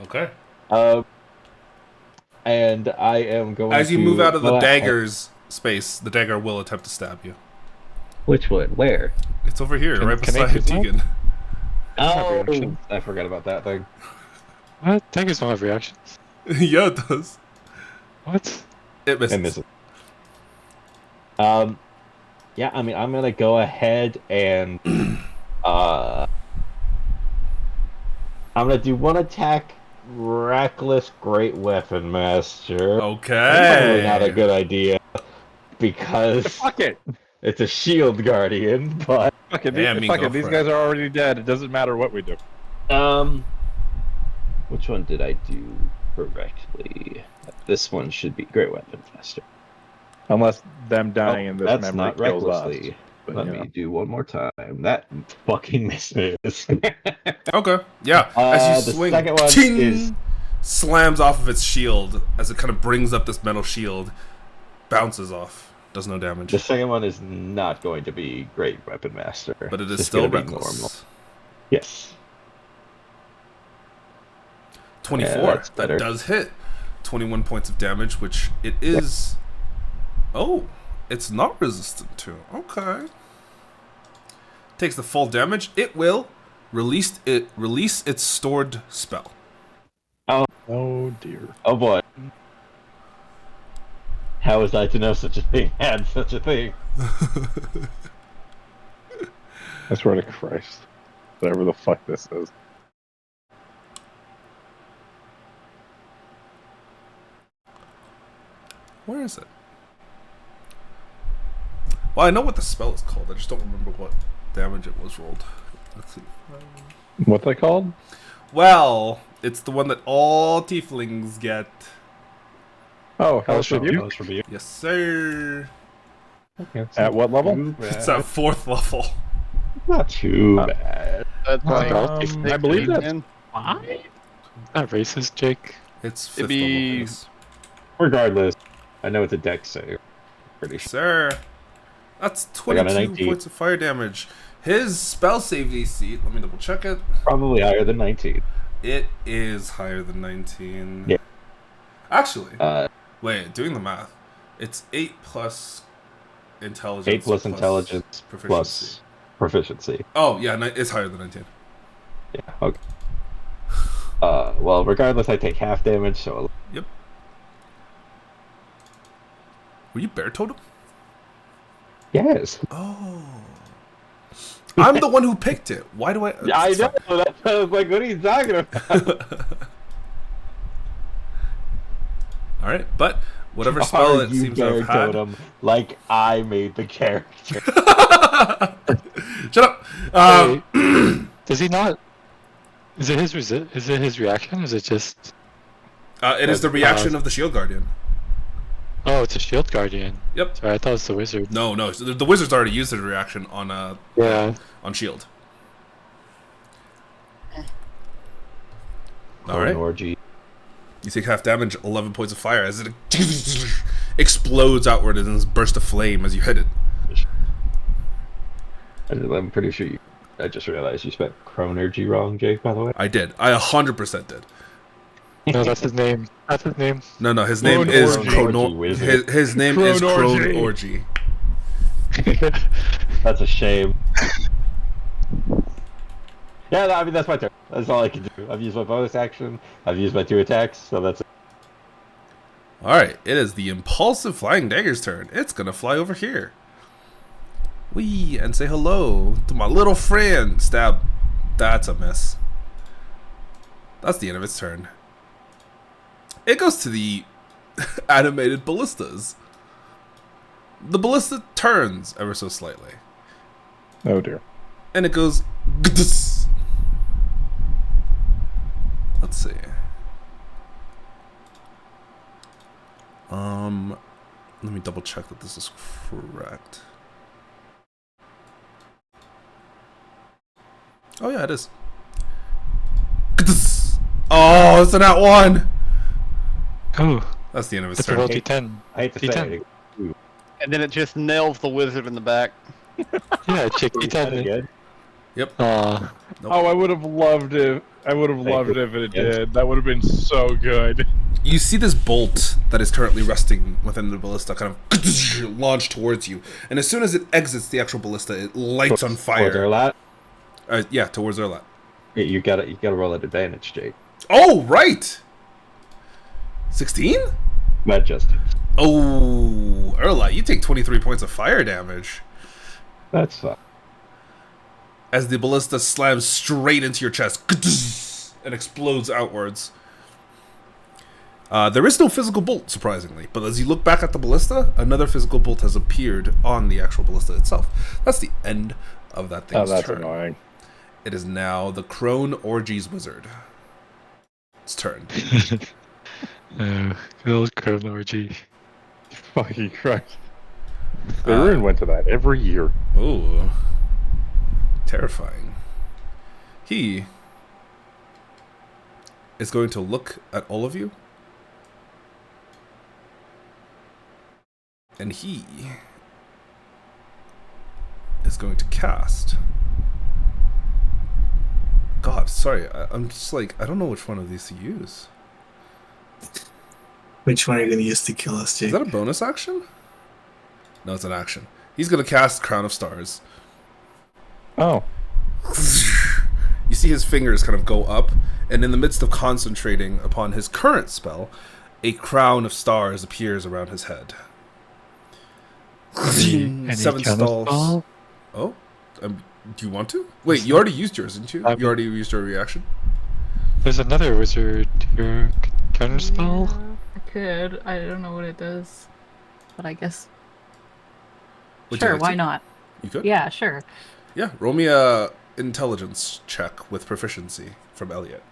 Okay. And I am going As you to move out of the go ahead- dagger's space, the dagger will attempt to stab you. Which one? Where? It's over here, Can- right can I beside hit that? Tegan. Oh, reaction. I forgot about that thing. What? Daggers don't have reactions. Yeah, it does. What? It misses. I miss it. Yeah, I mean, I'm gonna go ahead and I'm gonna do one attack. Reckless Great Weapon Master. That's probably not a Okay. good idea because Fuck it. it's a Shield Guardian. But Fuck it. Yeah, I mean, Fuck go it. These for guys it. are already dead. It doesn't matter what we do. which one did I do correctly? This one should be Great Weapon Master. Unless them dying in this That's memory not kills us. recklessly. But, Let you me know. do one more time. That fucking misses. Okay. Yeah. As The you swing, second one ting, is- slams off of its shield as it kind of brings up this metal shield, bounces off, does no damage, The second one is not going to be Great Weapon Master. but it It's is just still gonna be reckless. normal. Yes. 24. Yeah, that's that better. does hit. 21 points of damage, which it is. Oh, it's not resistant to. Okay. Takes the full damage. It will release its stored spell. Oh dear. Oh boy. How was I to know such a thing had such a thing? I swear to Christ. Whatever the fuck this is. Where is it? Well, I know what the spell is called. I just don't remember what damage it was rolled. Let's see. What they called? Well, it's the one that all tieflings get. Oh, Hellish Hellish Rebuke. Hellish Rebuke. Yes, sir. At what level? Too It's bad. at 4th level. Not too bad. That's like I believe that's 10. Not racist, Jake. It's 5th It'd be- level. Please. Regardless, I know it's a dex save. Pretty sure. Sir. That's I got a 22 19. points of fire damage. His spell save DC, let me double check it. Probably higher than 19. It is higher than 19. Yeah. Actually, Uh, wait, doing the math. It's 8 plus intelligence. 8 plus intelligence proficiency. plus proficiency. Oh, yeah, it's higher than 19. Yeah, okay. Well, regardless, I take half damage, so Yep. Were you bear totem? yes. Oh. I'm the one who picked it. Why do I... I it's know. fine. That's I was like, what are you talking about? All right, but whatever spell it you seems to have bear had... totem like I made the character. Shut up! Does he not? Is it his is it his reaction? Or is it just? It is the reaction of the shield guardian. Oh, it's a shield guardian. Yep. Sorry, I thought it was the wizard. No. So the wizard's already used his reaction on Yeah. on shield. All Or right. an orgy. You take half damage, 11 points of fire as it explodes outward in this burst of flame as you hit it. I'm pretty sure you. I just realized you spelled Chronergy wrong, Jake. By the way. I did. I 100% did. No, that's his name. That's his name. No, his name Chrone is Orgy. Chrono- Wizard. his name is Chrone Crone Orgy. Orgy. That's a shame. Yeah, I mean that's my turn. That's all I can do. I've used my bonus action. I've used my 2 attacks, so that's it. Alright, it is the impulsive flying dagger's turn. It's gonna fly over here. Wee, and say hello to my little friend. Stab. That's a miss. That's the end of its turn. It goes to the animated ballistas. The ballista turns ever so slightly. Oh dear. And it goes... Gdss. Let's see. Let me double check that this is correct. Oh yeah, it is. Gdss. Oh, it's a nat 1! Oh, That's the end of its that's a turn. roll D10. I hate to D10. say it. And then it just nails the wizard in the back. Yeah, check D10. Good. Yep. Aw. Oh, I would have loved it. I would have loved it if it did. That would have been so good. You see this bolt that is currently resting within the ballista kind of launch towards you. And as soon as it exits the actual ballista, it lights on Towards fire. Erlat. Yeah, towards Erlat. Yeah, you gotta roll at advantage, Jake. Oh, right! 16? That just. Oh, Erlat, you take 23 points of fire damage That's fine. as the ballista slams straight into your chest and explodes outwards. There is no physical bolt, surprisingly, but as you look back at the ballista, another physical bolt has appeared on the actual ballista itself. That's the end of that thing's Oh, that's turn. annoying. It is now the Crone Orgies Wizard. Its turn. Good old Chrome Orgy. Fucking Christ. The rune went to that every year. Ooh. Terrifying. He is going to look at all of you. And he is going to cast. God, sorry. I'm just like, I don't know which one of these to use. Which one are you going to use to kill us, Jake? Is that a bonus action? No, it's an action. He's going to cast Crown of Stars. Oh. You see his fingers kind of go up, and in the midst of concentrating upon his current spell, a crown of stars appears around his head. Any Seven kind of stalls. spell? Oh, do you want to? Wait, you already used yours, didn't you? I You mean- already used your reaction. There's another wizard here. Counter spell? Yeah, I could. I don't know what it does, but I guess. Would you Sure, like why to? not? You could. Yeah, sure. Yeah. Roll me a intelligence check with proficiency from Elliot.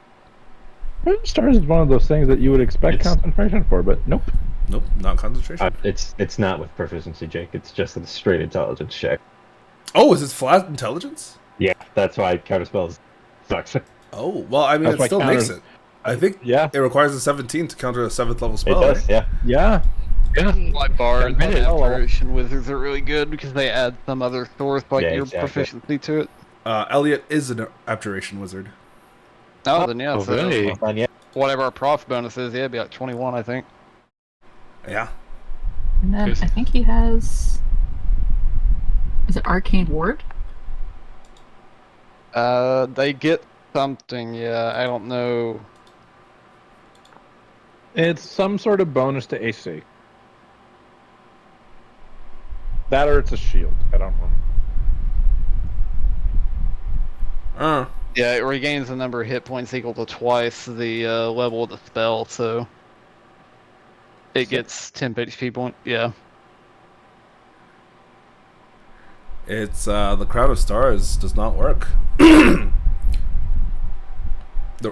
Stars is one of those things that you would expect It's- concentration for, but nope. Nope, not concentration. It's not with proficiency, Jake. It's just a straight intelligence check. Oh, is it flat intelligence? Yeah, that's why counterspells sucks. Oh, well, I mean, That's it why still makes counters- it. I think Yeah. it requires a 17 to counter a 7th level It spell. does, Right? yeah. Yeah. Yeah. My bards and Admit it. abjuration wizards are really good because they add some other source like Yeah, your exactly. proficiency to it. Elliot is an abjuration wizard. Oh, then yeah, Oh, so really? Well, fine, yeah. whatever our prof bonus is, yeah, it'd be like 21, I think. Yeah. And then Crazy. I think he has. Is it Arcane Ward? They get something, yeah, I don't know. It's some sort of bonus to AC. That or it's a shield. I don't remember. Yeah, it regains the number of hit points equal to twice the level of the spell, so it gets 10 HP point. Yeah. It's the Crown of Stars does not work.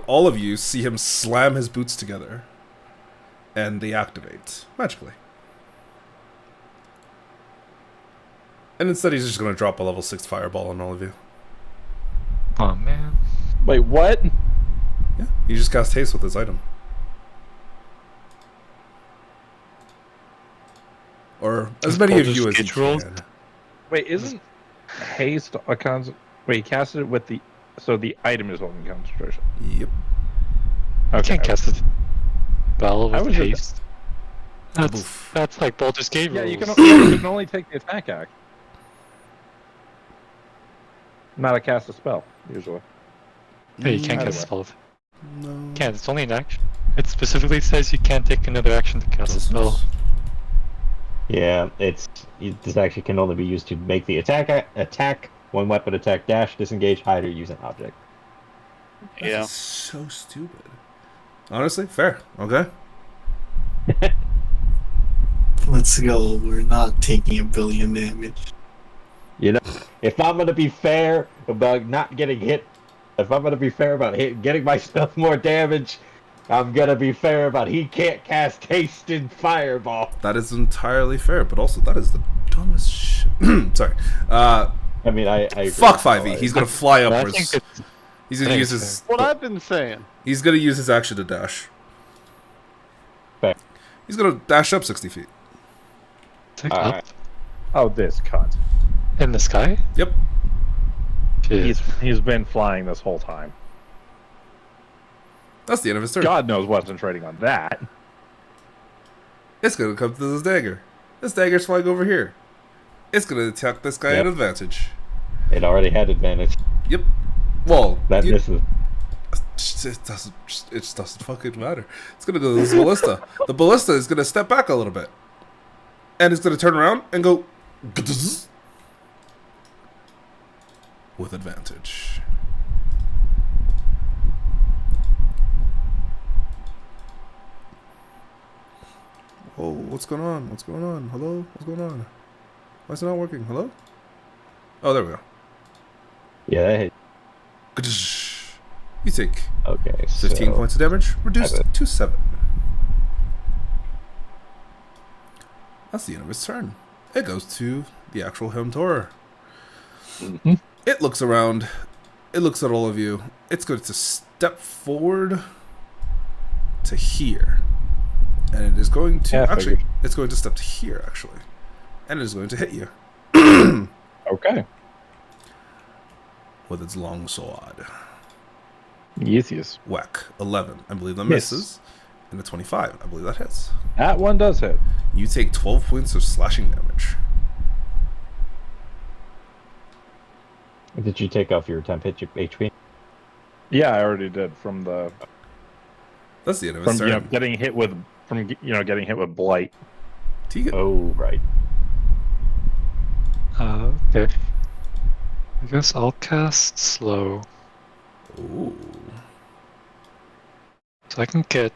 All of you see him slam his boots together, and they activate magically. And instead, he's just going to drop a level 6 fireball on all of you. Oh man. Wait, what? Yeah, he just cast haste with his item. Or as Just many pull of the you as you sketch rolls? can. Wait, isn't haste a Wait, he casted it with the. So the item is holding concentration. Yep. I can't cast a spell I with was just- haste. That's like Baldur's Gate Yeah, rules. you can only take the attack act. Not a cast a spell, usually. Yeah, you can't Either cast a way. spell. No. Can't. It's only an action. It specifically says you can't take another action to cast a spell. Yeah, this actually can only be used to make the attack, one weapon attack, dash, disengage, hide, or use an object. Yeah. That's so stupid. Honestly, fair. Okay. Let's go. We're not taking 1 billion damage. You know, if I'm gonna be fair about not getting hit, if I'm gonna be fair about getting myself more damage, I'm gonna be fair about he can't cast haste and fireball. That is entirely fair, but also that is the dumbest shit. Sorry. I mean, I agree. Fuck 5e. He's gonna fly I upwards. think it's He's gonna I think use it's his. What I've been saying. He's gonna use his action to dash. Fair. He's gonna dash up 60 feet. like All up right. Oh, this cunt. in the sky. Yep. Jeez. He's been flying this whole time. That's the end of his turn. God knows wasn't trading on that. It's gonna come to this dagger. This dagger's flying over here. It's gonna attack this guy Yep. at advantage. It already had advantage. Yep. Well, That you- misses. it just doesn't fucking matter. It's gonna go to this ballista. The ballista is gonna step back a little bit, and it's gonna turn around and go with advantage. Oh, what's going on? What's going on? Hello? What's going on? Why is it not working? Hello? Oh, there we go. Yeah, that hit. You take Okay, 15 so points of damage, reduced Have it. to 7. That's the end of his turn. It goes to the actual Helmtorer. Mhm. It looks around. It looks at all of you. It's going to step forward to here. And it is going to... Yeah, I actually, figured. it's going to step to here, actually. And it is going to hit you Okay. with its long sword. Yes, yes. Whack. 11. I believe that Miss. misses. And a 25. I believe that hits. That one does hit. You take 12 points of slashing damage. did you take off your temp HP? Yeah, I already did from the That's the end of his from turn. getting hit with getting hit with blight. Tegan. Oh, right. Okay. I guess I'll cast slow. Ooh. So I can get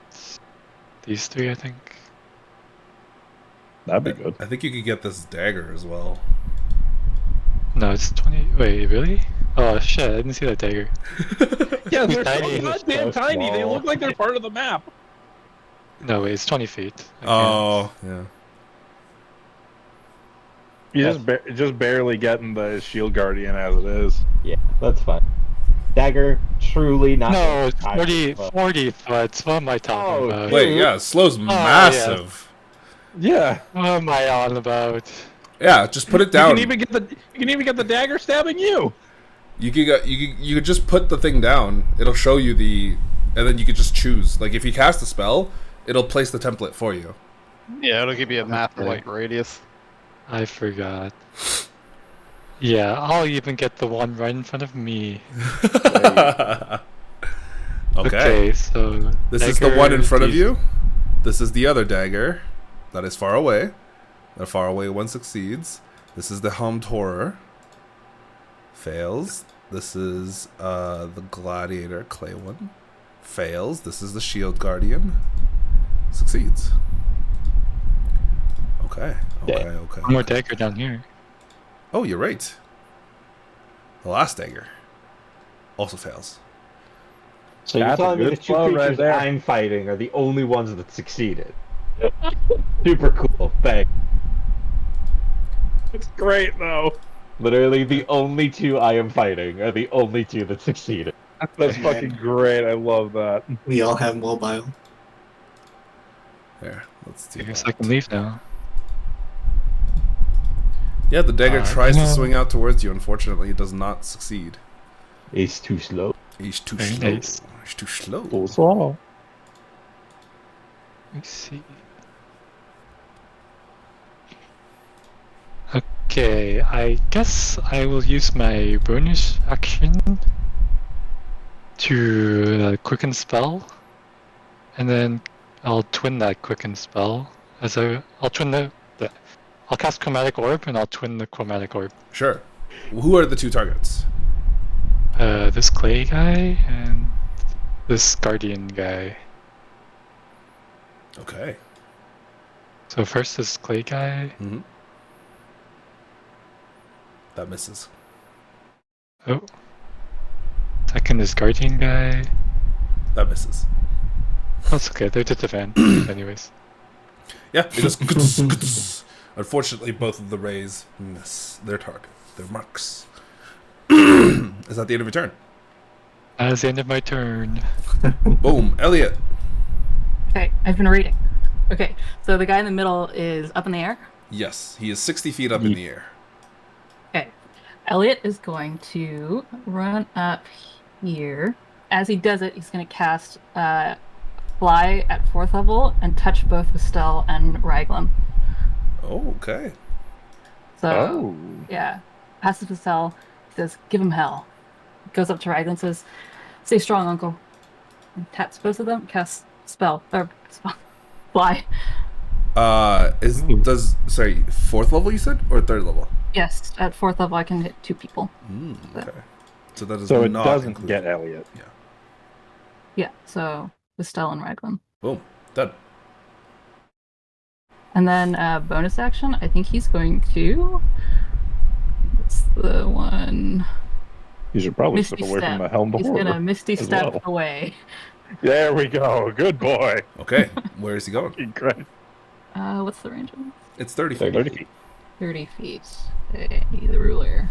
these three, I think. That'd be good. I think you could get this dagger as well. No, it's 20. Wait, really? Oh shit, I didn't see that dagger. Yeah, they're Tiny. so goddamn So tiny. They small. look like they're part of the map. No, wait, it's 20 feet. I Oh, yeah. You just barely getting the shield guardian as it is. Yeah, that's fine. Dagger, truly not. No, it's I- 40, 40 foot. What am I talking Oh, about? Wait, yeah, slow's massive. Yeah. What am I on about? Yeah, just put it You down. can even get the dagger stabbing you. You could just put the thing down. It'll show you and then you could just choose. Like if you cast a spell, it'll place the template for you. Yeah, it'll give you a map Okay. like radius. I forgot. Yeah, I'll even get the one right in front of me. Okay. So This is the one in dagger, front of these- you. This is the other dagger that is far away. The far away one succeeds. This is the helmed horror. Fails. This is the gladiator clay one. Fails. This is the shield guardian. Succeeds. Okay. Okay. One more dagger down here. Oh, you're right. The last dagger also fails. So you're That's a telling me good the two flow right creatures there. I'm fighting are the only ones that succeeded? Super cool. Thanks. It's great though. Literally, the only two I am fighting are the only two that succeeded. That's fucking great. I love that. We all have mobile. There. Let's do I guess that. I can leave now. Yeah, the dagger tries to no. swing out towards you. Unfortunately, it does not succeed. He's too slow. He's too Very slow. nice. He's too slow. Full swallow. Let me see. Okay, I guess I will use my bonus action to quicken spell, and then I'll twin that quicken spell I'll twin I'll cast chromatic orb and I'll twin the chromatic orb. Sure. Who are the two targets? This clay guy and this guardian guy. Okay. So first this clay guy. Mm-hmm. That misses. Oh. Second is guardian guy. That misses. That's okay. They're to defend, anyways. Yeah, it just. Unfortunately, both of the rays miss their target, their marks. Is that the end of your turn? That's the end of my turn. Boom, Elliot. Okay, I've been reading. Okay, so the guy in the middle is up in the air. Yes, he is 60 feet up in the air. Okay, Elliot is going to run up here. As he does it, he's going to cast Fly at 4th level and touch both Estelle and Raglan. Oh, okay. So, yeah, passes Estelle. He says, "Give him hell." Goes up to Raglan and says, "Stay strong, Uncle." And taps both of them. Casts Fly. Sorry, 4th level you said, or 3rd level? Yes, at 4th level I can hit 2 people. Okay. So that is So it not doesn't included. get Elliot. Yeah, so Estelle and Raglan. Boom, done. And then bonus action, I think he's going to. What's the one? You should probably Misty step away Step. from the helm He's before. gonna Misty as Step well. away. There we go. Good boy. Okay, where is he going? Great. What's the range of it? It's 30 feet. 30 feet. 30 feet. Okay, the ruler.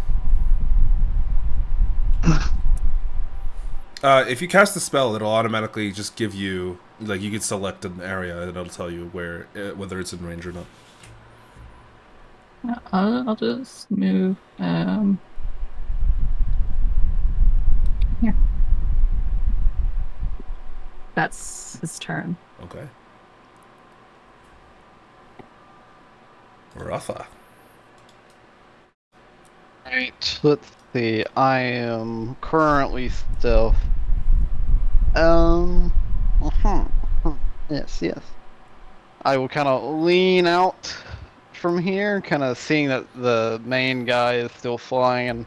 If you cast the spell, it'll automatically just give you, like, you can select an area and it'll tell you whether it's in range or not. I'll just move. Here. That's his turn. Okay. Rafa. Right. Let's see. I am currently stealth. Yes. I will kind of lean out from here, kind of seeing that the main guy is still flying, and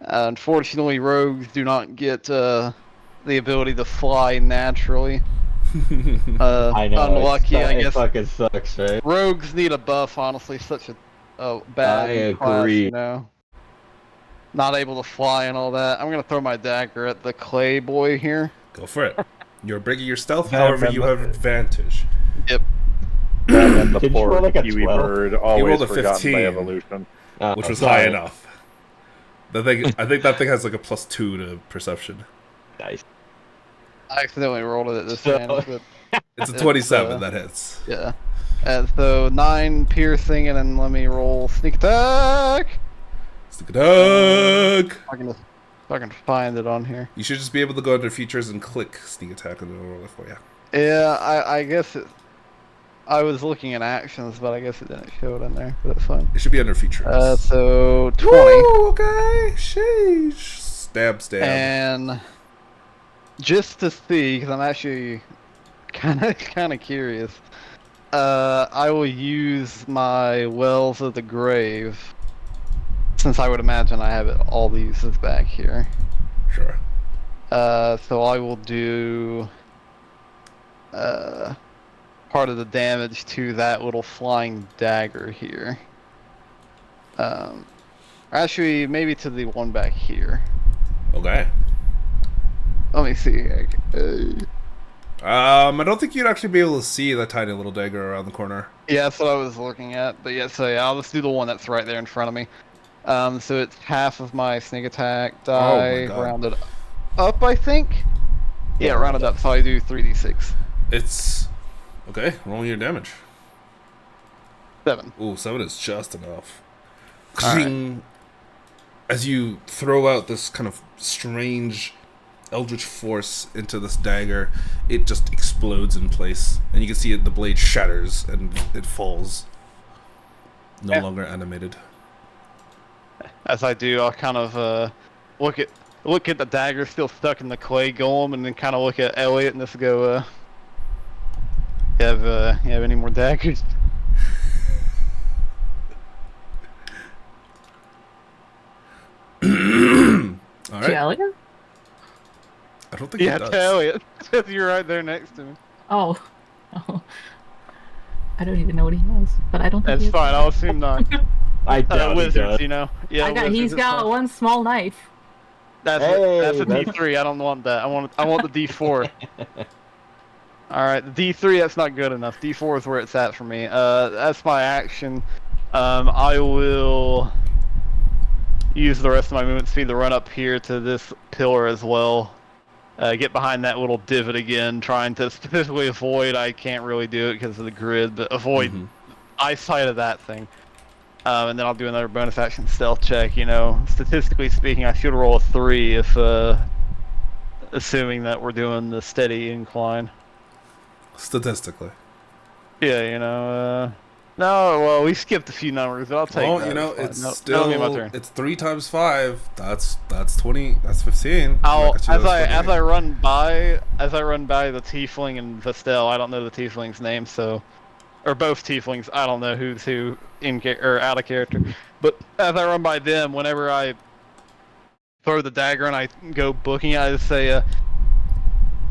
unfortunately, rogues do not get the ability to fly naturally. I know. Unlucky, I it guess. fucking sucks, right? Rogues need a buff, honestly. Such a I bad class, agree. you know. Not able to fly and all that. I'm gonna throw my dagger at the clay boy here. Go for it. You're breaking your stealth, Yeah, however, man, you have advantage. Yep. And then the Did you poor roll like a Kiwi 12? bird always rolled a forgotten 15. by evolution. Which was sorry. high enough. I think that thing has like a +2 to perception. Nice. I accidentally rolled it at this So- advantage, but It's a It's, 27 that hits. yeah. And so 9 piercing, and then let me roll sneak attack. Stick a duck. If I can find it on here. You should just be able to go under features and click sneak attack and it'll roll it for you. Yeah, I guess it. I was looking at actions, but I guess it didn't show it in there. But it's fine. It should be under features. So 20. Woo, okay. Sheesh. Stab. And just to see, because I'm actually kind of curious, I will use my Wells of the Grave, since I would imagine I have all the uses back here. Sure. So I will do part of the damage to that little flying dagger here. Actually, maybe to the one back here. Okay. Let me see. I don't think you'd actually be able to see that tiny little dagger around the corner. Yeah, that's what I was looking at. But yeah, so yeah, I'll just do the one that's right there in front of me. So it's half of my sneak attack die, God. rounded up, I think. Yeah, rounded up, so I do 3d6. It's okay. Rolling your damage. 7. Ooh, 7 is just enough. Alright. Kling. As you throw out this kind of strange eldritch force into this dagger, it just explodes in place, and you can see it. The blade shatters and it falls. No longer animated. As I do, I'll kind of look at the dagger still stuck in the clay golem, and then kind of look at Elliot and just go, you have any more daggers? All right. Elliot? I don't think Yeah, it does. to Elliot. You're right there next to me. Oh. Oh. I don't even know what he has, but I don't think That's he has fine. I'll assume not. I doubt he Wizards, does. you know. Yeah, he's got one small knife. That's Hey, that's a that's- D3. I don't want that. I want the D4. All right, the D3 that's not good enough. D4 is where it's at for me. That's my action. I will use the rest of my movement speed to run up here to this pillar as well. Get behind that little divot again, trying to specifically avoid. I can't really do it because of the grid, but avoid eyesight of that thing. And then I'll do another bonus action stealth check. You know, statistically speaking, I should roll a 3 if, assuming that we're doing the steady incline. Statistically. Yeah, you know, no, well, we skipped a few numbers, but I'll take Well, that. you know, It's fine. it's That'll be my still turn. it's 3 times 5. That's 20. That's 15. I'll, Look at you, as that's I 28. run by the tiefling and Vestel, I don't know the tiefling's name, so, or both tieflings, I don't know who's who or out of character, but as I run by them, whenever I throw the dagger and I go booking it, I just say,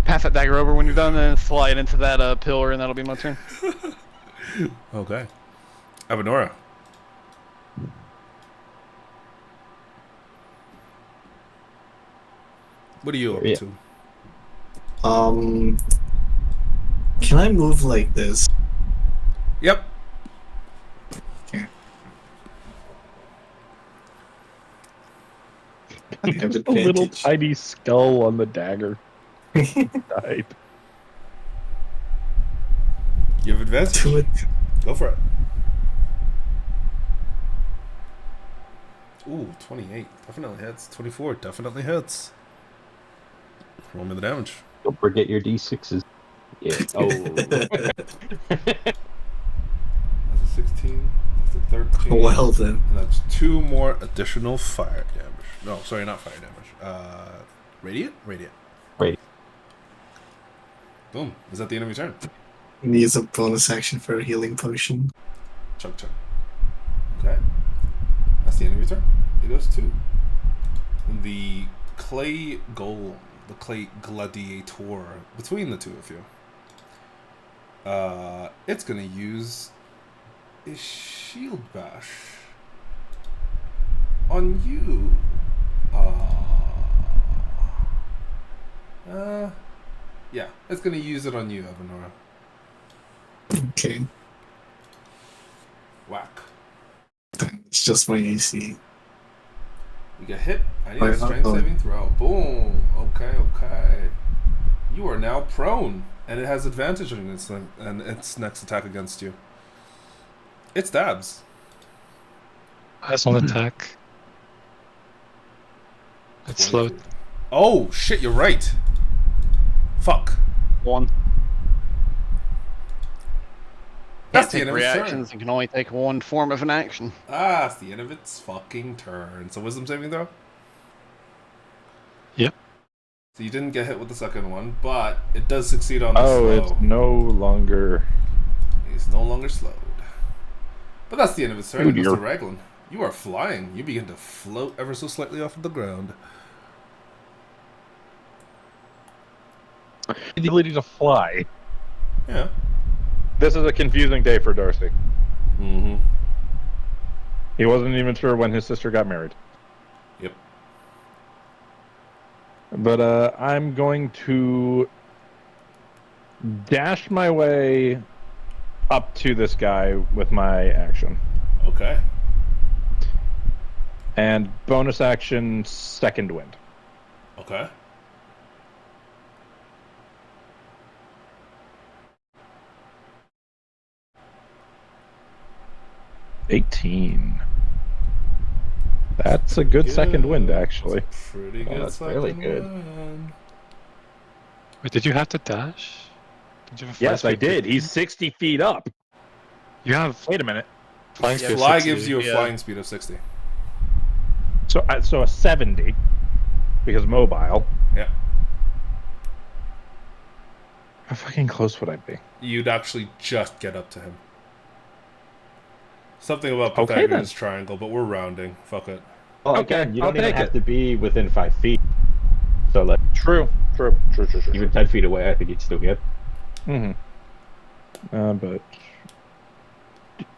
pass that dagger over when you're done, and then slide into that pillar, and that'll be my turn. Okay. Avenora. What are you up Yeah. to? Can I move like this? Yep. I have A little advantage. tiny skull on the dagger. Type. You have advantage. Do it. Go for it. Ooh, 28. Definitely hits. 24. Definitely hits. Roll me the damage. Don't forget your d6s. Yeah. Oh. That's a 16. That's a 13. Well then. And that's 2 more additional fire damage. No, sorry, not fire damage. Radiant? Radiant. Radiant. Boom. Is that the end of your turn? Needs a bonus action for a healing potion. Chug chug. That's the end of your turn. It goes to the clay golem, the clay gladiator between the two of you. It's gonna use a shield bash on you. Yeah, it's gonna use it on you, Evanora. Okay. Whack. It's just my AC. You get hit. I need a strength saving throw. Boom. Okay, okay. You are now prone, and it has advantage on its next attack against you. It's Dabs. Has on attack. It's slowed. 23. Oh shit! You're right. Fuck. 1. That's Can't the take end of its turn. reactions and can only take one form of an action. That's the end of its fucking turn. So wisdom saving throw. Yep. So you didn't get hit with the second one, but it does succeed on the Oh, slow. it's no longer. He's no longer slowed. But that's the end of its turn. Oh, It goes to dear. Raglan. You are flying. You begin to float ever so slightly off of the ground. The ability to fly. Yeah. This is a confusing day for Darcy. Mm-hmm. He wasn't even sure when his sister got married. Yep. But I'm going to dash my way up to this guy with my action. Okay. And bonus action, second wind. Okay. $18. That's a good second wind, actually. That's a pretty good that's second really good. wind. Wait, did you have to dash? Did you have a Yes, fly I speed did. 15? He's 60 feet up. You have Wait a minute. flying speed of Fly 60. gives you a yeah. flying speed of 60. So a 70 because mobile. Yeah. How fucking close would I be? You'd actually just get up to him. Something about Okay, Pythagoras triangle, but we're rounding. Fuck it. Well, Okay, again, you I'll don't even take have it. to be within 5 feet. So, like, True. even 10 feet away, I think you'd still get. Mm-hmm. But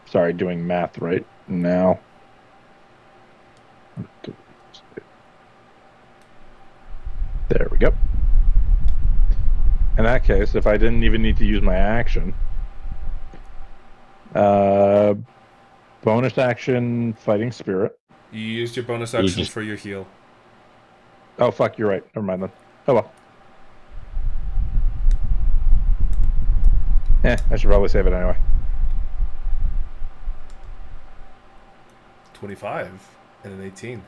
sorry, doing math right now. There we go. In that case, if I didn't even need to use my action, bonus action, fighting spirit. You used your bonus You action just- for your heal. Oh fuck, you're right. Never mind then. Oh well. I should probably save it anyway. 25 and an 18.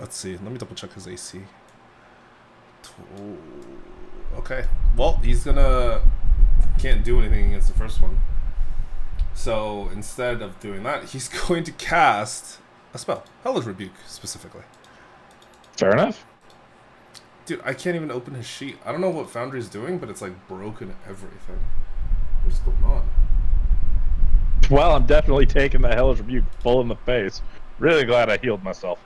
Let's see. Let me double check his AC. Okay. Well, he's gonna can't do anything against the first one. So instead of doing that, he's going to cast a spell, Hellish Rebuke specifically. Fair enough. Dude, I can't even open his sheet. I don't know what Foundry's doing, but it's like broken everything. What's going on? Well, I'm definitely taking the Hellish Rebuke full in the face. Really glad I healed myself.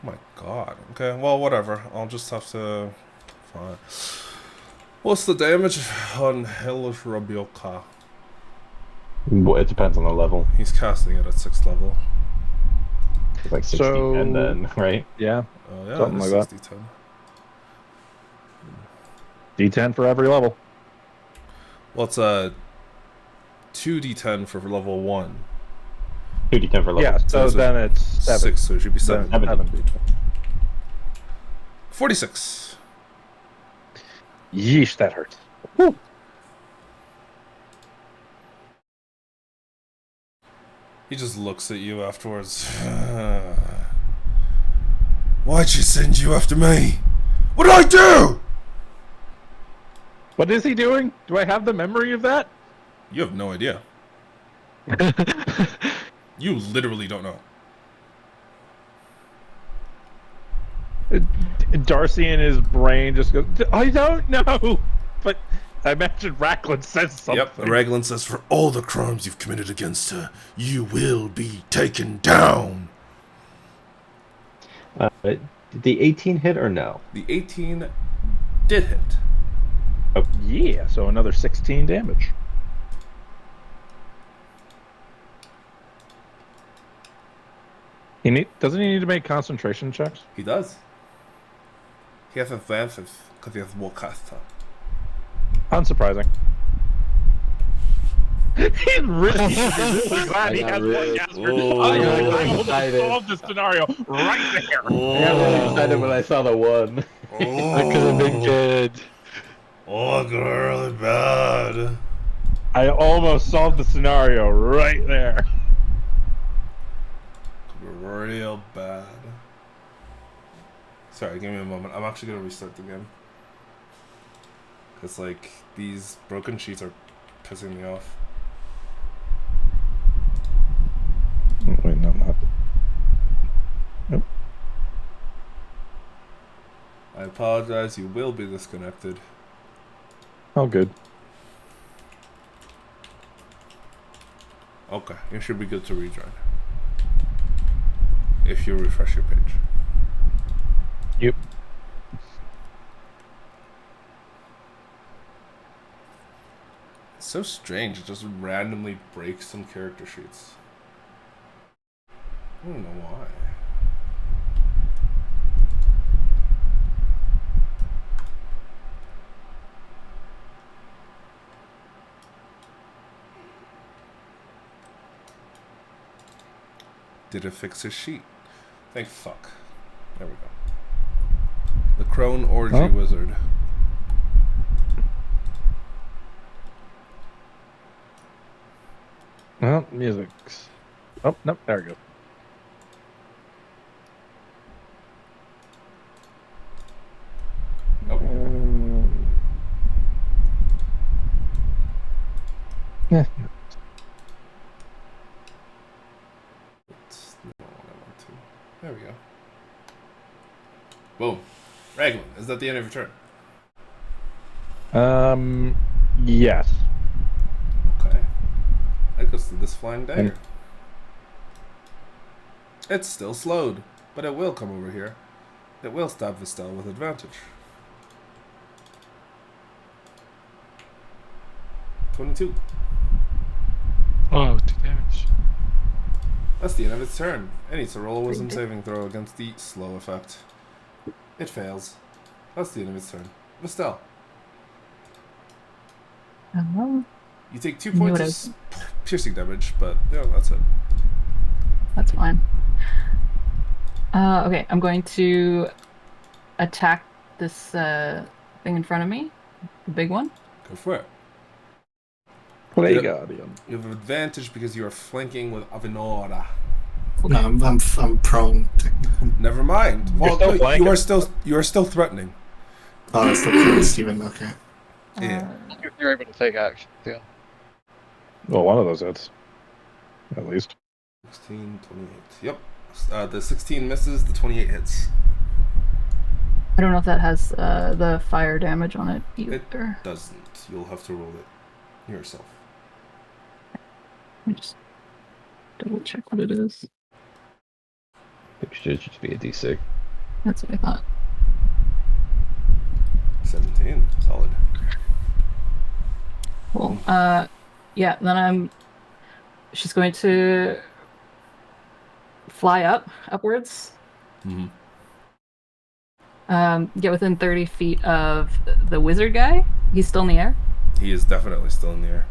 Oh my god. Okay, well, whatever. I'll just have to... Fine. What's the damage on Hellish Rebuke? Well, it depends on the level. He's casting it at 6th level. It's like 60 So- and then, right? Yeah. Oh, yeah, Something it is like that. 60-10. D10 for every level. Well, it's a 2d10 for level 1. 2d10 for level. Yeah, so is it then it's 7. 6, so it should be 7. Then 7. 7. 46. Yeesh, that hurts. Woo. He just looks at you afterwards. Why'd she send you after me? What did I do? What is he doing? Do I have the memory of that? You have no idea. You literally don't know. Darcy in his brain just goes, I don't know. But I imagine Racklin says something. Yep, Raglan says, "For all the crimes you've committed against her, you will be taken down." Did the 18 hit or no? The 18 did hit. Yeah, so another 16 damage. Doesn't he need to make concentration checks? He does. He has advantage because he has Warcaster. Unsurprising. He's really glad he has one caster. I got really I almost excited. solved the scenario right there. I got really excited when I saw the 1. That could have been good. Oh, really bad. I almost solved the scenario right there. Real bad. Sorry, give me a moment. I'm actually gonna restart the game. Cause like these broken sheets are pissing me off. Wait, no, not. Nope. I apologize. You will be disconnected. Oh, good. Okay, you should be good to rejoin. If you refresh your page. Yep. It's so strange. It just randomly breaks some character sheets. I don't know why. Did it fix his sheet? Thank fuck. There we go. The Crone Orgy Wizard. Well, music's. Oh, nope, there we go. Nope. Yeah. That's not what I want to. There we go. Boom. Raglan, is that the end of your turn? Yes. Okay. That goes to this flying dagger. It's still slowed, but it will come over here. It will stab Vistel with advantage. 22. Oh, 2 damage. That's the end of its turn. It needs to roll a wisdom saving throw against the slow effect. It fails. That's the end of its turn. Vistel, you take 2 points of piercing damage, but yeah, that's it. That's fine. Okay, I'm going to attack this thing in front of me, the big one. Go for it. Play Yep. Guardian. You have advantage because you are flanking with Avenora. No, I'm prone. Technically. Never mind. Well, still no, flanking. you are still threatening. Oh, that's the first Steven. Okay. Yeah. You're able to take action. Yeah. Well, one of those hits. At least. 16, 28. Yep. The 16 misses, the 28 hits. I don't know if that has the fire damage on it either. It doesn't. You'll have to roll it yourself. Let me just double check what it is. It should just be a D6. That's what I thought. 17. Solid. Cool. Yeah, then she's going to fly upwards. Mm-hmm. Get within 30 feet of the wizard guy. He's still in the air. He is definitely still in the air.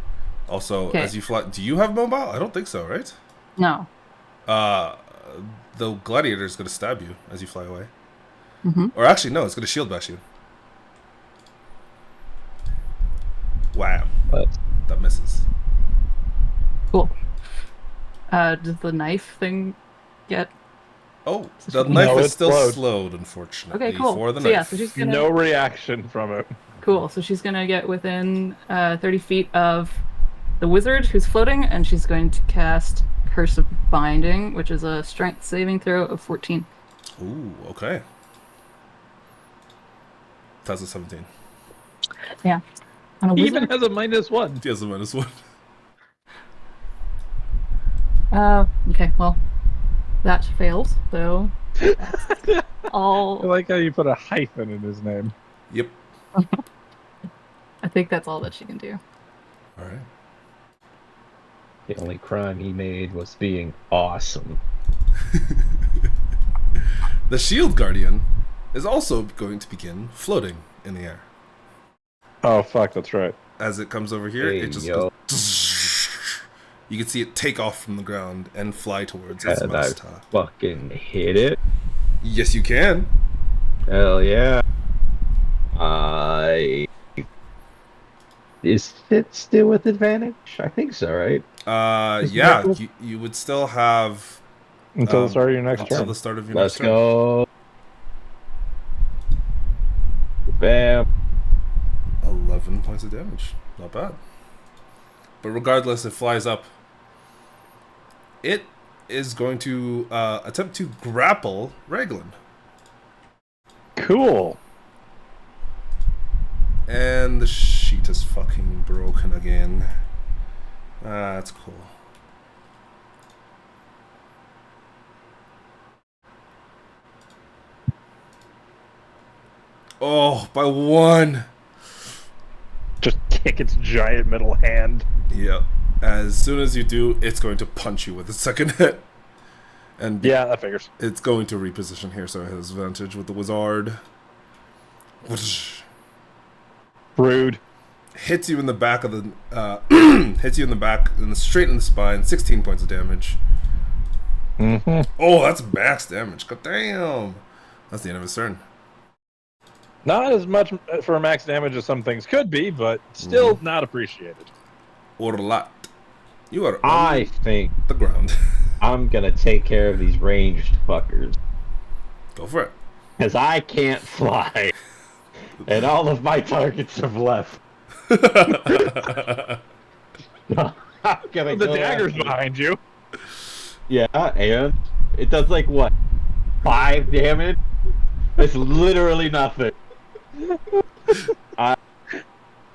Also, Okay. as you fly, do you have mobile? I don't think so, right? No. The gladiator is going to stab you as you fly away. Mm-hmm. Or actually, no, it's going to shield bash you. Wham. But That misses. Cool. Does the knife thing get? Oh, the knife is it's still slowed. slowed, unfortunately. Okay, cool. For the So knife. yeah, so she's gonna. No reaction from it. Cool. So she's gonna get within 30 feet of the wizard who's floating, and she's going to cast Curse of Binding, which is a strength saving throw of 14. Ooh, okay. That's a 17. Yeah. On a He wizard? even has a -1. He has a -1. Okay, well, that fails, so that's I all. like how you put a hyphen in his name. Yep. I think that's all that she can do. All right. The only crime he made was being awesome. The shield guardian is also going to begin floating in the air. Oh fuck, that's right. As it comes over here, Hey, it just yo. goes. You can see it take off from the ground and fly towards its And I master. fucking hit it. Yes, you can. Hell yeah. Is it still with advantage? I think so, right? Yeah, you would still have Until the start of your next until turn. the start of your Let's next turn. go. Bam. 11 points of damage. Not bad. But regardless, it flies up. It is going to attempt to grapple Raglan. Cool. And the sheet is fucking broken again. That's cool. Oh, by 1. Just kick its giant middle hand. Yep. As soon as you do, it's going to punch you with its second hit. And Yeah, that figures. it's going to reposition here, so it has advantage with the wizard. Whoosh. Rude. Hits you in the back of the hits you in the back and straight in the spine. 16 points of damage. Mm-hmm. Oh, that's max damage. God damn. That's the end of his turn. Not as much for max damage as some things could be, but still not appreciated. Or a lot. You are I on think the ground. I'm gonna take care of these ranged fuckers. Go for it. Because I can't fly. And all of my targets have left. I'm gonna The go dagger's after- behind you. Yeah, and it does like what? 5 damage? It's literally nothing.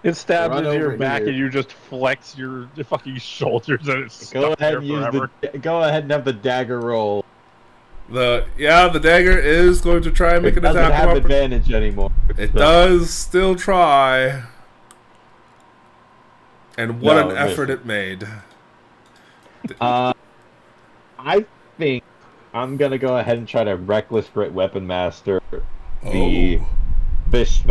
It stabs Run into your over back here. and you just flex your fucking shoulders and it's Go stuck ahead there and use forever. go ahead and have the dagger roll. The dagger is going to try and make It an doesn't attack. have of oppor- advantage anymore. It So- does still try. And what No, an it effort misses. it made. I think I'm gonna go ahead and try to reckless grit weapon master the Oh, fish.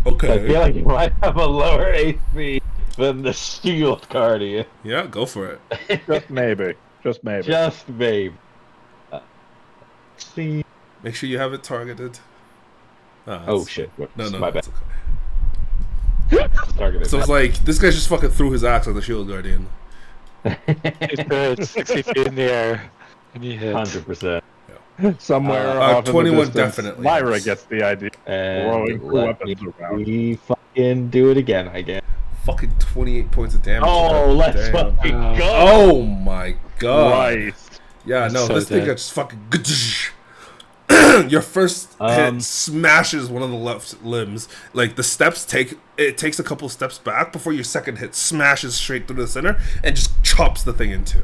I okay. feel like you might have a lower AC than the shield guardian. Yeah, go for it. Just maybe. Just maybe. Just maybe. See. Make sure you have it targeted. Ah, Oh that's- shit! No, my bad. it's okay. Targeted. So it's like, this guy just fucking threw his axe at the shield guardian. It's good. 60 feet in the air. And you hit. 100%. Somewhere Uh, off in 21 the distance, definitely, Lyra yes. gets the idea. And Throwing let me weapons around. fucking do it again, I guess. Fucking 28 points of damage. Oh, God let's damn. fucking Oh. go! Oh my god. Christ. Yeah, That's no, so this thing dead. got just fucking. Your first hit smashes one of the left limbs. Like the steps takes a couple steps back before your second hit smashes straight through the center and just chops the thing in two.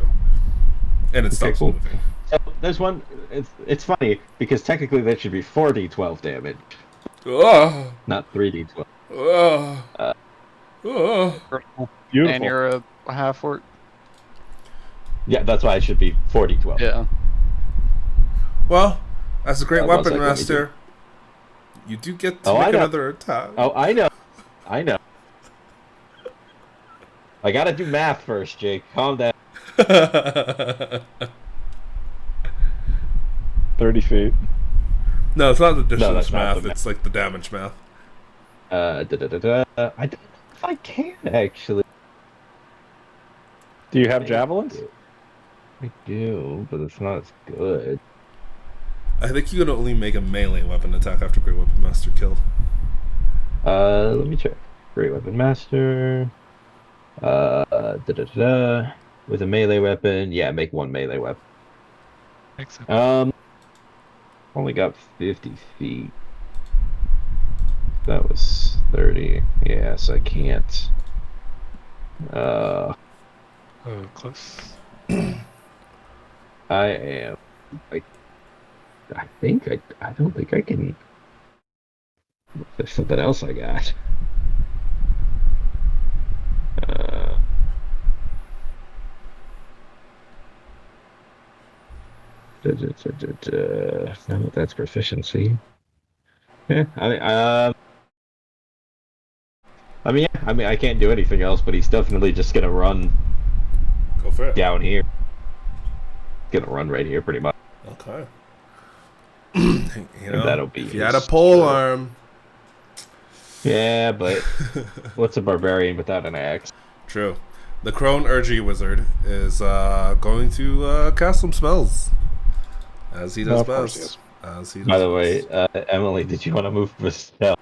And it stops cool. moving. So there's one. It's funny because technically that should be 4d12 damage, Oh, not 3d12. oh, oh. Beautiful. And you're a half orc. Yeah, that's why it should be 4d12. Yeah. Well, as a great One weapon second, let me master, you do get to Oh, I make know. another attack. Oh, I know. I gotta do math first, Jake. Calm down. 30 feet. No, it's not the distance that's not math. the It's like the damage math. I don't know if I can actually. Do you have javelins? I do, but it's not as good. I think you can only make a melee weapon attack after Great Weapon Master killed. Let me check. Great weapon master. With a melee weapon, yeah, make one melee weapon. Excellent. Only got 50 feet. That was 30. Yes, I can't. Oh, close. I am. I think I don't think I can. There's something else I got. Uh, no, that's proficiency. Yeah, I mean, I can't do anything else, but he's definitely just gonna run Go for it. down here. Gonna run right here, pretty much. Okay. You know, That'll be if you had a his pole turn. arm. Yeah, but what's a barbarian without an axe? True. The Crone Urgy Wizard is going to cast some spells. As he does Of course he best. is. As he does By the best. way, Emily, did you want to move Michelle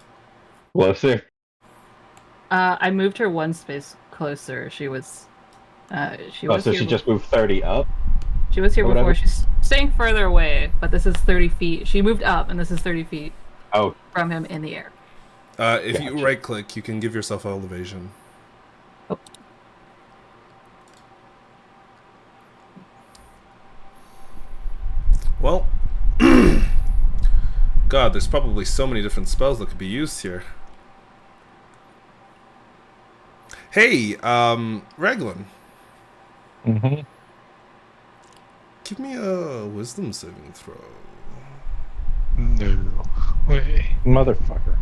closer? I moved her one space closer. She was Oh, so here. she just moved 30 up? She was here or before. whatever? She's staying further away, but this is 30 feet. She moved up, and this is 30 feet Oh, from him in the air. If you Gotcha. right click, you can give yourself elevation. Oh. Well, God, there's probably so many different spells that could be used here. Hey, Raglan, Mm-hmm. give me a wisdom saving throw. No way. Motherfucker.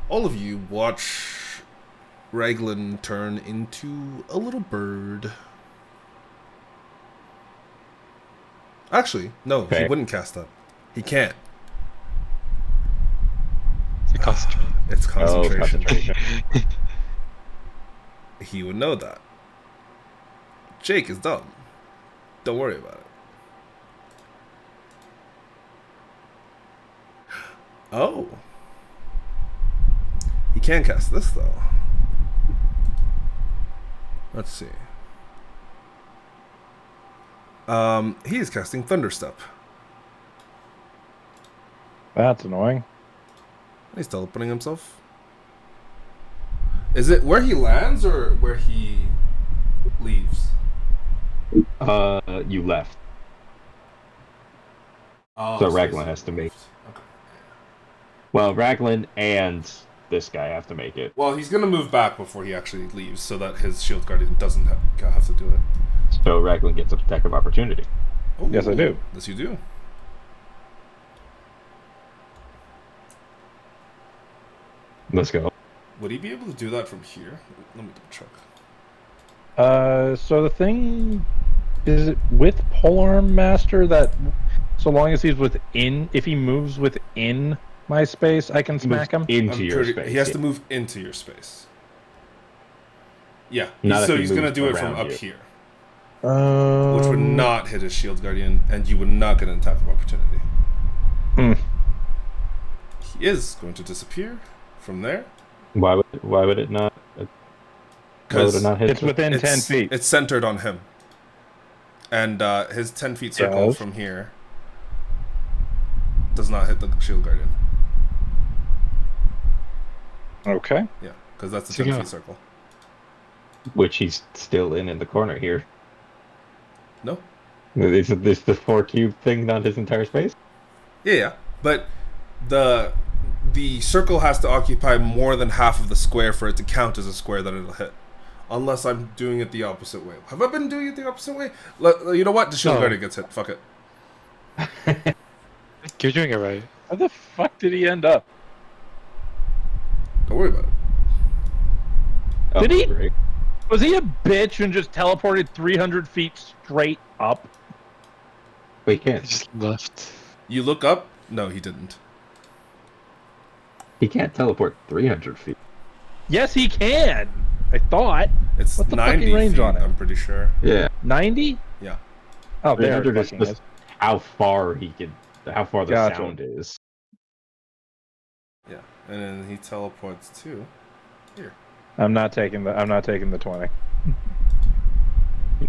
All of you watch Raglan turn into a little bird. Actually, no, he Okay. wouldn't cast that. He can't. It's a concentrate. It's Oh, concentration. concentration. He would know that. Jake is dumb. Don't worry about it. Oh. He can cast this, though. Let's see. He is casting Thunderstep. That's annoying. He's teleporting himself. Is it where he lands or where he leaves? You left. Oh, So he's Raglan has to make. Okay. Well, Raglan and this guy have to make it. Well, he's gonna move back before he actually leaves, so that his shield guardian doesn't have to do it. So Raglan gets an attack of opportunity. Oh, Yes, I do. Yes, you do. Let's go. Would he be able to do that from here? Let me double check. So the thing is, it with Polearm Master that so long as he's within, if he moves within my space, I can smack him. Into your space. He has yeah. to move into your space. Yeah, Not if so he he's gonna moves do it from around up you. here, which would not hit his shield guardian, and you would not get an attack of opportunity. Hmm. He is going to disappear from there Why would it not? Why would it because not hit? It's within 10 feet. It's centered on him, and his 10 feet circle Yes. from here does not hit the shield guardian. Okay. Yeah, because that's the So 10 yeah. feet circle. Which he's still in the corner here. No. Is this the 4 cube thing, not his entire space? Yeah, but the circle has to occupy more than half of the square for it to count as a square that it'll hit. Unless I'm doing it the opposite way. Have I been doing it the opposite way? You know what? The shield No. guardian gets hit. Fuck it. You're doing it right. How the fuck did he end up? Don't worry about it. Oh, Did he? Great. Was he a bitch and just teleported 300 feet straight up? But he He can't. just left. You look up? No, he didn't. He can't teleport 300 feet. Yes, he can. I thought. It's What's the 90 fucking range feet, on it? I'm pretty sure. Yeah. 90? Yeah. Oh, there it 300 is fucking just is. how far he can. How far the Gotcha. sound is. Yeah. And then he teleports to here. I'm not taking the 20.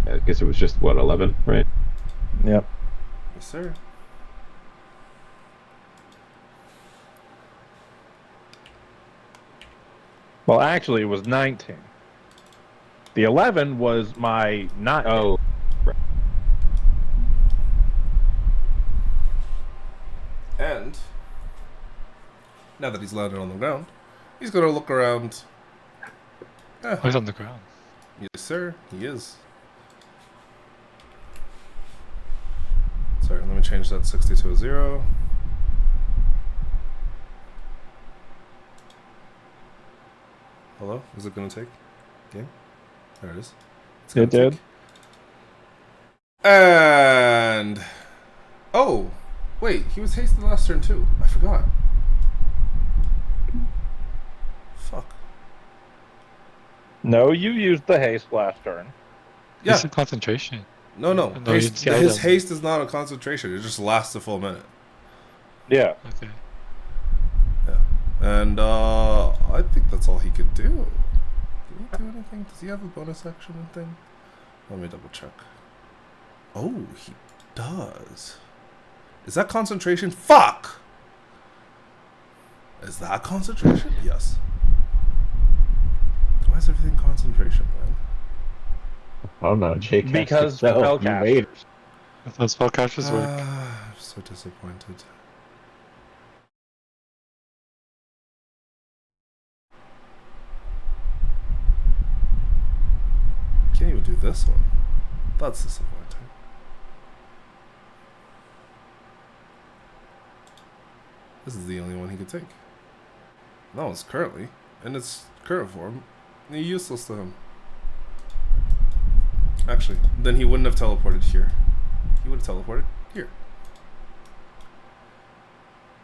I guess it was just what 11, right? Yep. Yes, sir. Well, actually, it was 19. The 11 was my not. Oh, And now that he's landed on the ground, he's going to look around. Oh, he's on the ground. Yes, sir, he is. Sorry, let me change that 60 to a 0. Hello? Is it going to take? Game? There it is. It's gonna It did. take. And... Oh! Wait, he was hasted last turn too. I forgot. Fuck. No, you used the haste last turn. Yeah. It's a concentration. No. No, Haste, yeah, his yeah. haste is not a concentration. It just lasts a full minute. Yeah. Okay. And I think that's all he could do. Did he do anything? Does he have a bonus action and thing? Let me double check. Oh, he does. Is that concentration? Fuck! Is that concentration? Yes. Why is everything concentration, man? I don't know, Jake. Because you made spellcasters. If those spellcasters work. I'm so disappointed. Can't even do this one. That's disappointing. This is the only one he could take. That one's currently, in its current form, useless to him. Actually, then he wouldn't have teleported here. He would have teleported here.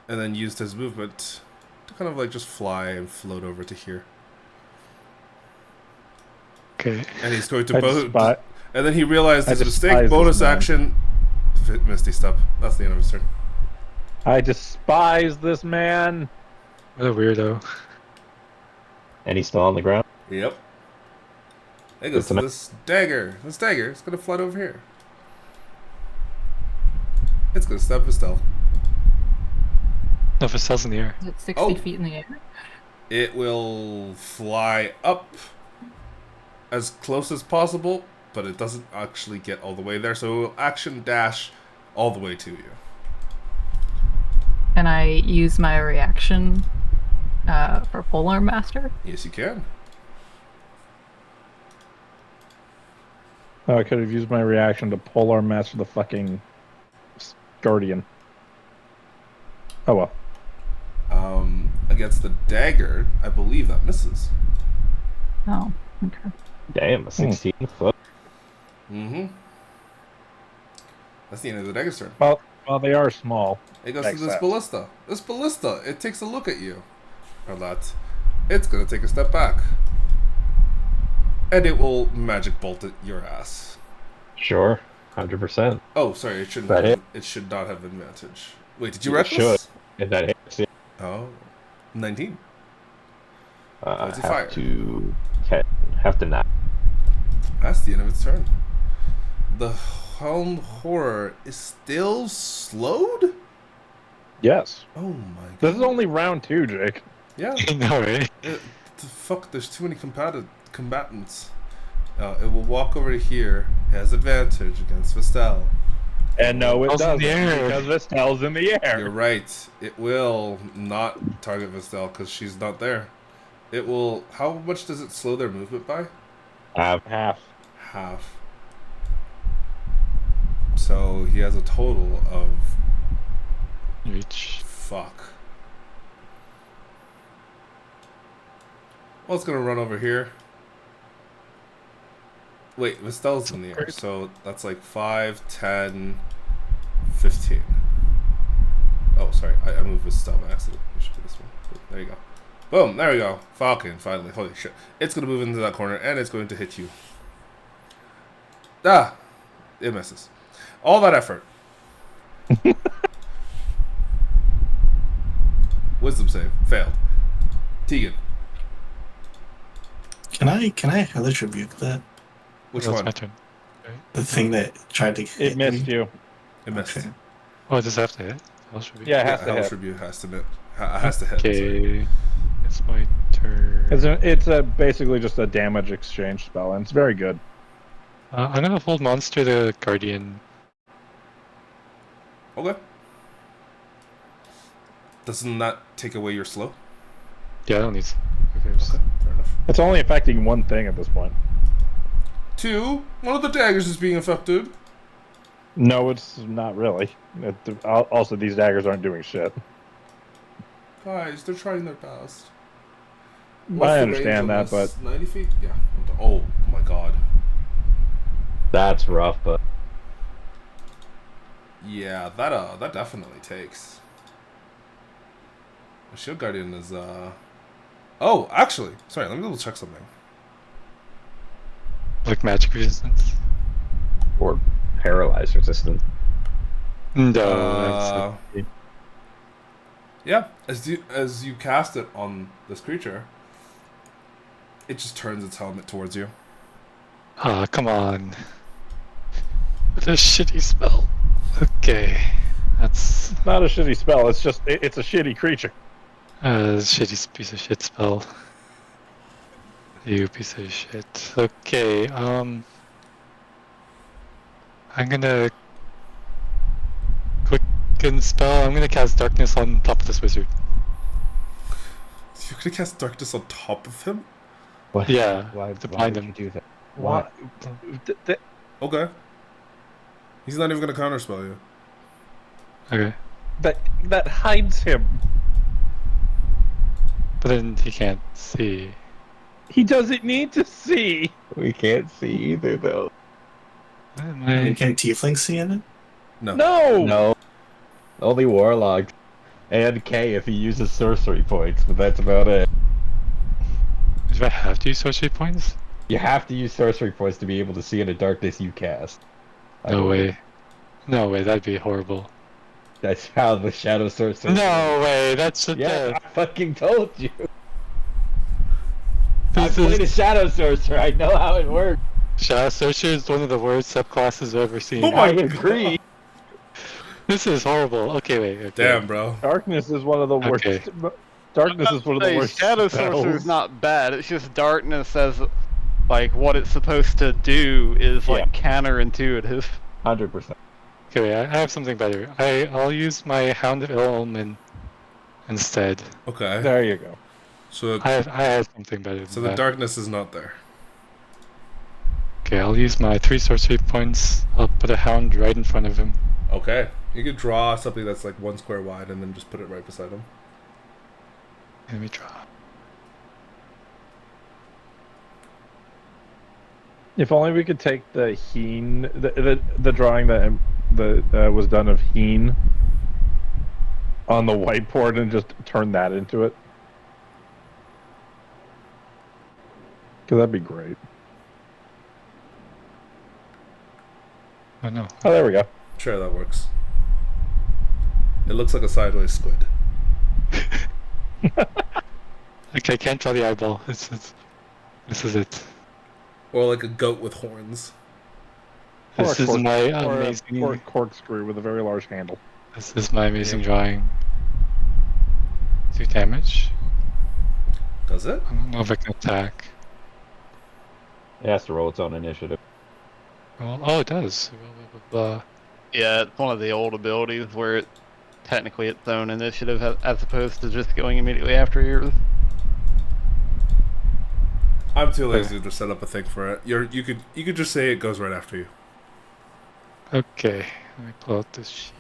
And then used his movement to kind of like just fly and float over to here. Okay. And he's going to I both. despise- And then he realized I his despise mistake. this Bonus man. action. Misty step. That's the end of his turn. I despise this man. What a weirdo. And he's still on the ground. Yep. It goes to Good to this dagger. This dagger is going to float over here. It's going to stab Vistel. No, if it stays in the air. Is it 60 Oh. feet in the air? It will fly up as close as possible, but it doesn't actually get all the way there, so it will action dash all the way to you. Can I use my reaction for Polar Master? Yes, you can. Oh, I could have used my reaction to polar master the fucking guardian. Oh well. Against the dagger, I believe that misses. Oh, okay. Damn, a 16 foot. Mm-hmm. That's the end of the dagger's turn. Well, they are small. It goes Makes to this sense. ballista. This ballista, it takes a look at you. Or that. It's gonna take a step back. And it will magic bolt at your ass. Sure, 100%. Oh, sorry, it shouldn't That have, hit? it should not have advantage. Wait, did you It reckless? should. If that hits, Oh. 19. I What's he have fire? to have to not. That's the end of its turn. The Helm Horror is still slowed? Yes. Oh my god. This is only round 2, Jake. Yeah. No way. Fuck, there's too many combatants. It will walk over to here. It has advantage against Vistel. And no, it It's in doesn't, the air. because Vistel's in the air. You're right. It will not target Vistel because she's not there. It will... How much does it slow their movement by? Half. Half. So he has a total of... Reach. Fuck. Well, it's gonna run over here. Wait, Vistel's in the air, so that's like 5, 10, 15. Oh, sorry, I moved Vistel by accident. We should do this one. There you go. Boom, there we go. Falcon, finally. Holy shit. It's gonna move into that corner, and it's going to hit you. Ah! It misses. All that effort. Wisdom save. Failed. Tegan. Can I hellish rebuke that? Which Oh, it's one? my turn. The thing that tried to hit It missed me? you. It missed. Okay. Oh, does it have to hit? Else should be. Yeah, it has Yeah, to Hellish hit. Rebuke has to hit. Has to hit. Sorry. Okay. It's my turn. It's basically just a damage exchange spell, and it's very good. I'm gonna hold monster the guardian. Okay. Doesn't that take away your slow? Yeah, I don't need. Okay, just- Okay, fair enough. It's only affecting one thing at this point. 2. One of the daggers is being affected. No, it's not really. Also, these daggers aren't doing shit. Guys, they're trying their best. I the range understand on that, this? but 90 feet? Yeah. Oh my god. That's rough, but Yeah, that definitely takes. The Shield Guardian is Oh, actually, sorry, let me double check something. like magic resistance. or paralyzed resistance. No, Yeah, as you cast it on this creature, it just turns its helmet towards you. Ah, come on. What a shitty spell. Okay, that's not a shitty spell. It's just it's a shitty creature. a shitty piece of shit spell. You piece of shit. Okay, I'm gonna quicken spell. I'm gonna cast darkness on top of this wizard. You're gonna cast darkness on top of him? What? Yeah, Why to would blind you him. do that? Why? Okay. He's not even gonna counterspell you. Okay, That hides him. but then he can't see. He doesn't need to see. We can't see either, though. Am I mean, I? can tieflings see in it? No. No, only warlock and K if he uses sorcery points, but that's about it. Do I have to use sorcery points? You have to use sorcery points to be able to see in the darkness you cast. I No believe. way. No way, that'd be horrible. That's how the shadow sorcerer. No way, that's a Yeah, death. I fucking told you. I This played a is shadow sorcerer. I know how it works. Shadow Sorcerer is one of the worst subclasses I've ever seen. Oh my I agree. This is horrible. Okay, wait. Okay. Damn, bro. Darkness is one of the worst. Okay. Darkness is one of the worst. Shadow spells. Sorcerer is not bad. It's just darkness as like what it's supposed to do is like counterintuitive. 100%. Okay, wait, I have something better. I'll use my Hound of Ill Omen instead. Okay. There you go. So I have something better than so the that. darkness is not there. Okay, I'll use my 3 sorcery points. I'll put a Hound right in front of him. Okay. You could draw something that's like 1 square wide and then just put it right beside him. Let me draw. If only we could take the Heen, the drawing that was done of Heen on the whiteboard and just turn that into it. Because that'd be great. Oh no. Oh, there we go. Sure, that works. It looks like a sideways squid. Okay, I can't draw the eyeball. This is it. Or like a goat with horns. This is my amazing. Or a corkscrew with a very large handle. This is my amazing drawing. 2 damage. Does it? I don't know if I can attack. It has to roll its own initiative. Well, oh, it does. Blah, blah, blah. Yeah, it's one of the old abilities where it technically its own initiative as opposed to just going immediately after yours. I'm too lazy to set up a thing for it. You could just say it goes right after you. Okay, let me pull out this sheet.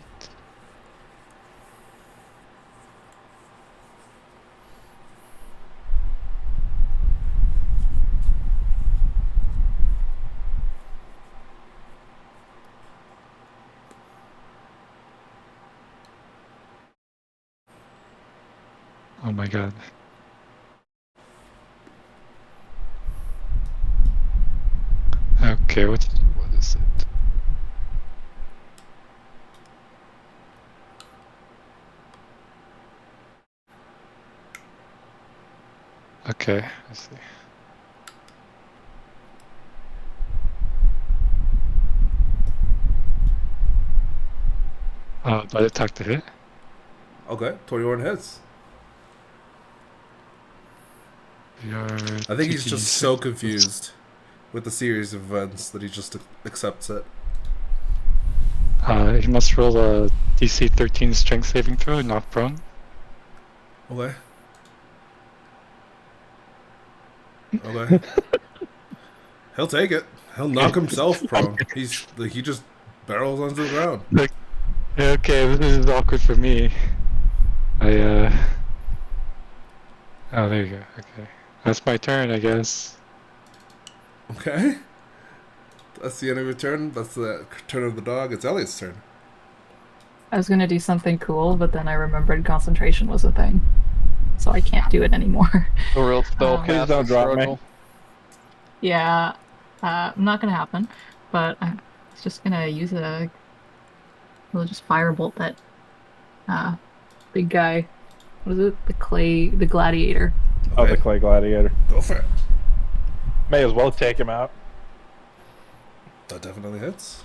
Oh my god. Okay, what is it? Okay, I see. But attack to hit. Okay, 21 hits. I think he's just so confused with the series of events that he just accepts it. He must roll a DC 13 strength saving throw and knock prone. Okay. Okay. He'll take it. He'll knock himself prone. He just barrels onto the ground. Like, okay, this is awkward for me. Oh, there you go. Okay. That's my turn, I guess. Okay. That's the end of your turn. That's the turn of the dog. It's Elliot's turn. I was gonna do something cool, but then I remembered concentration was a thing, so I can't do it anymore. A real spell Please don't drop me. Yeah, not gonna happen. But I'm just gonna use we'll just firebolt that big guy. What is it? The gladiator. Oh, the clay gladiator. Go for it. May as well take him out. That definitely hits.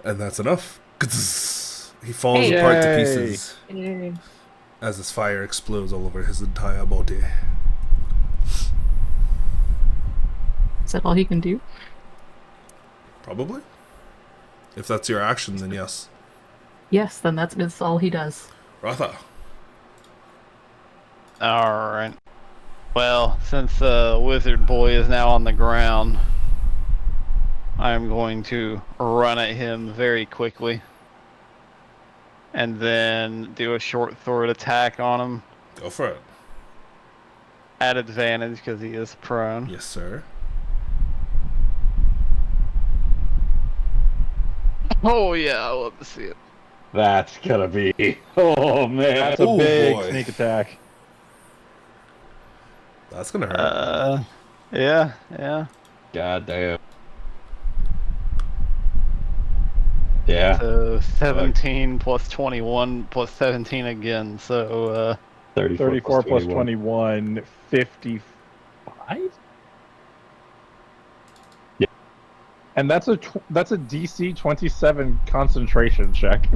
And that's enough. He falls Hey. apart to Yay. pieces as his fire explodes all over his entire body. Is that all he can do? Probably. If that's your action, then yes. Yes, then that's all he does. Ratha. Alright. Well, since Wizard Boy is now on the ground, I'm going to run at him very quickly. And then do a short sword attack on him. Go for it. At advantage because he is prone. Yes, sir. Oh yeah, I love to see it. That's gonna be. Oh man. That's a Oh, big boy. sneak attack. That's gonna hurt. Yeah. God damn. Yeah. So 17 plus 21 plus 17 again. So 34 plus 21, 55? Yeah. And that's a DC 27 concentration check.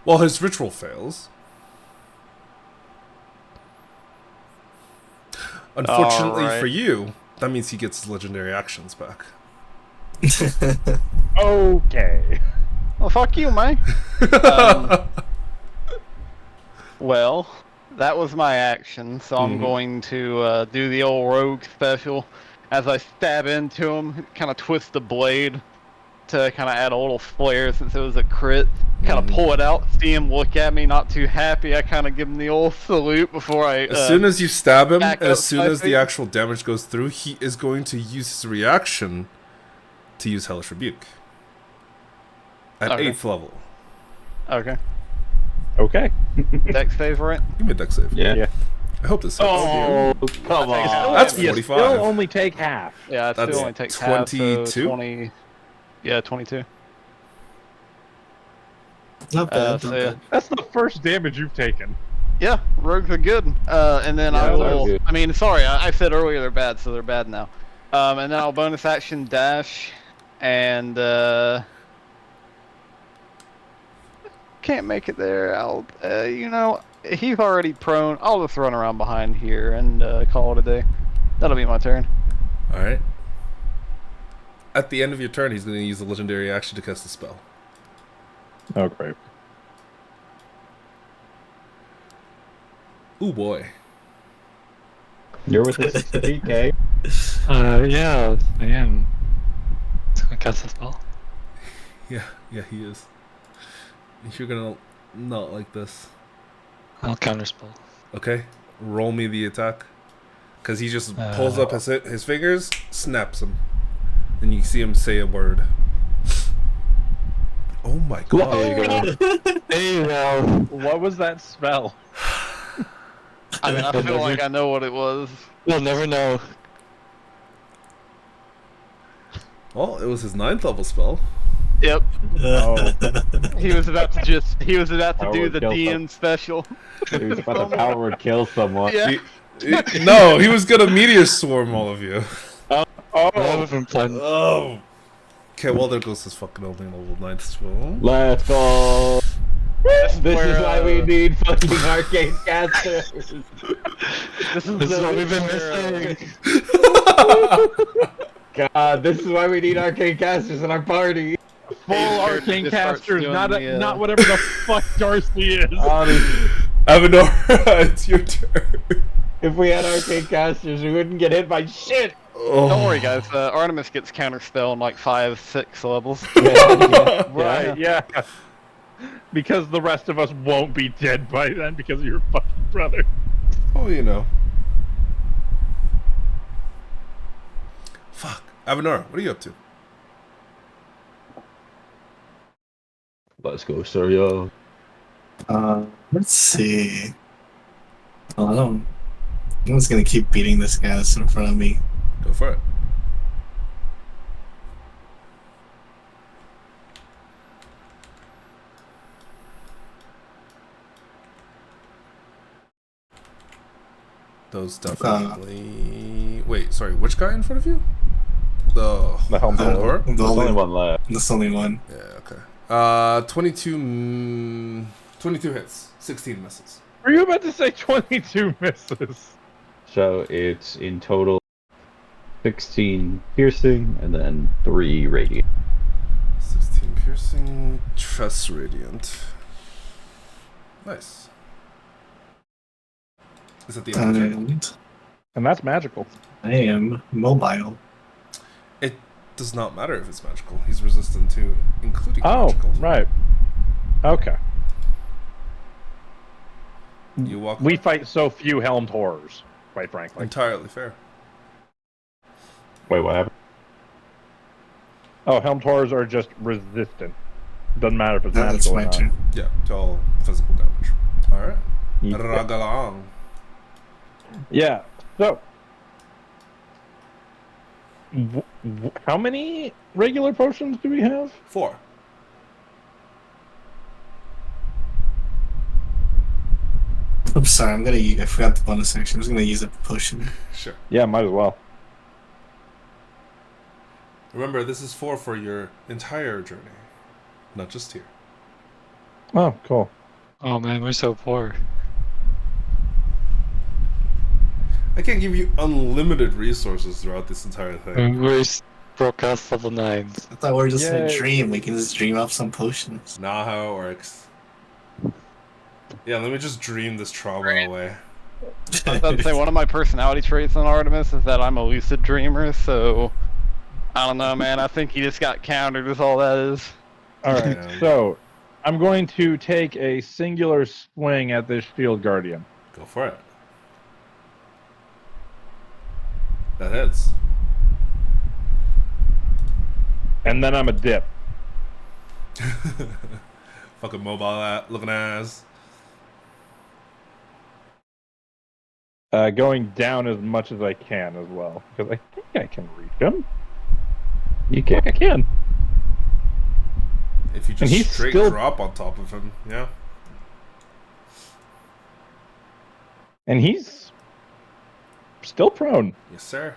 Well, his ritual fails. Unfortunately Alright. for you, that means he gets his legendary actions back. Okay. well, fuck you, man. Well, that was my action, so I'm going to do the old rogue special. As I stab into him, kind of twist the blade to kind of add a little flair since it was a crit. Kind of pull it out, see him look at me, not too happy. I kind of give him the old salute before I. As soon as you stab him, back and as up soon 5 as the feet. actual damage goes through, he is going to use his reaction to use Hellish Rebuke. At Okay. 8th level. Okay. Okay. Dex save, right? Give me a deck save. Yeah. I hope this hits. Oh, come on. That's You 45. still only take half. Yeah, it That's still only takes half, so 22? 20. Yeah, 22. Not bad. Not So, bad. That's the first damage you've taken. yeah, rogues are good. And then Yeah, I they're will. good. I mean, sorry, I said earlier they're bad, so they're bad now. And then I'll bonus action dash, and can't make it there. I'll, he's already prone. I'll just run around behind here and call it a day. That'll be my turn. Alright. At the end of your turn, he's going to use a legendary action to cast a spell. Oh, great. Ooh, boy. You're with the 60k. Yeah, I am. It's gonna cast a spell. Yeah, he is. You're going to not like this. I'll counterspell. Okay, roll me the attack. Because he just pulls up his fingers, snaps them. And you see him say a word. Oh my god. There you go. There you go. What was that spell? I mean, I feel like I know what it was. You'll never know. Well, it was his 9th level spell. Yep. Oh. He was about to do Power the kill DM special. He was about to power word kill someone. Yeah. No, he was gonna meteor swarm all of you. Never been planned. Oh. Okay, well there goes his fucking only level 9th spell. Let's go. This is why we where, need fucking arcade casters. This is This is the what we've been where, missing. God, this is why we need arcade casters in our party. Full Dave's character arcane just starts casters, doing not the, not whatever the fuck Darcy is. Avenor, it's your turn. If we had arcade casters, we wouldn't get hit by shit. Oh. Don't worry, guys. Artemis gets counterspell in like 5-6 levels. Right, yeah. Because the rest of us won't be dead by then because of your fucking brother. Oh, you know. Fuck. Avenor, what are you up to? Let's go, Surya. Let's see. Oh, I don't. I'm just gonna keep beating this guy that's in front of me. Go for it. Those definitely. Wait, sorry. Which guy in front of you? The helm door. The There's only only one left. There's only one. Yeah. Okay. 22 hits, 16 misses. Were you about to say 22 misses? So it's in total 16 piercing and then 3 radiant. 16 piercing, trust radiant. Nice. Is that the end of the turn? And And that's magical. I am mobile. It does not matter if it's magical. He's resistant to including Oh, magical. right. Okay. You walk. We fight so few helmed horrors, quite frankly. Entirely fair. Wait, what happened? Oh, helmed horrors are just resistant. Doesn't matter if it's That's magical or my not. turn. Yeah, to all physical damage. Alright. Yeah. Ragalang. Yeah. So, how many regular potions do we have? 4. I'm sorry, I forgot the bonus action. I was gonna use a potion. Sure. Yeah, might as well. Remember, this is 4 for your entire journey, not just here. Oh, cool. Oh man, we're so poor. I can't give you unlimited resources throughout this entire thing. We're broadcast level 9s. I thought we were just in a Yay. dream. We can just dream up some potions. Not how it works. Yeah, let me just dream this trauma away. I was about to say, one of my personality traits on Artemis is that I'm a lucid dreamer, so I don't know, man. I think he just got countered with all that is. All right, Yeah. so I'm going to take a singular swing at this shield guardian. Go for it. That hits. And then I'm a dip. Fucking mobile looking ass. Going down as much as I can as well. Because I think I can reach him. You can. I can. If you And just he's straight still- drop on top of him, yeah. And he's still prone. Yes, sir.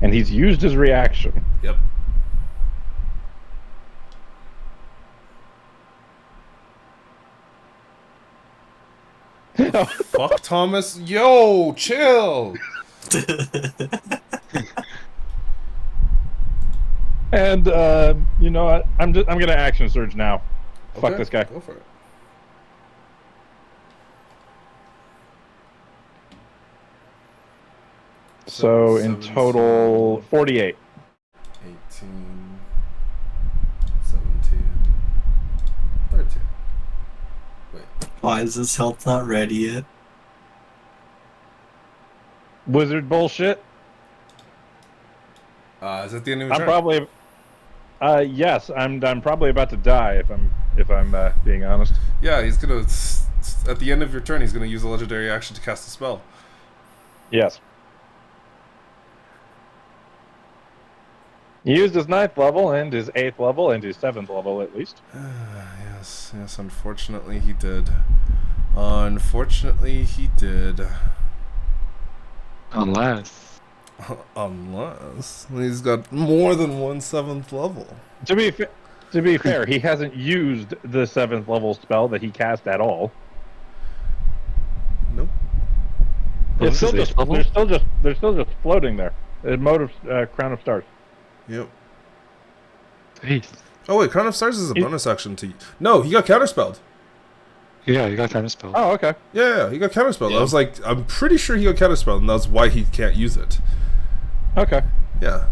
And he's used his reaction. Yep. Fuck Thomas. Yo, chill. And you know what? I'm gonna action surge now. Fuck Okay, this guy. Go for it. So in 17, total, 48. 18, 17, 13. Wait. Why is this health not ready yet? Wizard bullshit. Is that the end of your I'm turn? probably. Yes, I'm probably about to die if I'm being honest. Yeah, he's gonna. At the end of your turn, he's gonna use a legendary action to cast a spell. Yes. He used his 9th level and his 8th level and his 7th level at least. Yes, unfortunately he did. Unfortunately he did. Unless Unless he's got more than one 7th level. To be fair, he hasn't used the 7th level spell that he cast at all. Nope. What It's was still his just eighth level? they're still just floating there. Mode of Crown of Stars. Yep. Eighth. Oh wait, Crown of Stars is a bonus action to. No, he got counterspelled. Yeah, you got kind of spell. Oh, okay. Yeah, he got counterspelled. Yeah. I was like, I'm pretty sure he got counterspelled, and that's why he can't use it. Okay. Yeah.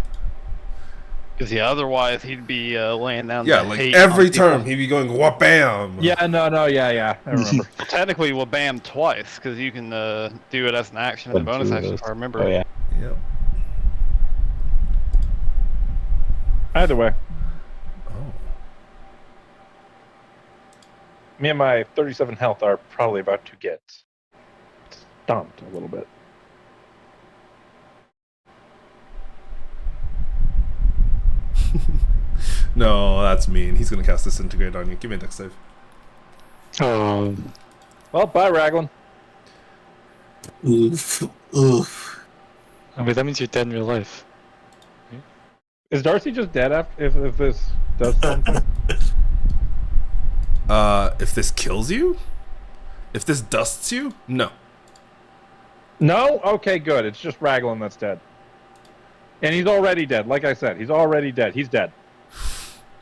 Because otherwise he'd be laying down. Yeah, the like hate every on people. turn he'd be going wha-bam. Yeah, yeah. I remember. Well, technically, we'll bam twice because you can do it as an action and a bonus action. If I remember. Oh yeah. Yep. Either way, Oh. me and my 37 health are probably about to get stomped a little bit. No, that's mean. He's gonna cast Disintegrate on you. Give me a dex save. Oh, Well, bye, Raglan. Oof. Oof. I mean, that means you're dead in real life. Is Darcy just dead after if this does something? If this kills you? If this dusts you? No. No? Okay, good. It's just Raglan that's dead. And he's already dead. Like I said, he's already dead. He's dead.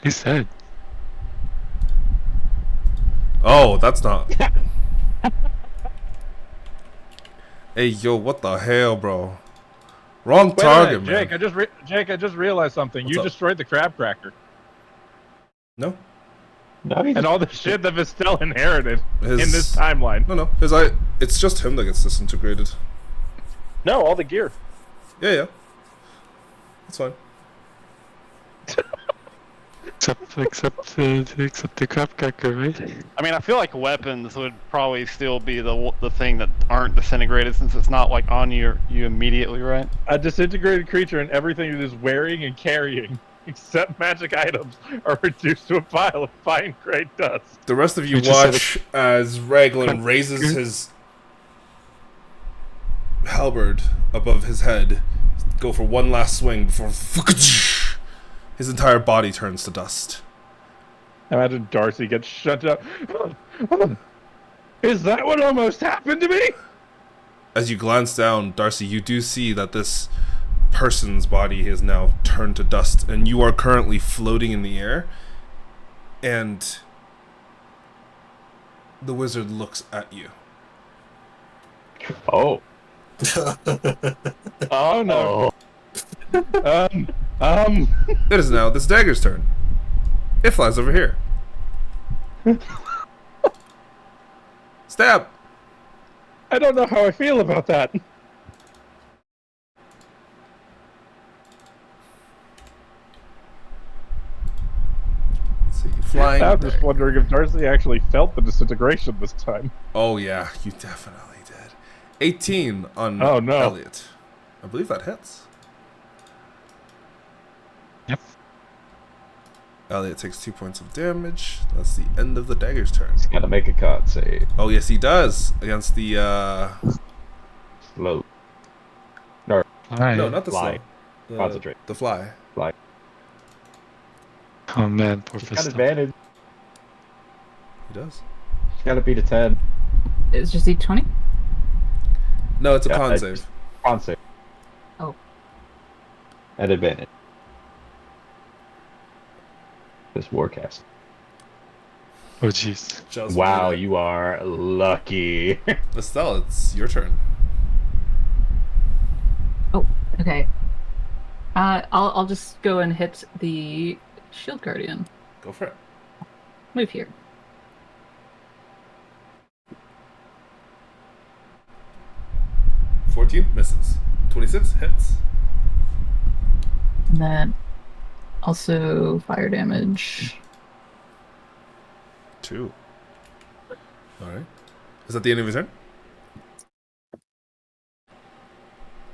He's dead. Oh, that's not. Hey, yo, what the hell, bro? Wrong Wait a target, minute, man. Jake, I just realized something. What's You up? destroyed the crab cracker. No. No, he And just, all the shit that Vistel inherited in His- this timeline. No. It's just him that gets disintegrated. No, all the gear. Yeah. That's fine. Except the crab cracker, right? I mean, I feel like weapons would probably still be the thing that aren't disintegrated since it's not like on you immediately, right? A disintegrated creature and everything it is wearing and carrying, except magic items, are reduced to a pile of fine gray dust. The rest of you You just said watch as Raglan raises his halberd above his head, go for one last swing before his entire body turns to dust. Imagine Darcy gets shut up. Is that what almost happened to me? As you glance down, Darcy, you do see that this person's body is now turned to dust, and you are currently floating in the air. And the wizard looks at you. oh. Oh no. It is now this dagger's turn. It flies over here. Stab! I don't know how I feel about that. See, flying. I'm just dagger. wondering if Darcy actually felt the disintegration this time. Oh yeah, you definitely did. 18 on Oh, no. Elliot. I believe that hits. Yep. Elliot takes 2 points of damage. That's the end of the dagger's turn. He's gotta make a con save. Oh yes, he does against the. Slow. Fly. No, not the Fly. slow. The, Concentrate. The fly. Oh man, poor He's got Fisto. advantage. He does. He's gotta beat a 10. It's just D20. No, it's a Yeah, con I save. just- Con save. Oh. At advantage. This warcast. Oh jeez. Just Wow, made it. you are lucky. Estelle, it's your turn. Okay. I'll just go and hit the shield guardian. Go for it. Move here. Misses. 26 hits. And then also fire damage. 2. Alright. Is that the end of your turn?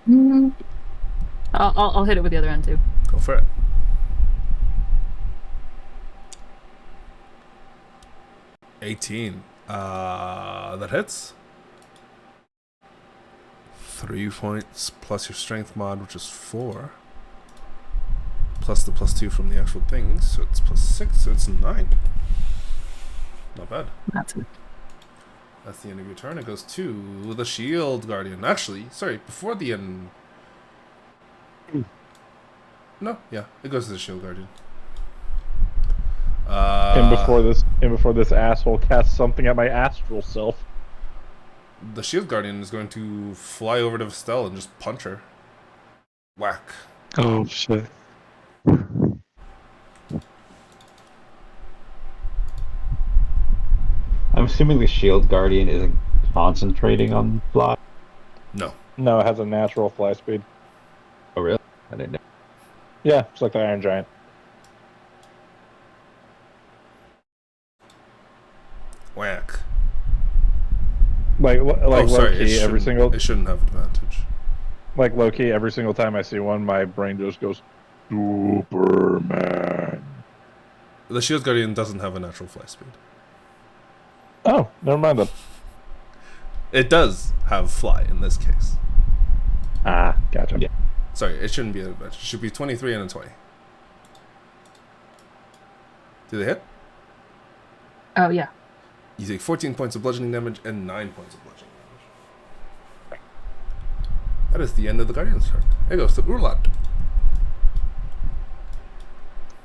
Mm. I'll hit it with the other end too. Go for it. That hits. 3 points plus your strength mod, which is 4. Plus the +2 from the actual thing, so it's +6, so it's 9. Not bad. That's it. That's the end of your turn. It goes to the Shield Guardian. Actually, sorry, before the end. No, yeah, it goes to the Shield Guardian. And before this asshole casts something at my astral self. The Shield Guardian is going to fly over to Vestel and just punch her. Whack. Oh shit. I'm assuming the Shield Guardian isn't concentrating on fly. No. No, it has a natural fly speed. Oh, really? I didn't know. Yeah, it's like the Iron Giant. Whack. Like Oh, sorry. low key, every single It shouldn't have advantage. like low key, every single time I see one, my brain just goes Superman. The Shield Guardian doesn't have a natural fly speed. Oh, never mind then. It does have fly in this case. Ah, gotcha. Yeah. Sorry, it shouldn't be an advantage. It should be 23 and a 20. Do they hit? Oh yeah. You take 14 points of bludgeoning damage and 9 points of bludgeoning damage. That is the end of the Guardian's turn. It goes to Urlat.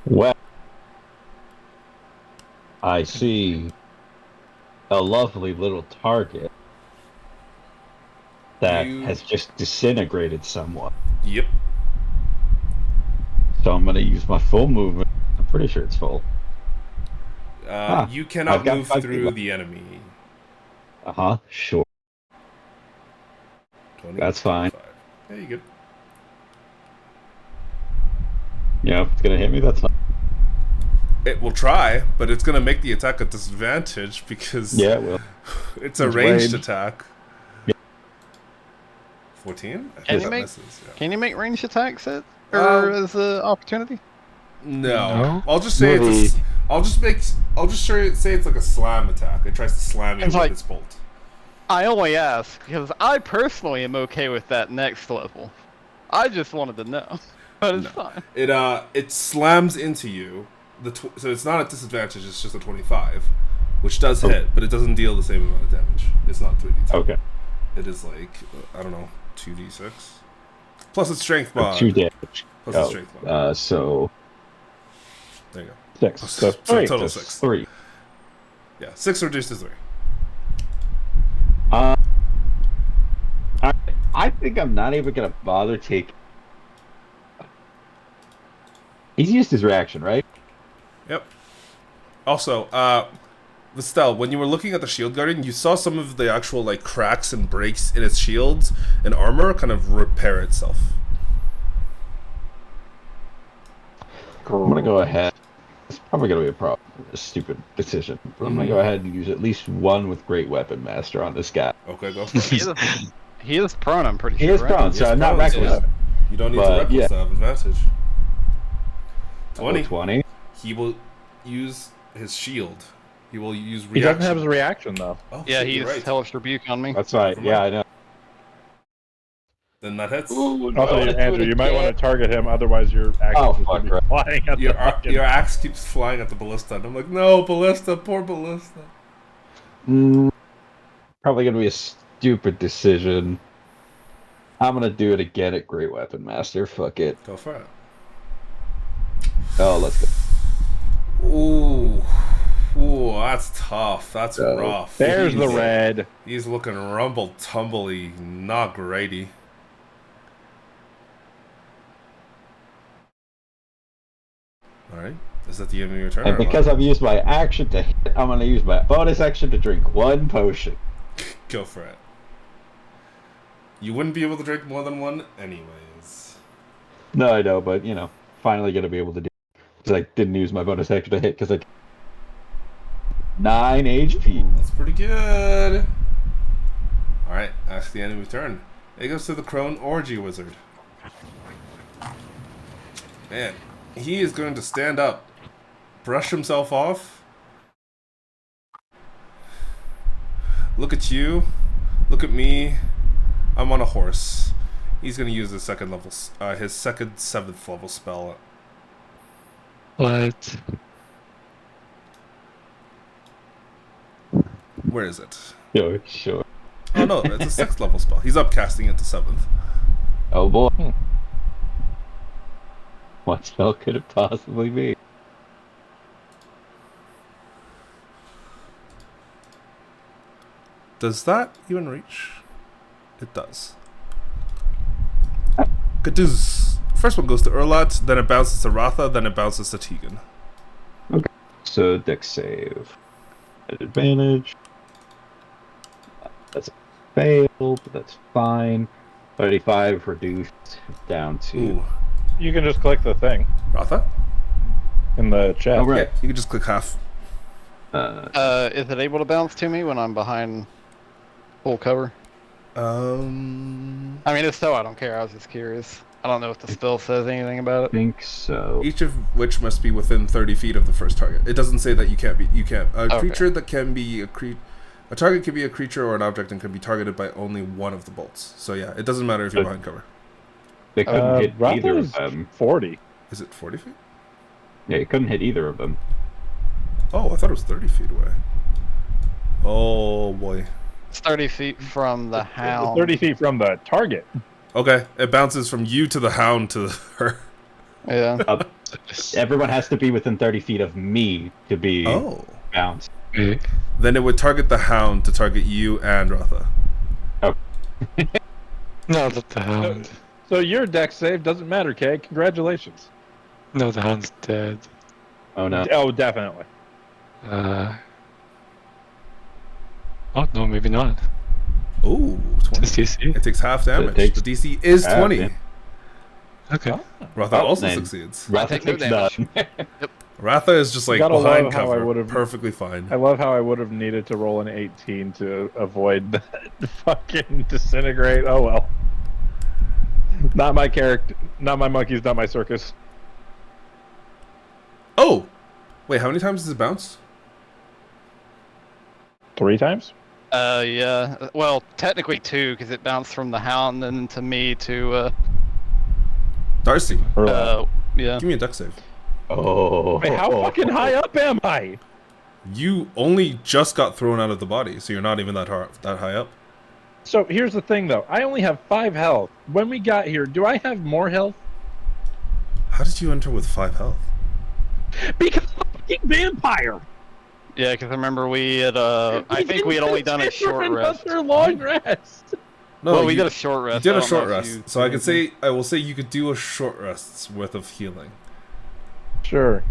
Well, I see a lovely little target that has just disintegrated somewhat. Yep. So I'm going to use my full movement. I'm pretty sure it's full. You cannot I've got move 5 through feet left. the enemy. Sure. 20, That's fine. 25. Yeah, you good. Yeah, if it's going to hit me, that's fine. It will try, but it's going to make the attack a disadvantage because Yeah, it will. it's a It's ranged range. attack. Yeah. 14? I Can think you that make- misses, yeah. Can you make ranged attacks as an opportunity? No. No? I'll just say Maybe. it's. I'll just say it's like a slam attack. It tries to slam you It's with like- its bolt. I only ask because I personally am okay with that next level. I just wanted to know, but it's fine. It slams into you. So it's not a disadvantage. It's just a 25, which does hit, but it doesn't deal the same amount of damage. It's not 3d2. Okay. It is like I don't know, 2d6 plus its strength mod. 2 damage. Plus its strength mod. So There you go. 6. So So 3. total just 6. 3. Yeah, 6 reduced to 3. I think I'm not even going to bother taking. He's used his reaction, right? Yep. Also, Vestel, when you were looking at the Shield Guardian, you saw some of the actual like cracks and breaks in its shields and armor kind of repair itself. I'm going to go ahead. It's probably going to be a stupid decision, but I'm going to go ahead and use at least one with Great Weapon Master on this guy. Okay, go for it. He is prone, I'm pretty He sure. is right? prone, so Yes, I'm not prone, so reckless. You don't need But, to reckless yeah. to have advantage. 20. 20. He will use his shield. He will use reaction. He doesn't have his reaction though. Oh, Yeah, shit, he's you're right. Hellish Rebuke on me. That's right. Yeah, I know. Then that hits. Also, Andrew, you might want to target him, otherwise your action is going to be flying at the fucking... Your axe keeps flying at the ballista. And I'm like, no, ballista, poor ballista. Probably going to be a stupid decision. I'm going to do it again at Great Weapon Master. Fuck it. Go for it. Oh, let's go. Ooh, that's tough. That's rough. There's the He's- red. He's looking rumble tumbly, not greaty. Alright. Is that the end of your turn? And or what? because I've used my action to hit, I'm going to use my bonus action to drink one potion. Go for it. You wouldn't be able to drink more than one anyways. No, I know, but, finally going to be able to do it. Because I didn't use my bonus action to hit, because 9 HP. That's pretty good. Alright, that's the end of your turn. It goes to the Crone Orgy Wizard. Man, he is going to stand up, brush himself off, look at you, look at me, I'm on a horse. He's gonna use his second 7th level spell. What? Where is it? Sure. Oh no, it's a 6th level spell. He's upcasting it to 7th. Oh boy. What spell could it possibly be? Does that even reach? It does. Gadooz. First one goes to Urlat, then it bounces to Ratha, then it bounces to Tegan. Okay. So dex save. At advantage. That's a fail, but that's fine. 35 reduced down to... Ooh. You can just click the thing Ratha? in the chat. Oh, right. Yeah, you can just click half. Is it able to bounce to me when I'm behind full cover? I mean, if so, I don't care. I was just curious. I don't know if the spell says anything about I it. think so. Each of which must be within 30 feet of the first target. It doesn't say that you can't be. You can't. A creature that can be a target can be a creature or an object and can be targeted by only one of the bolts. So yeah, it doesn't matter if you're behind cover. They couldn't hit Ratha either is of them. 40. Is it 40 feet? Yeah, you couldn't hit either of them. Oh, I thought it was 30 feet away. Oh boy. It's 30 feet from the hound. 30 feet from the target. Okay, it bounces from you to the hound to her. Yeah. Everyone has to be within 30 feet of me to be bounced. Then it would target the hound to target you and Ratha. Oh. No, not the hound. So your dex save doesn't matter, Kay. Congratulations. No, the hound's dead. Oh no. Oh, definitely. Oh, no, maybe not. Ooh, 20. It's DC. It takes half damage. takes The DC is half 20. damage. Okay. Ratha also then. succeeds. Ratha take no takes damage. none. Ratha is just like Gotta behind love how I cover, would've- perfectly fine. I love how I would have needed to roll an 18 to avoid that fucking disintegrate. Oh well. Not my character. Not my monkeys, not my circus. Oh! Wait, how many times does it bounce? 3 times? Yeah. Well, technically 2, because it bounced from the hound and to me to, Darcy, yeah. give me a dex save. Oh. Wait, how fucking high up am I? You only just got thrown out of the body, so you're not even that high up. So here's the thing, though. I only have 5 health. When we got here, do I have more health? How did you enter with 5 health? Because I'm a fucking vampire. Yeah, because I remember we had, I think we had only done a short rest. Another long rest. No, Well, we you did a short rest. did I a don't short know if rest. you- So I will say you could do a short rest's worth of healing. Sure.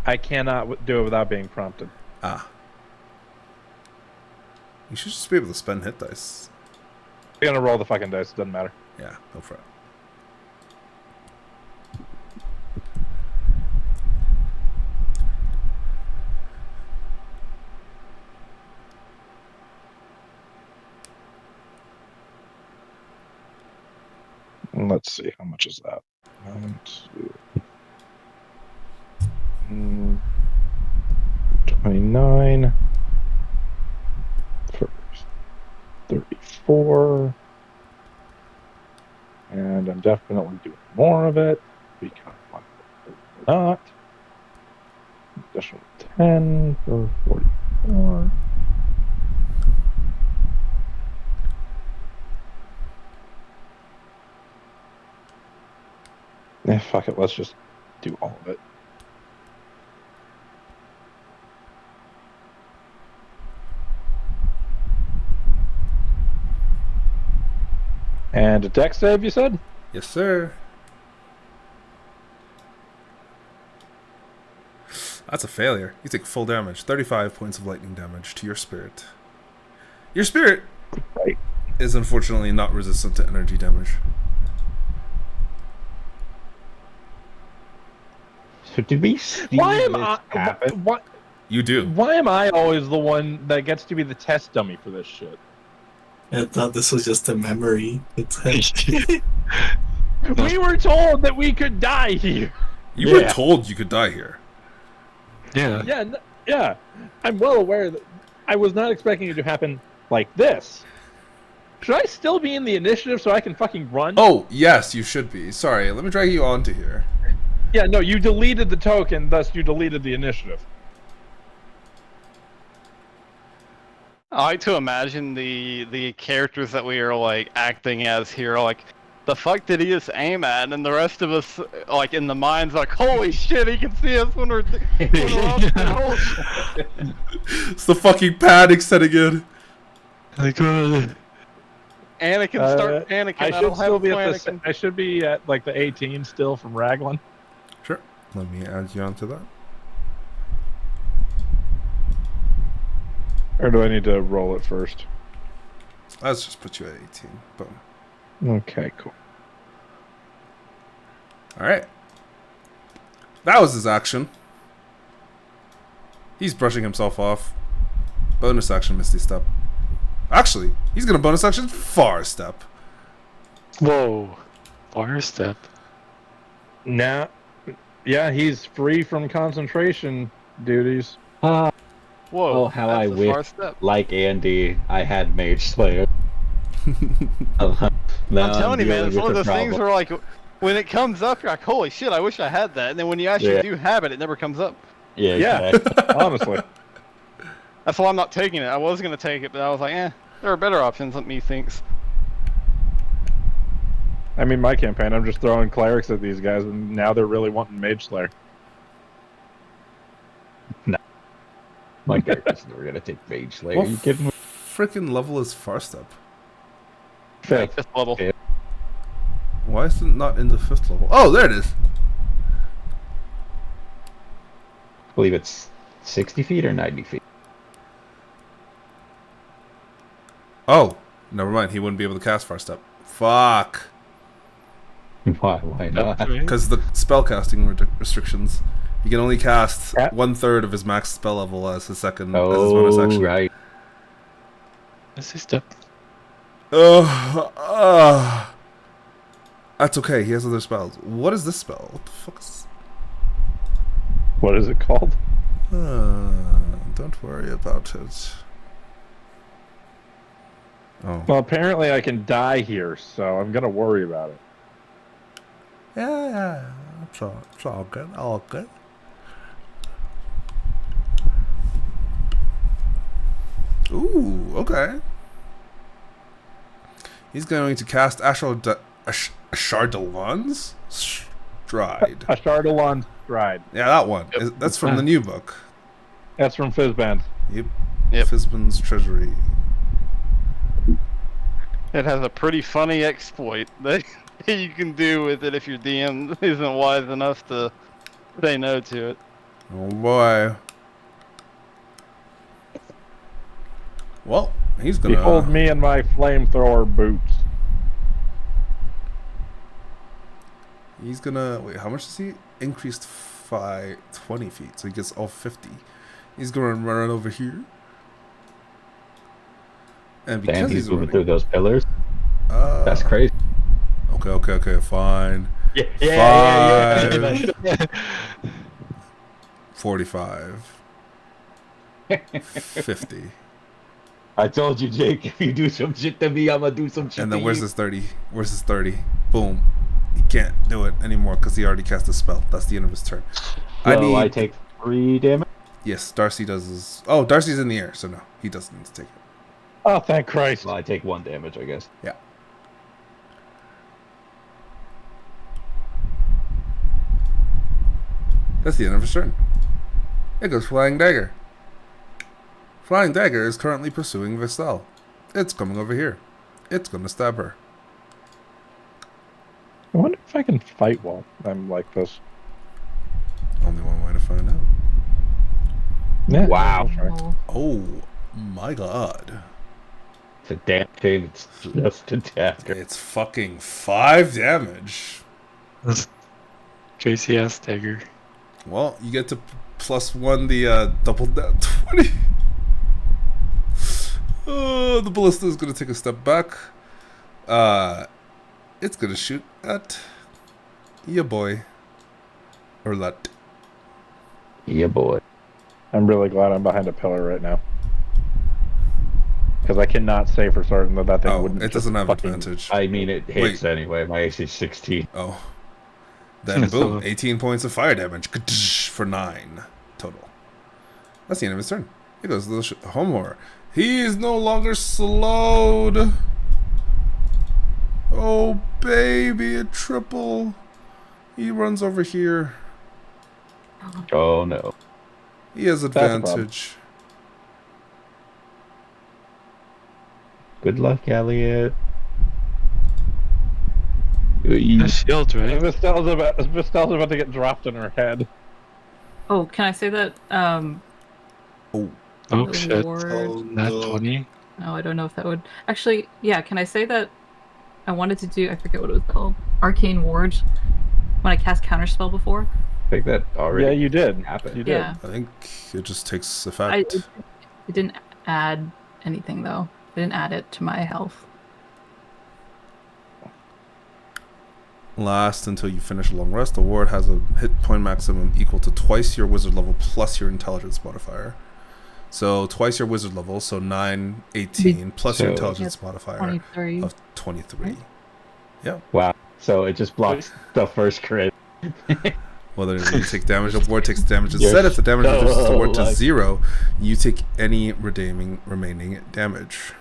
I cannot do it without being prompted. Ah. You should just be able to spend hit dice. I'm gonna roll the fucking dice. Doesn't matter. Yeah, go for it. Let's see, how much is that? 29. First, 34. And I'm definitely doing more of it because why not? Additional 10 for 44. Fuck it, let's just do all of it. And a dex save, you said? Yes, sir. That's a failure. You take full damage. 35 points of lightning damage to your spirit. Your spirit Right. is unfortunately not resistant to energy damage. So did we see Why am this I? happen? You do. Why am I always the one that gets to be the test dummy for this shit? I thought this was just a memory. It's We were told that we could die here. You were told you could die here. Yeah. Yeah, yeah. I'm well aware that I was not expecting it to happen like this. Should I still be in the initiative so I can fucking run? Oh, yes, you should be. Sorry, let me drag you onto here. Yeah, no, you deleted the token, thus you deleted the initiative. I like to imagine the characters that we are like acting as here, like the fuck did he just aim at, and the rest of us like in the minds like, holy shit, he can see us when we're up It's the fucking panic setting in. Anakin start panicking. I I should don't still have be a at Anakin. I should be at like the 18 still from Raglan. Sure. Let me add you onto that. Or do I need to roll it first? Let's just put you at 18. Boom. Okay, cool. Alright. That was his action. He's brushing himself off. Bonus action, Misty Step. Actually, he's gonna bonus action Far Step. Whoa. Fire step. Now, yeah, he's free from concentration duties. Whoa. Oh, how that's I a wish, far step. like Andy, I had Mage Slayer. Now I'm telling you, man, dealing it's one of with those the things problem. where like when it comes up, you're like, holy shit, I wish I had that. And then when you actually Yeah. do have it, it never comes up. Yeah, Yeah. exactly. Honestly. That's why I'm not taking it. I was gonna take it, but I was like, there are better options, let me think. I mean, my campaign, I'm just throwing clerics at these guys, and now they're really wanting Mage Slayer. My character's never gonna take Mage Slayer. What Are you kidding me? freaking level is Far Step? Fifth. Fifth level. Yeah. Why is it not in the 5th level? Oh, there it is. I believe it's 60 feet or 90 feet. Oh, never mind. He wouldn't be able to cast Far Step. Fuck. Why not? Because the spellcasting restrictions. He can only cast Yeah. 1/3 of his max spell level as his second as his bonus Oh, action. right. Misty step. That's okay. He has other spells. What is this spell? What the fuck is... What is it called? Don't worry about it. Oh. Well, apparently I can die here, so I'm gonna worry about it. Yeah. It's all good. All good. Ooh, okay. He's going to cast Ashardalon's Stride. Ashardalon Stride. Yeah, that one. Yep. That's from the new book. That's from Fizzband. Yep. Yep. Fizban's Treasury. It has a pretty funny exploit that you can do with it if your DM isn't wise enough to say no to it. Oh boy. Well, he's gonna... Behold me and my flamethrower boots. He's gonna... Wait, how much is he? Increased 20 feet, so he gets all 50. He's gonna run over here. And because Damn, he's he's moving running... through those pillars. That's crazy. Okay, fine. Yeah. 45. 50. I told you, Jake, if you do some shit to me, I'm gonna do some shit And to then where's you. his 30? Where's his 30? Boom. He can't do it anymore because he already cast a spell. That's the end of his turn. So I take 3 damage. Yes, Darcy does his... Oh, Darcy's in the air, so no. He doesn't need to take it. Oh, thank Christ. Well, I take 1 damage, I guess. Yeah. That's the end of his turn. It goes Flying Dagger. Flying Dagger is currently pursuing Vestal. It's coming over here. It's gonna stab her. I wonder if I can fight while I'm like this. Only one way to find out. Yeah. Wow. I'll try. Oh my god. It's a damn shame it's just a dagger. It's fucking 5 damage. That's JCS dagger. Well, you get to +1 the double that 20. The ballista is gonna take a step back. It's gonna shoot at ya boy. Or Lut. Yeah, boy. I'm really glad I'm behind a pillar right now. Because I cannot say for certain that thing Oh, wouldn't. it just doesn't have fucking- advantage. I mean, it hits anyway. My AC is 16. Oh. Then So- boom, 18 points of fire damage for 9 total. That's the end of his turn. He goes to the home horror. He is no longer slowed. Oh, baby, a triple. He runs over here. Oh no. He has That's a problem. advantage. Good luck, Elliot. The shield, right? Vistell's about to get dropped in her head. Oh, can I say that? Oh, Oh the shit. ward- Oh Nat no. 20. No, I don't know if that would actually. Yeah, can I say that? I wanted to do. I forget what it was called. Arcane Ward. When I cast Counterspell before. I think that already Yeah, you did. happened. You did. Yeah. I think it just takes It effect. didn't add anything though. It didn't add it to my health. Last until you finish a long rest. The ward has a hit point maximum equal to twice your wizard level plus your intelligence modifier. So twice your wizard level, so 9, 18, plus your So- intelligence modifier 23. of 23. Wow. So it just blocks the first crit. Whether you take damage, the ward takes damage You're instead. If the damage so reduces the ward to lucky. 0, you take any remaining damage.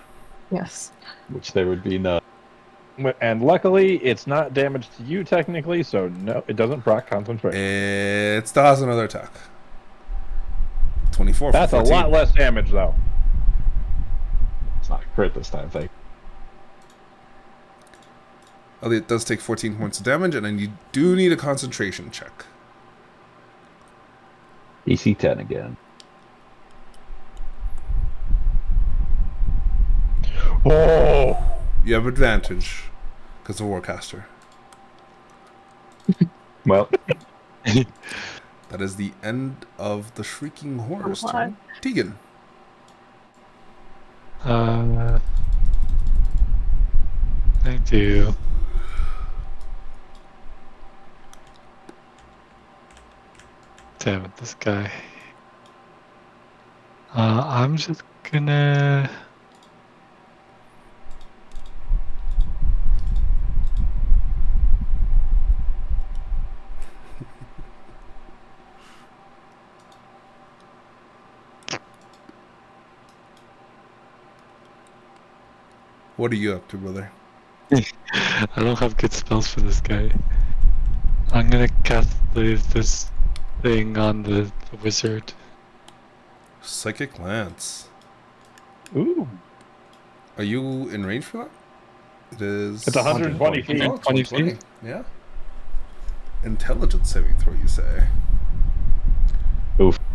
Yes. Which there would be none. And luckily, it's not damage to you technically, so no, it doesn't proc concentration. It still has another attack. 24 That's for a 14. lot less damage, though. It's not a crit this time, thank Elliot does take 14 points of damage, and then you do need a concentration check. EC 10 again. Oh, You have advantage because of Warcaster. Well, That is the end of the Shrieking Horror's What? turn. Tegan. I do. Damn it, this guy. I'm just gonna. What are you up to, brother? I don't have good spells for this guy. I'm gonna cast this thing on the wizard. Psychic Lance. ooh. Are you in range for that? It is... It's 120 feet. Oh, it's 20 120. Yeah. Intelligence saving throw, you say?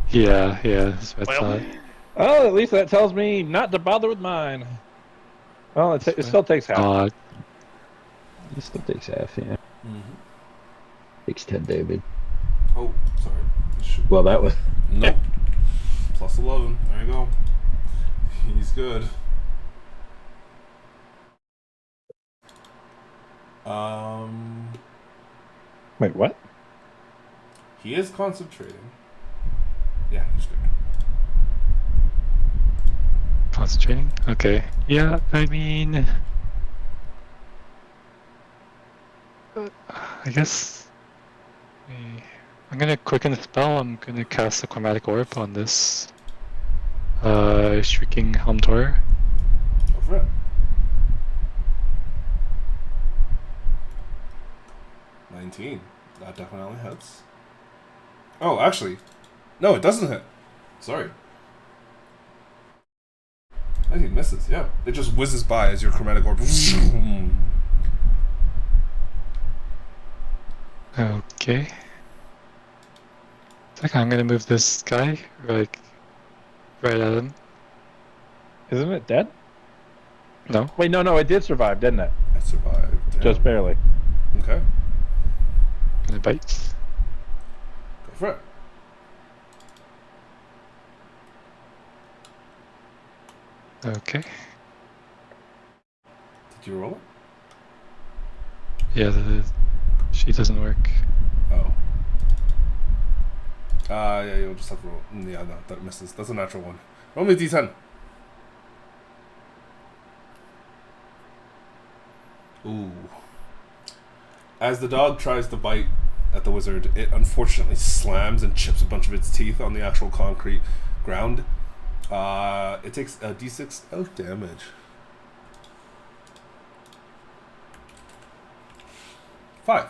Yeah, that's what I thought. Oh, at least that tells me not to bother with mine. Well, it still takes half. it still takes half, yeah. Mm-hmm. Takes 10 damage. Oh, sorry. Well, that was... Nope. Plus 11. There you go. He's good. Wait, what? He is concentrating. Yeah, he's good. Concentrating? Okay. Yeah, I mean... I guess... I'm gonna quicken the spell, I'm gonna cast a Chromatic Orb on this... Shrieking Helmtor. Go for it. That definitely hits. Oh, actually, no, it doesn't hit. Sorry. 19 misses. Yeah, it just whizzes by as your chromatic orb. Okay. It's like I'm gonna move this guy, like, right at him. Isn't it dead? No? Wait, no, it did survive, didn't it? It survived. Yeah. Just barely. Okay. Gonna bite. Go for it. Okay. Did you roll it? Yeah, she doesn't work. Oh. Yeah, you'll just have to roll. Yeah, no, that misses. That's a natural one. Roll me a d10. Ooh. As the dog tries to bite at the wizard, it unfortunately slams and chips a bunch of its teeth on the actual concrete ground. It takes a d6 of damage. 5.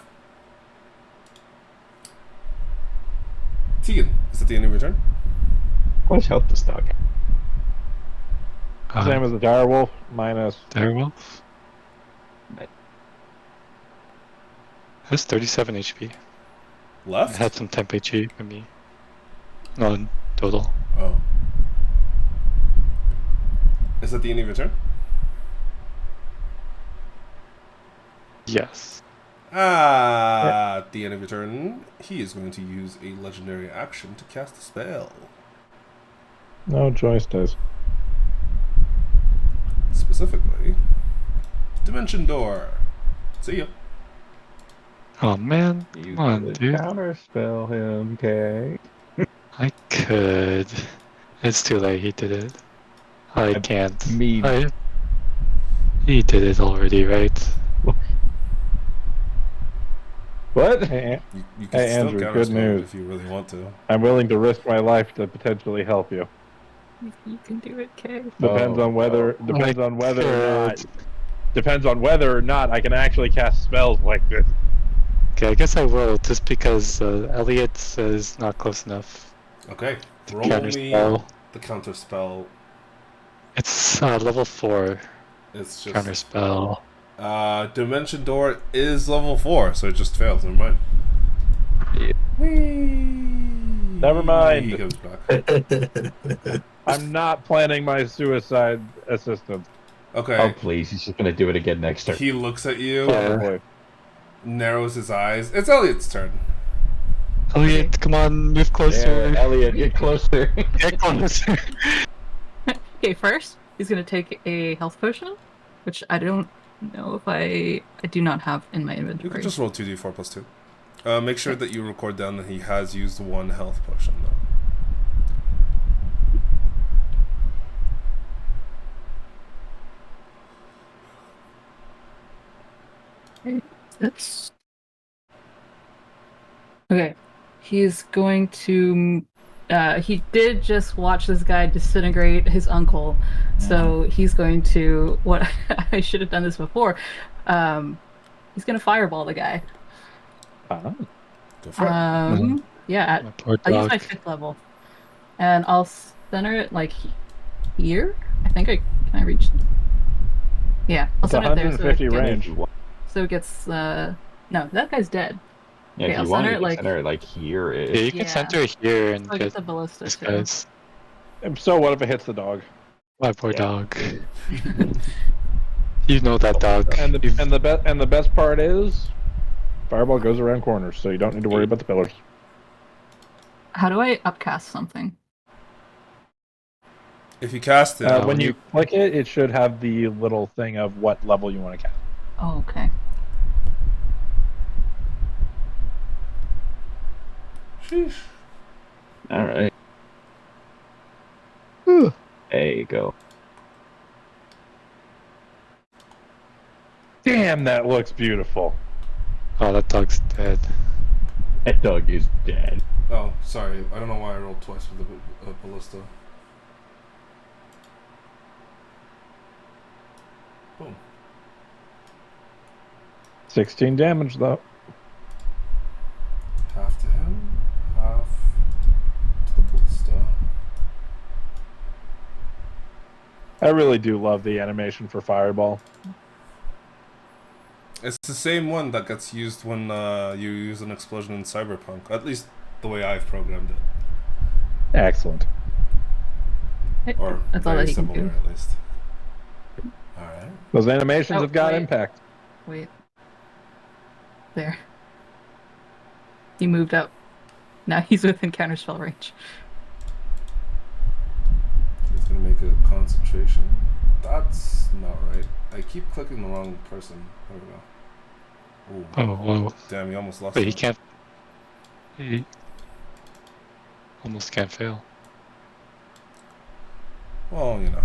Tegan, is that the end of your turn? How much health this dog? Same as the dire wolf, minus. Direwolf. Right. That's 37 HP. It Left? had some temp HP for me. No, in total. Oh. Is that the end of your turn? Yes. At the end of your turn, he is going to use a legendary action to cast a spell. No, Joyce does. Specifically, Dimension Door. See ya. Oh man, You come on, could dude. counterspell him, okay? I could. It's too late. He did it. I can't. mean- He did it already, right? What? Hey, You can Hey, still Andrew, counterspell good it news. if you really want to. I'm willing to risk my life to potentially help you. You can do it, Kay. Depends Oh, on whether oh. depends on whether or not could. depends on whether or not I can actually cast spells like this. Okay, I guess I will, just because Elliot is not close enough Okay, to roll me counterspell. the counterspell. It's level 4 It's just counterspell. Dimension Door is level 4, so it just fails. Never mind. Yeah. Never mind. He comes back. I'm not planning my suicide assistance. Okay. Oh, please. He's just going to do it again next turn. He looks at you, Probably. narrows his eyes. It's Elliot's turn. Elliot, come on, move closer. Yeah, Elliot, get closer. Get closer. Okay, first he's gonna take a health potion, which I don't know if I do not have in my You inventory. can just roll 2d4 plus 2. Make sure that you record down that he has used 1 health potion, though. That's okay. He's going to. He did just watch this guy disintegrate his uncle, so he's going to. What I should have done this before. He's going to fireball the guy. Ah. Go for it. Yeah. My poor I'll use my dog. 5th level, and I'll center it like here. I think I can I reach. Yeah, I'll It's center it there. So 150 it gets, range. So it gets. No, that guy's dead. Yeah, Okay, if I'll you want center to it like. center it like here, Yeah, you can Yeah. center it here and So I get get the ballista this too. guy's. So what if it hits the dog? My poor Yeah. dog. You know that dog. And You've- the best part is, fireball goes around corners, so you don't need to worry about the pillars. How do I upcast something? If you cast it, When when you you- click it, it should have the little thing of what level you want to cast. Oh, okay. sheesh. All right. There you go. Damn, that looks beautiful. Oh, that dog's dead. That dog is dead. Oh, sorry. I don't know why I rolled twice with the ballista. Boom. 16 damage though. Half to him, half to the ballista. I really do love the animation for fireball. It's the same one that gets used when you use an explosion in Cyberpunk. At least the way I've programmed it. Excellent. Or That's all very that he can similar, do. at least. Alright. Those animations Oh, have got wait. impact. Wait. There. He moved up. Now he's within counterspell range. He's gonna make a concentration. That's not right. I keep clicking the wrong person. There we go. Ooh. Oh, whoa. Damn, you almost lost Wait, he it. can't. He almost can't fail. Well, you know.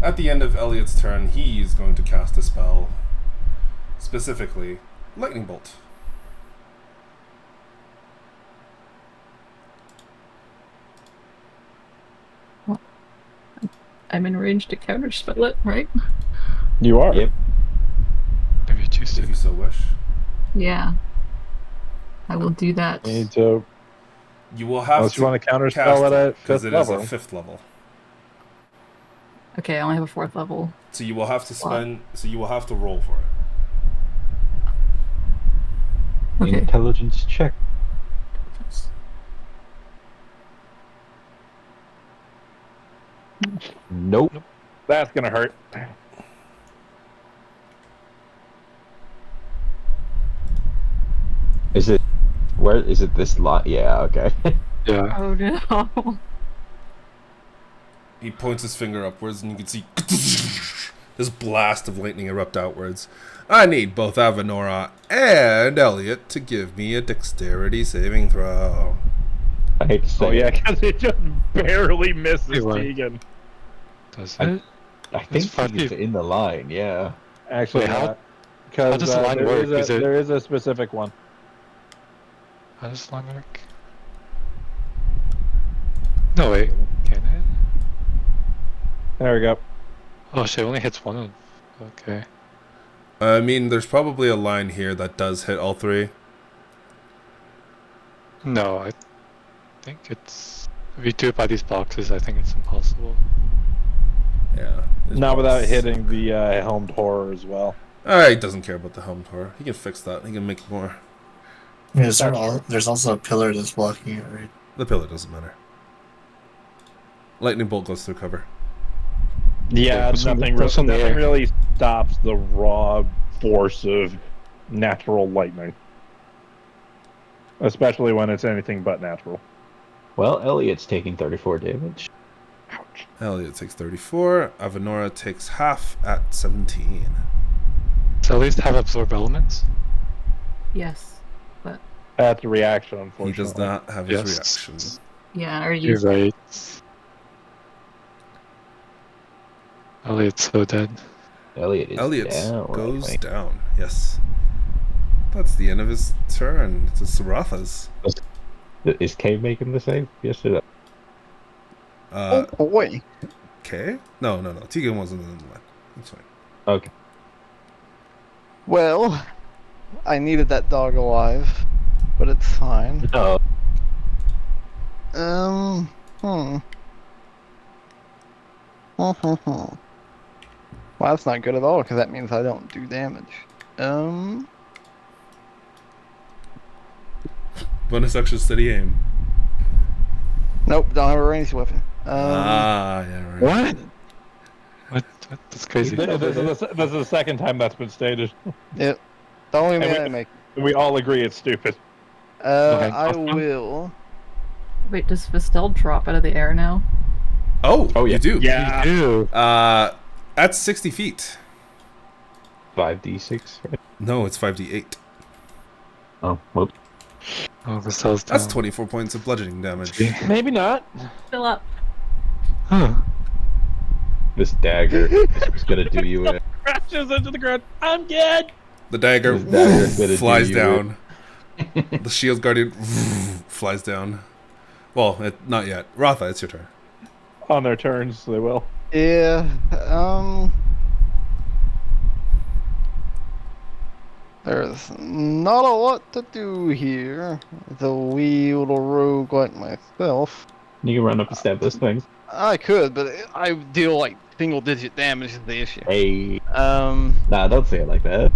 At the end of Elliot's turn, he's going to cast a spell. Specifically, lightning bolt. I'm in range to counterspell it, right? You are. Yep. If you choose If to. you so wish. Yeah. I will do that. You need to, You will have unless to you want to counterspell cast it at because 5th it is level. a 5th level. Okay, I only have a 4th level. So you will have to Wow. spend. So you will have to roll for it. Okay. Intelligence check. Nope. That's gonna hurt. Is it? Where is it? This lot? Yeah. Okay. Yeah. Oh no. He points his finger upwards, and you can see this blast of lightning erupt outwards. I need both Avenora and Elliot to give me a dexterity saving throw. I hate to say. Oh yeah, it. because it just barely misses Hey, what? Tegan. Does I- it? I think five he's feet. in the line. Yeah. Actually, Wait, how- not. Because does the line there work? is a Is it- there is a specific one. How does line work? No, wait. Can it? There we go. Oh, she only hits one of. Okay. I mean, there's probably a line here that does hit all three. No, I think it's. If you do it by these boxes, I think it's impossible. Yeah. this Not without box- hitting the helmed horror as well. He doesn't care about the helmed horror. He can fix that. He can make more. Yeah, there's also a pillar that's blocking it, right? The pillar doesn't matter. Lightning bolt goes through cover. Yeah, put some- nothing, put some in the nothing air. really stops the raw force of natural lightning. Especially when it's anything but natural. Well, Elliot's taking 34 damage. Ouch. Elliot takes 34. Avenora takes half at 17. So at least have absorb elements. Yes. That's a reaction, He unfortunately. does not have his Yes. reaction. Yeah, or You're use right. Elliot's so dead. Elliot is Elliot down. I goes think. down. Yes. That's the end of his turn. It's Saratha's. Is Kay making the save? Yes, it is. Uh, boy. okay. No. Tegan wasn't in the line. That's fine. Okay. Well, I needed that dog alive, but it's fine. No. Well, that's not good at all, because that means I don't do damage. Bonus action, steady aim. Nope, don't have a ranged weapon. Yeah, right. What? What? That's crazy. You This is the second time that's been stated. Yep. The only And man we- I make. We all agree it's stupid. Okay, I awesome. will. Wait, does Vestel drop out of the air now? Oh, Oh, yeah. you do. Yeah. Ew. That's 60 feet. 5d6, right? No, it's 5d8. Oh, whoops. Oh, the cell's down. That's 24 points of bludgeoning damage. Maybe not. Fill up. Huh. This dagger is gonna do you in. Crashes into the ground. I'm dead. The dagger This dagger's gonna do flies you down. The shield guardian flies down. Well, not yet. Ratha, it's your turn. On their turns, they will. Yeah. There's not a lot to do here. The wee little rogue like myself. You can run up and stab this thing. I could, but I deal like single-digit damage is the issue. Hey. Um. Nah, don't say it like that.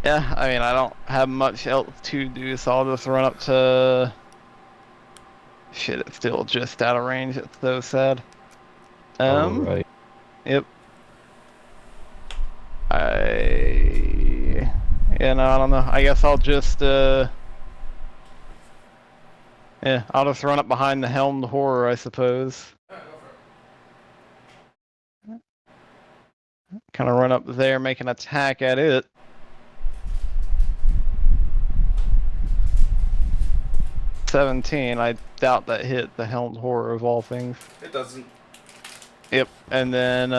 Yeah, I mean, I don't have much else to do, so I'll just run up to... Shit, it's still just out of range. It's so sad. Alright. Yep. Yeah, no, I don't know. I guess I'll just, yeah, I'll just run up behind the helmed horror, I suppose. Kind of run up there, make an attack at it. $17. I doubt that hit the helmed horror of all things. It doesn't. Yep, and then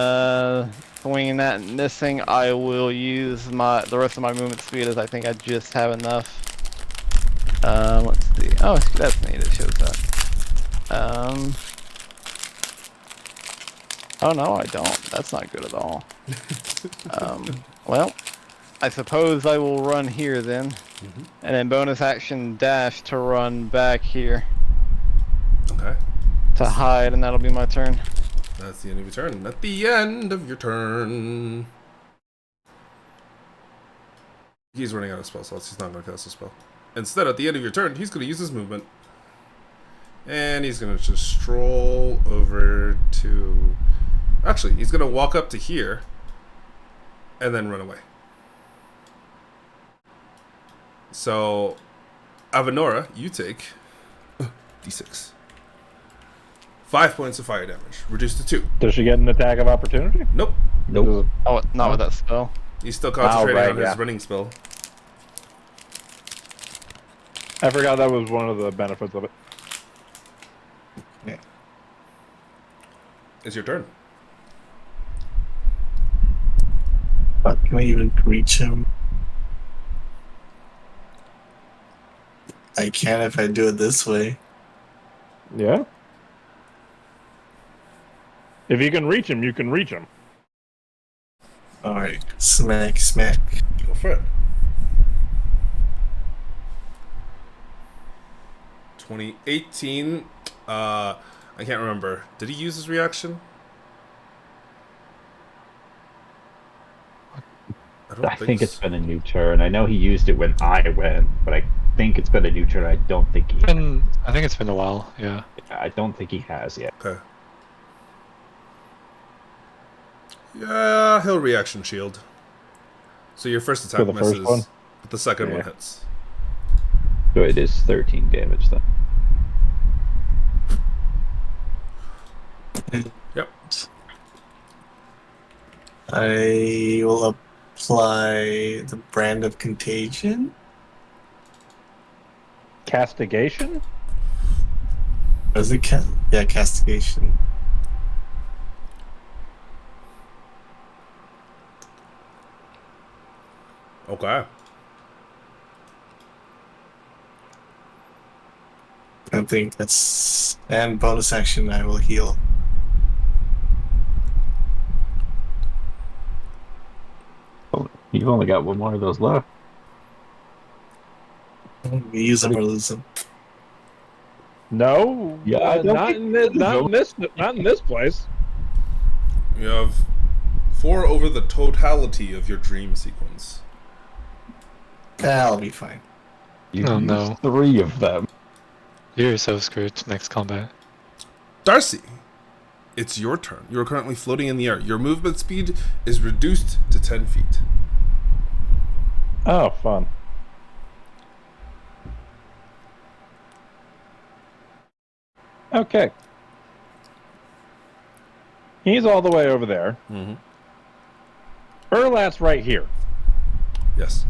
swinging that and missing, I will use the rest of my movement speed as I think I just have enough. Let's see. Oh, that's neat. It shows that. Oh no, I don't. That's not good at all. Well, I suppose I will run here then, and then bonus action dash to run back here Okay. to hide, and that'll be my turn. That's the end of your turn. At the end of your turn. He's running out of spell slots. He's not going to cast a spell. Instead, at the end of your turn, he's going to use his movement. And he's going to just stroll over to... Actually, he's going to walk up to here. And then run away. So, Avenora, you take... D6. 5 points of fire damage. Reduced to 2. Does she get an attack of opportunity? Nope. Nope. Oh, not with that spell. He's still concentrating right, on yeah. his running spell. I forgot that was one of the benefits of it. It's your turn. Can I even reach him? I can if I do it this way. Yeah. If you can reach him, you can reach him. Alright, smack, smack. Go for it. 2018. I can't remember. Did he use his reaction? I think it's been a new turn. I know he used it when I went, but I think it's been a new turn. I don't think he. I think it's been a while. Yeah. I don't think he has yet. Okay. Yeah, he'll reaction shield. So your first attack For the first misses, one? but the second one Yeah. hits. So it is 13 damage then. Yep. I will apply the brand of contagion. Castigation? Was it castigation? Okay. I think that's... And bonus action, I will heal. Oh, you've only got one more of those left. We use them or lose them. No. Yeah, I don't not think in this. so. Not in this place. You have 4 over the totality of your dream sequence. That'll be fine. You Oh, used no. 3 of them. You're so screwed next combat. Darcy, it's your turn. You are currently floating in the air. Your movement speed is reduced to 10 feet. Oh, fun. Okay. He's all the way over there. Mm-hmm. Erlat's right here. Yes.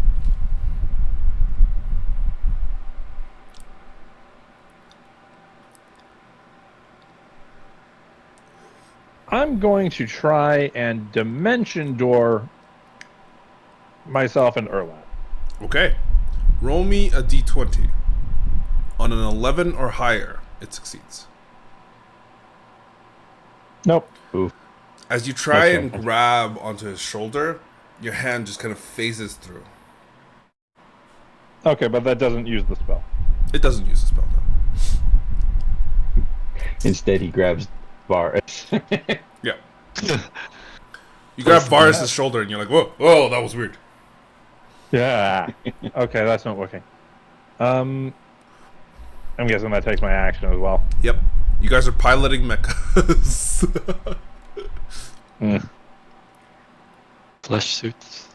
I'm going to try and dimension door myself and Erlat. Okay. Roll me a d20. On an 11 or higher, it succeeds. Nope. Oof. As you try Okay. and grab onto his shoulder, your hand just kind of phases through. Okay, but that doesn't use the spell. It doesn't use the spell, though. Instead, he grabs Varus. Yeah. You grab Varus' shoulder and you're like, whoa, that was weird. Yeah. Okay, that's not working. I'm guessing that takes my action as well. Yep. You guys are piloting mechas. Flesh suits.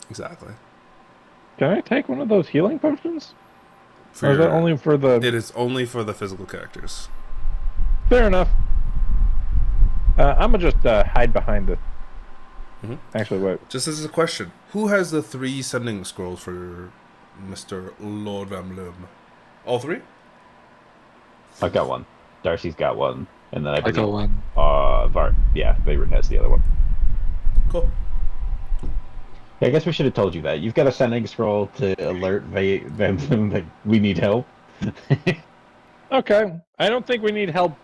Exactly. Can I take one of those healing potions? For Or is that your- only for the... It is only for the physical characters. Fair enough. I'm gonna just hide behind the... Mhm. Actually, wait. Just as a question, who has the 3 sending scrolls for Mr. Lord Ramlum? All 3? I've got one. Darcy's got one. And then I I got believe one. Vagrant has the other one. Cool. Yeah, I guess we should have told you that. You've got a sending scroll to alert them that we need help. Okay. I don't think we need help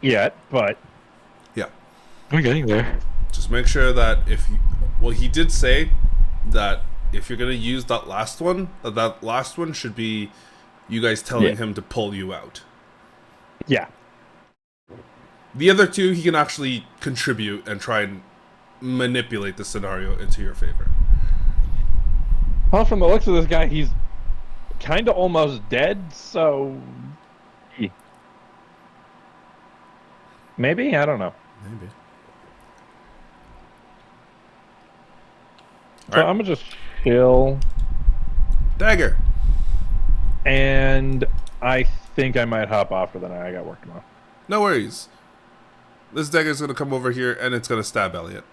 yet, but Yeah. We're getting there. Just make sure that if you, well, he did say that if you're gonna use that last one, that last one should be you guys telling him to pull you out. yeah. The other two, he can actually contribute and try and manipulate the scenario into your favor. Well, from the looks of this guy, he's kind of almost dead, so maybe? I don't know. Maybe. So I'm gonna just chill, Dagger. and I think I might hop off for the night. I got work tomorrow. No worries. This dagger's gonna come over here and it's gonna stab Elliot.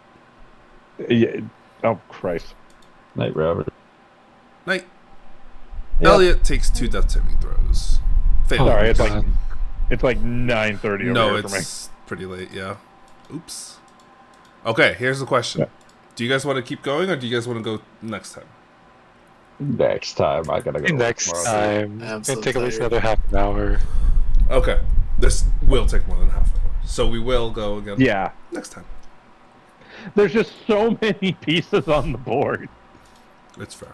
Yeah. Oh Christ! Night, Robert. Night. Yep. Elliot takes 2 death saving throws. Fail. Sorry, it's God. like 9:30 over No, here for me. it's pretty late. Yeah. Oops. Okay, here's the question. Yeah. Do you guys want to keep going, or do you guys want to go next time? Next time, I gotta go. Next tomorrow. time. I'm It's so gonna take at least tired. another half an hour. Okay. This will take more than half an hour, so we will go again Yeah. next time. There's just so many pieces on the board, It's fair.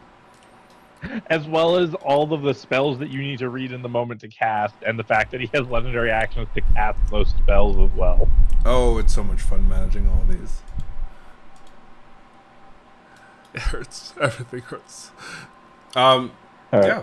as well as all of the spells that you need to read in the moment to cast, and the fact that he has legendary actions to cast those spells as well. Oh, it's so much fun managing all these. It hurts. Everything hurts. All right. Yeah.